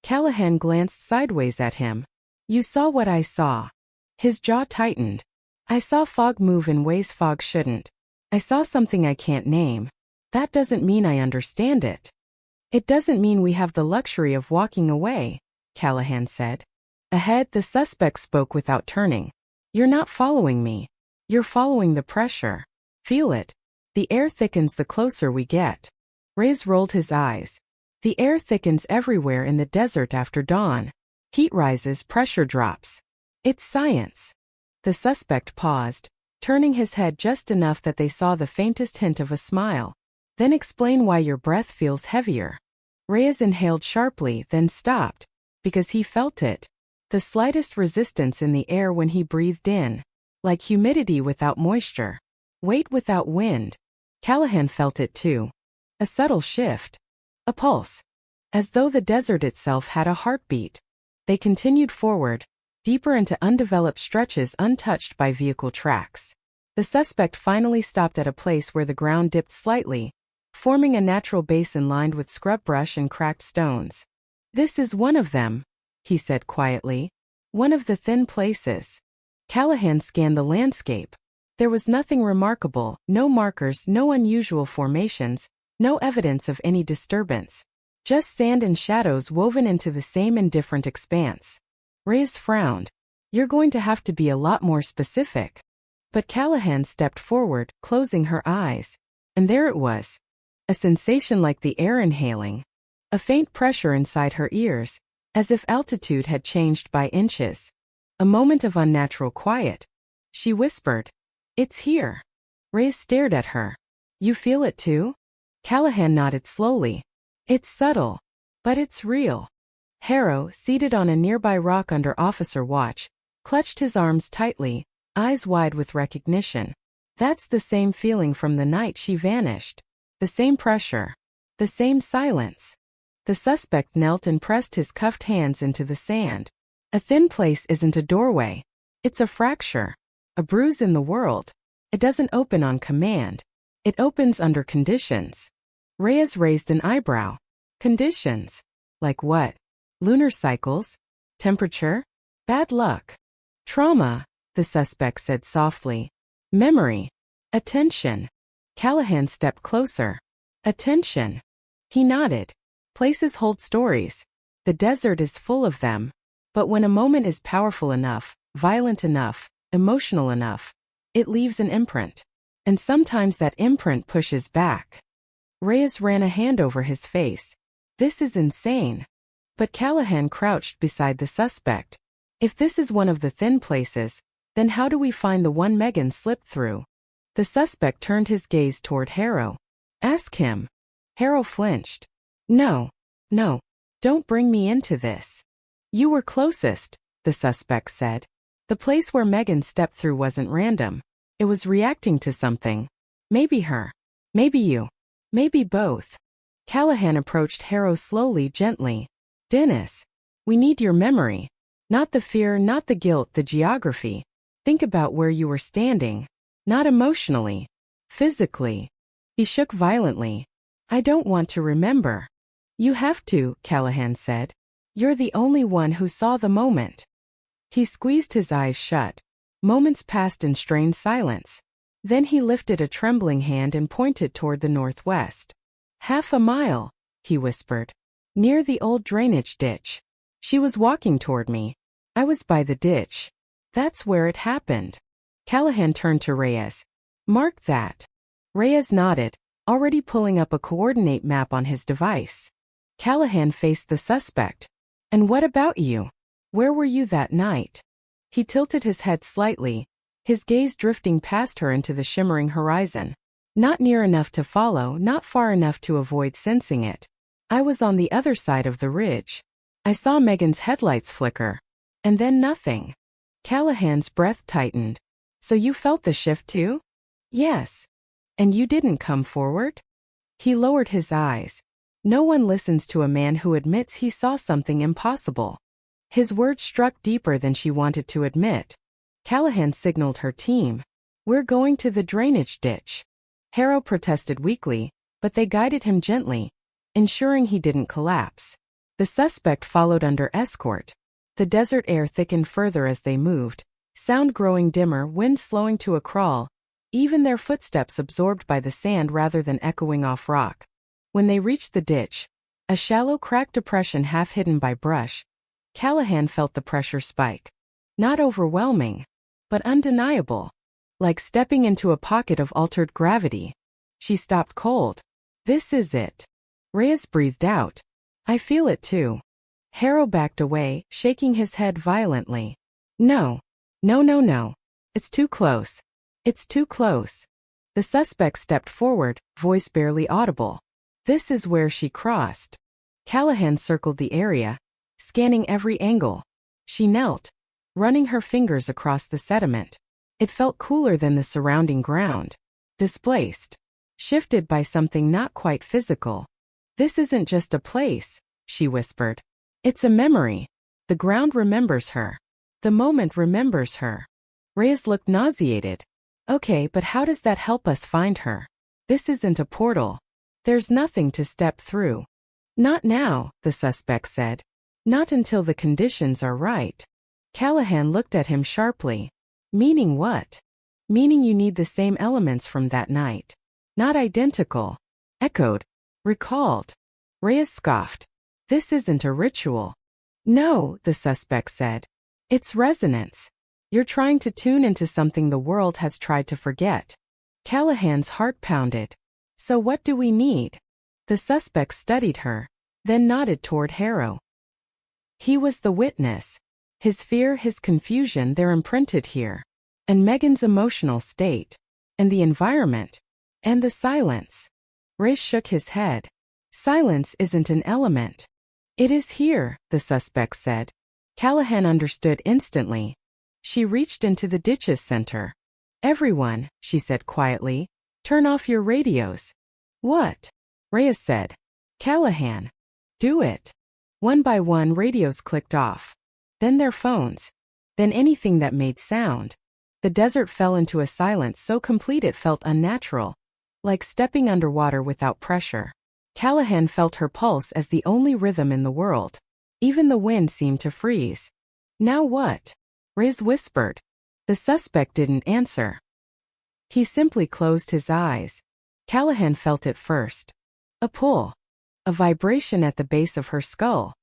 [SPEAKER 11] Callahan glanced sideways at him. You saw what I saw. His jaw tightened. I saw fog move in ways fog shouldn't. I saw something I can't name. That doesn't mean I understand it. It doesn't mean we have the luxury of walking away, Callahan said. Ahead, the suspect spoke without turning. You're not following me. You're following the pressure. Feel it. The air thickens the closer we get. Reyes rolled his eyes. The air thickens everywhere in the desert after dawn. Heat rises, pressure drops. It's science. The suspect paused, turning his head just enough that they saw the faintest hint of a smile. Then explain why your breath feels heavier. Reyes inhaled sharply, then stopped, because he felt it. The slightest resistance in the air when he breathed in. Like humidity without moisture. Weight without wind. Callahan felt it too. A subtle shift. A pulse. As though the desert itself had a heartbeat. They continued forward, deeper into undeveloped stretches untouched by vehicle tracks. The suspect finally stopped at a place where the ground dipped slightly, forming a natural basin lined with scrub brush and cracked stones. This is one of them, he said quietly. One of the thin places. Callahan scanned the landscape. There was nothing remarkable, no markers, no unusual formations, no evidence of any disturbance. Just sand and shadows woven into the same indifferent expanse. Reyes frowned. You're going to have to be a lot more specific. But Callahan stepped forward, closing her eyes. And there it was. A sensation like the air inhaling. A faint pressure inside her ears, as if altitude had changed by inches. A moment of unnatural quiet. She whispered, "It's here." Reyes stared at her. "You feel it too?" Callahan nodded slowly. "It's subtle, but it's real." Harrow, seated on a nearby rock under officer watch, clutched his arms tightly, eyes wide with recognition. That's the same feeling from the night she vanished. The same pressure. The same silence. The suspect knelt and pressed his cuffed hands into the sand. A thin place isn't a doorway. It's a fracture. A bruise in the world. It doesn't open on command. It opens under conditions. Reyes raised an eyebrow. Conditions? Like what? Lunar cycles? Temperature? Bad luck? Trauma, the suspect said softly. Memory. Attention. Callahan stepped closer. Attention. He nodded. Places hold stories. The desert is full of them. But when a moment is powerful enough, violent enough, emotional enough, it leaves an imprint. And sometimes that imprint pushes back. Reyes ran a hand over his face. This is insane. But Callahan crouched beside the suspect. If this is one of the thin places, then how do we find the one Megan slipped through? The suspect turned his gaze toward Harrow. Ask him. Harrow flinched. No. Don't bring me into this. You were closest, the suspect said. The place where Megan stepped through wasn't random. It was reacting to something. Maybe her. Maybe you. Maybe both. Callahan approached Harrow slowly, gently. Dennis, we need your memory. Not the fear, not the guilt, the geography. Think about where you were standing. Not emotionally. Physically. He shook violently. I don't want to remember. You have to, Callahan said. You're the only one who saw the moment. He squeezed his eyes shut. Moments passed in strained silence. Then he lifted a trembling hand and pointed toward the northwest. 1/2 mile, he whispered. Near the old drainage ditch. She was walking toward me. I was by the ditch. That's where it happened. Callahan turned to Reyes. Mark that. Reyes nodded, already pulling up a coordinate map on his device. Callahan faced the suspect. And what about you? Where were you that night? He tilted his head slightly, his gaze drifting past her into the shimmering horizon. Not near enough to follow, not far enough to avoid sensing it. I was on the other side of the ridge. I saw Megan's headlights flicker. And then nothing. Callahan's breath tightened. So you felt the shift too? Yes. And you didn't come forward? He lowered his eyes. No one listens to a man who admits he saw something impossible. His words struck deeper than she wanted to admit. Callahan signaled her team. We're going to the drainage ditch. Harrow protested weakly, but they guided him gently, ensuring he didn't collapse. The suspect followed under escort. The desert air thickened further as they moved, sound growing dimmer, wind slowing to a crawl, even their footsteps absorbed by the sand rather than echoing off rock. When they reached the ditch, a shallow cracked depression half hidden by brush, Callahan felt the pressure spike. Not overwhelming, but undeniable. Like stepping into a pocket of altered gravity. She stopped cold. This is it. Reyes breathed out. I feel it too. Harrow backed away, shaking his head violently. No. No, no, no. It's too close. It's too close. The suspect stepped forward, voice barely audible. This is where she crossed. Callahan circled the area, scanning every angle. She knelt, running her fingers across the sediment. It felt cooler than the surrounding ground. Displaced. Shifted by something not quite physical. This isn't just a place, she whispered. It's a memory. The ground remembers her. The moment remembers her. Reyes looked nauseated. Okay, but how does that help us find her? This isn't a portal. There's nothing to step through. Not now, the suspect said. Not until the conditions are right. Callahan looked at him sharply. Meaning what? Meaning you need the same elements from that night. Not identical. Echoed. Recalled. Reyes scoffed. This isn't a ritual. No, the suspect said. It's resonance. You're trying to tune into something the world has tried to forget. Callahan's heart pounded. So what do we need? The suspect studied her, then nodded toward Harrow. He was the witness. His fear, his confusion, they're imprinted here. And Megan's emotional state. And the environment. And the silence. Reyes shook his head. Silence isn't an element. It is here, the suspect said. Callahan understood instantly. She reached into the ditch's center. Everyone, she said quietly, turn off your radios. What? Reyes said. Callahan. Do it. One by one radios clicked off. Then their phones. Then anything that made sound. The desert fell into a silence so complete it felt unnatural. Like stepping underwater without pressure. Callahan felt her pulse as the only rhythm in the world. Even the wind seemed to freeze. Now what? Reyes whispered. The suspect didn't answer. He simply closed his eyes. Callahan felt it first. A pull. A vibration at the base of her skull.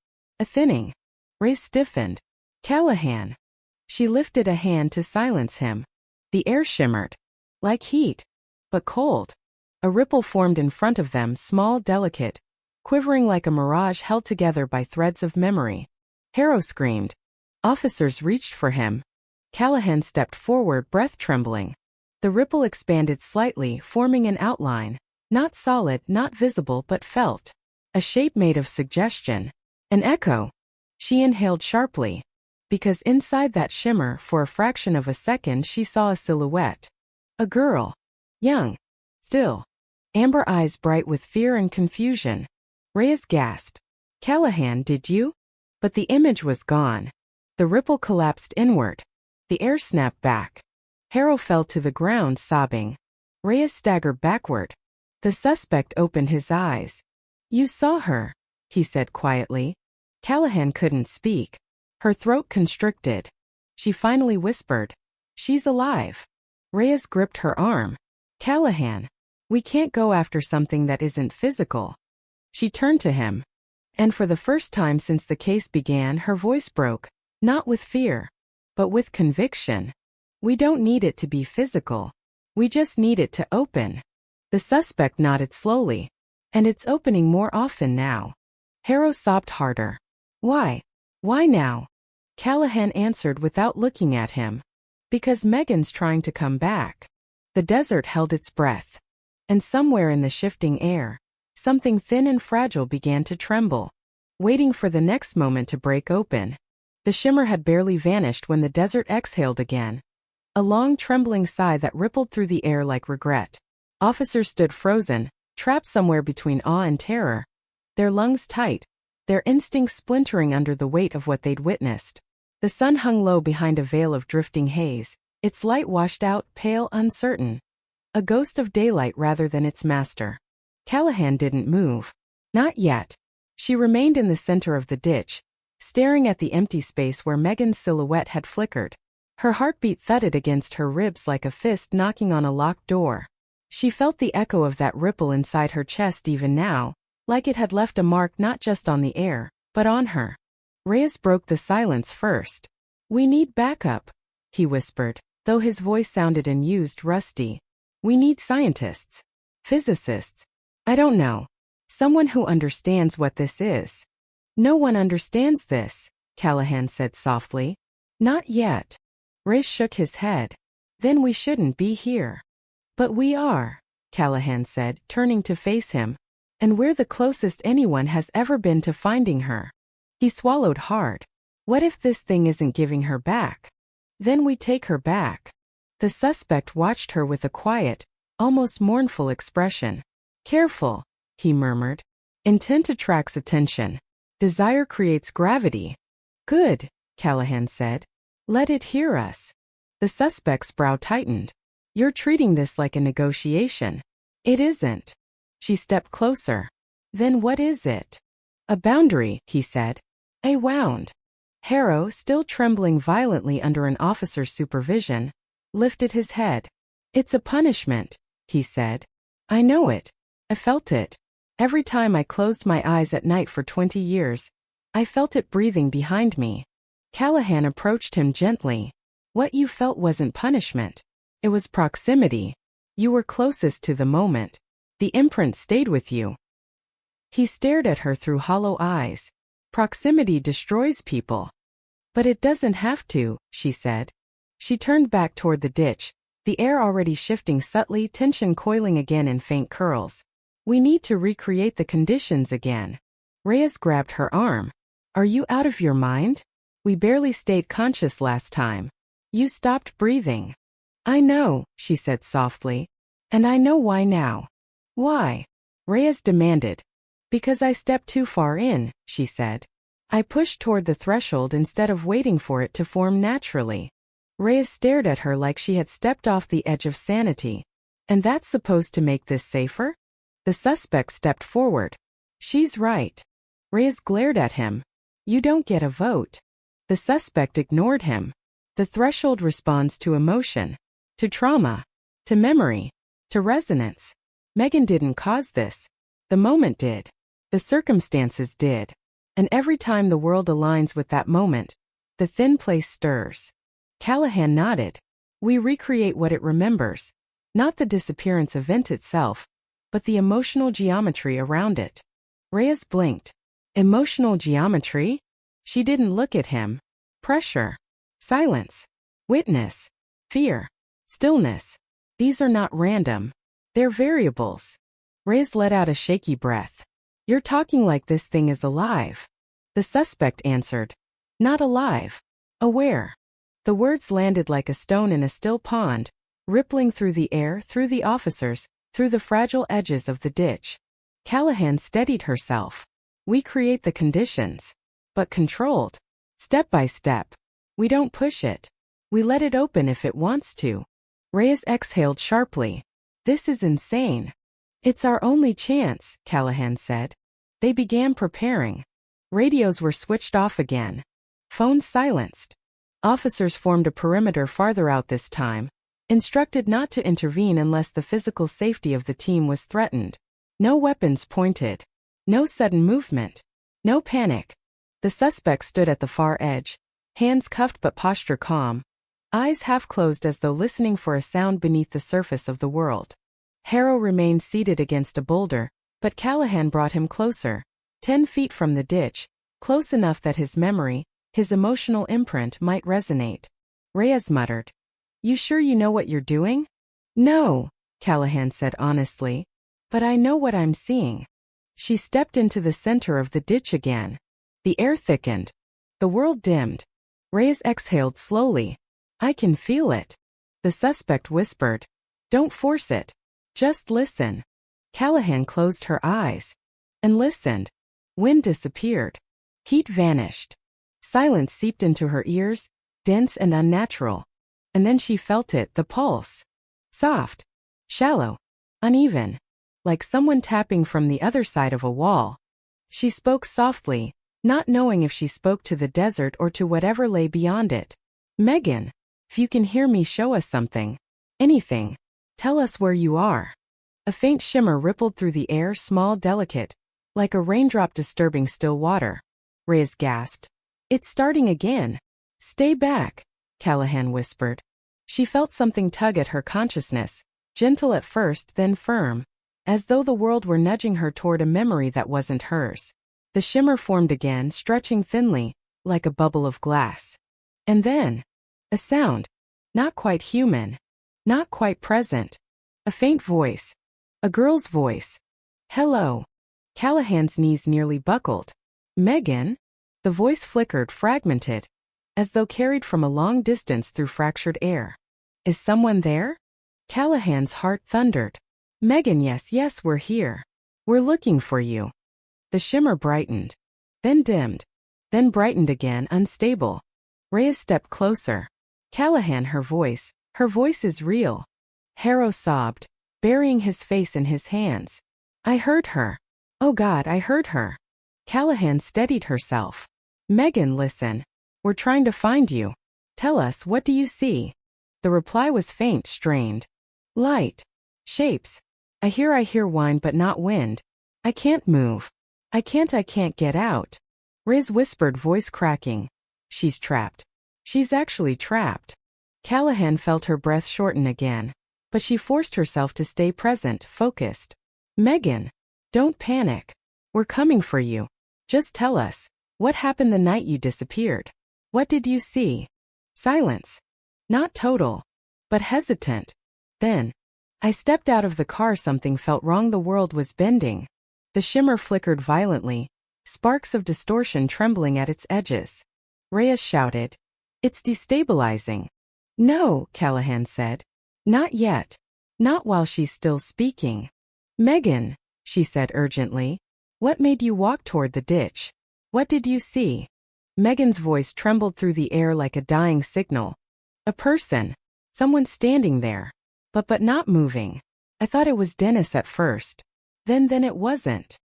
[SPEAKER 11] A thinning. Reyes stiffened. Callahan. She lifted a hand to silence him. The air shimmered. Like heat. But cold. A ripple formed in front of them, small, delicate, quivering like a mirage held together by threads of memory. Harrow screamed. Officers reached for him. Callahan stepped forward, breath trembling. The ripple expanded slightly, forming an outline. Not solid, not visible, but felt. A shape made of suggestion. An echo. She inhaled sharply. because inside that shimmer, for a fraction of a second, she saw a silhouette. A girl. Young. Still. Amber eyes bright with fear and confusion. Reyes gasped. Callahan, did you? But the image was gone. The ripple collapsed inward. The air snapped back. Harrow fell to the ground, sobbing. Reyes staggered backward. The suspect opened his eyes. You saw her, he said quietly. Callahan couldn't speak. Her throat constricted. She finally whispered, "She's alive." Reyes gripped her arm. Callahan, we can't go after something that isn't physical. She turned to him. And for the first time since the case began, her voice broke, not with fear, but with conviction. We don't need it to be physical. We just need it to open. The suspect nodded slowly. And it's opening more often now. Harrow sobbed harder. Why? Why now? Callahan answered without looking at him. Because Megan's trying to come back. The desert held its breath. And somewhere in the shifting air, something thin and fragile began to tremble, waiting for the next moment to break open. The shimmer had barely vanished when the desert exhaled again. A long trembling sigh that rippled through the air like regret. Officers stood frozen, trapped somewhere between awe and terror, their lungs tight, their instincts splintering under the weight of what they'd witnessed. The sun hung low behind a veil of drifting haze, its light washed out, pale, uncertain. A ghost of daylight rather than its master. Callahan didn't move. Not yet. She remained in the center of the ditch, staring at the empty space where Megan's silhouette had flickered. Her heartbeat thudded against her ribs like a fist knocking on a locked door. She felt the echo of that ripple inside her chest even now, like it had left a mark not just on the air, but on her. Reyes broke the silence first. We need backup, he whispered, though his voice sounded unused, rusty. We need scientists. Physicists. I don't know. Someone who understands what this is. No one understands this, Callahan said softly. Not yet. Reyes shook his head. Then we shouldn't be here. But we are, Callahan said, turning to face him. And we're the closest anyone has ever been to finding her. He swallowed hard. What if this thing isn't giving her back? Then we take her back. The suspect watched her with a quiet, almost mournful expression. Careful, he murmured. Intent attracts attention. Desire creates gravity. Good, Callahan said. Let it hear us. The suspect's brow tightened. You're treating this like a negotiation. It isn't. She stepped closer. Then what is it? A boundary, he said. A wound. Harrow, still trembling violently under an officer's supervision, lifted his head. It's a punishment, he said. I know it. I felt it. Every time I closed my eyes at night for 20 years, I felt it breathing behind me. Callahan approached him gently. What you felt wasn't punishment. It was proximity. You were closest to the moment. The imprint stayed with you. He stared at her through hollow eyes. Proximity destroys people. But it doesn't have to, she said. She turned back toward the ditch, the air already shifting subtly, tension coiling again in faint curls. We need to recreate the conditions again. Reyes grabbed her arm. Are you out of your mind? We barely stayed conscious last time. You stopped breathing. I know, she said softly. And I know why now. Why? Reyes demanded. Because I stepped too far in, she said. I pushed toward the threshold instead of waiting for it to form naturally. Reyes stared at her like she had stepped off the edge of sanity. And that's supposed to make this safer? The suspect stepped forward. She's right. Reyes glared at him. You don't get a vote. The suspect ignored him. The threshold responds to emotion, to trauma, to memory, to resonance. Megan didn't cause this. The moment did. The circumstances did. And every time the world aligns with that moment, the thin place stirs. Callahan nodded. We recreate what it remembers. Not the disappearance event itself, but the emotional geometry around it. Reyes blinked. Emotional geometry? She didn't look at him. Pressure. Silence. Witness. Fear. Stillness. These are not random. They're variables. Reyes let out a shaky breath. You're talking like this thing is alive. The suspect answered. Not alive. Aware. The words landed like a stone in a still pond, rippling through the air, through the officers, through the fragile edges of the ditch. Callahan steadied herself. We create the conditions. But controlled. Step by step. We don't push it. We let it open if it wants to. Reyes exhaled sharply. This is insane. It's our only chance, Callahan said. They began preparing. Radios were switched off again. Phones silenced. Officers formed a perimeter farther out this time, instructed not to intervene unless the physical safety of the team was threatened. No weapons pointed. No sudden movement. No panic. The suspect stood at the far edge, hands cuffed but posture calm, eyes half closed as though listening for a sound beneath the surface of the world. Harrow remained seated against a boulder, but Callahan brought him closer, 10 feet from the ditch, close enough that his memory, his emotional imprint might resonate. Reyes muttered, "You sure you know what you're doing?" "No," Callahan said honestly, "but I know what I'm seeing." She stepped into the center of the ditch again. The air thickened. The world dimmed. Reyes exhaled slowly. "I can feel it." The suspect whispered, "Don't force it. Just listen." Callahan closed her eyes and listened. Wind disappeared. Heat vanished. Silence seeped into her ears, dense and unnatural. And then she felt it, the pulse. Soft. Shallow. Uneven. Like someone tapping from the other side of a wall. She spoke softly, not knowing if she spoke to the desert or to whatever lay beyond it. "Megan, if you can hear me, show us something. Anything. Tell us where you are." A faint shimmer rippled through the air, small, delicate, like a raindrop disturbing still water. Reyes gasped. "It's starting again." "Stay back," Callahan whispered. She felt something tug at her consciousness, gentle at first, then firm, as though the world were nudging her toward a memory that wasn't hers. The shimmer formed again, stretching thinly, like a bubble of glass. And then, a sound. Not quite human. Not quite present. A faint voice. A girl's voice. "Hello." Callahan's knees nearly buckled. "Megan?" The voice flickered, fragmented, as though carried from a long distance through fractured air. "Is someone there?" Callahan's heart thundered. "Megan, yes, we're here. We're looking for you." The shimmer brightened, then dimmed, then brightened again, unstable. Reyes stepped closer. "Callahan," her voice is real. Harrow sobbed, burying his face in his hands. "I heard her. Oh God, I heard her." Callahan steadied herself. "Megan, listen. We're trying to find you. Tell us, what do you see?" The reply was faint, strained. "Light. Shapes. I hear wine but not wind. I can't move. I can't get out." Reyes whispered, voice cracking. "She's trapped. She's actually trapped." Callahan felt her breath shorten again, but she forced herself to stay present, focused. "Megan, don't panic. We're coming for you. Just tell us, what happened the night you disappeared? What did you see?" Silence. Not total, but hesitant. Then, "I stepped out of the car, something felt wrong, the world was bending." The shimmer flickered violently, sparks of distortion trembling at its edges. Reyes shouted, "It's destabilizing." "No," Callahan said. "Not yet. Not while she's still speaking." "Megan," she said urgently, "what made you walk toward the ditch? What did you see?" Megan's voice trembled through the air like a dying signal. "A person. Someone standing there. But not moving. I thought it was Dennis at first. Then it wasn't."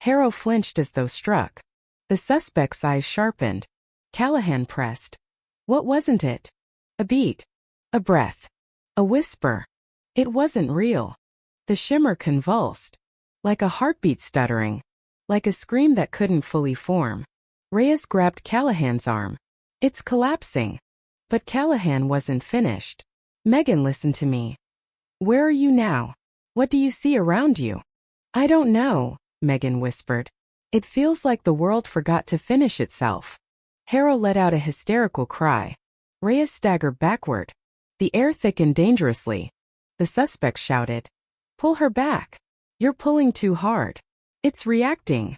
[SPEAKER 11] Harrow flinched as though struck. The suspect's eyes sharpened. Callahan pressed. "What wasn't it?" A beat. A breath. A whisper. It wasn't real. The shimmer convulsed. Like a heartbeat stuttering. Like a scream that couldn't fully form. Reyes grabbed Callahan's arm. "It's collapsing." But Callahan wasn't finished. "Megan, listen to me. Where are you now? What do you see around you?" "I don't know," Megan whispered. "It feels like the world forgot to finish itself." Harrow let out a hysterical cry. Reyes staggered backward. The air thickened dangerously. The suspect shouted, "Pull her back. You're pulling too hard. It's reacting."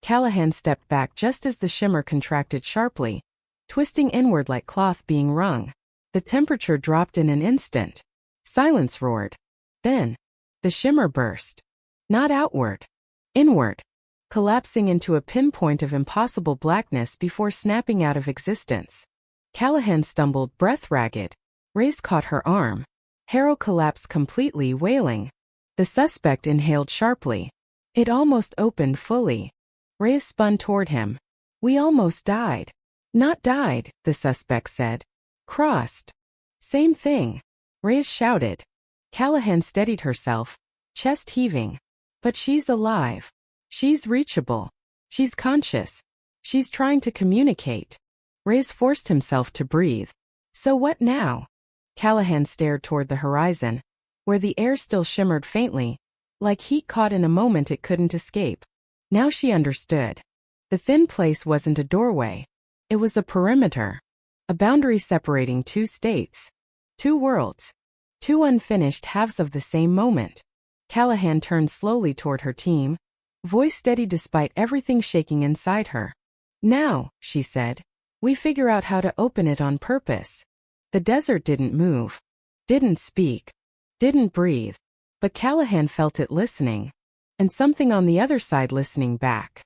[SPEAKER 11] Callahan stepped back just as the shimmer contracted sharply. twisting inward like cloth being wrung. The temperature dropped in an instant. Silence roared. Then, the shimmer burst. Not outward. Inward. Collapsing into a pinpoint of impossible blackness before snapping out of existence. Callahan stumbled, breath ragged. Reyes caught her arm. Harrow collapsed completely, wailing. The suspect inhaled sharply. It almost opened fully. Reyes spun toward him. We almost died. Not died, the suspect said. Crossed. Same thing. Reyes shouted. Callahan steadied herself, chest heaving. But she's alive. She's reachable. She's conscious. She's trying to communicate. Reyes forced himself to breathe. So what now? Callahan stared toward the horizon, where the air still shimmered faintly, like heat caught in a moment it couldn't escape. Now she understood. The thin place wasn't a doorway. It was a perimeter. A boundary separating two states. Two worlds. Two unfinished halves of the same moment. Callahan turned slowly toward her team, voice steady despite everything shaking inside her. Now, she said, we figure out how to open it on purpose. The desert didn't move. Didn't speak. Didn't breathe. But Callahan felt it listening. And something on the other side listening back.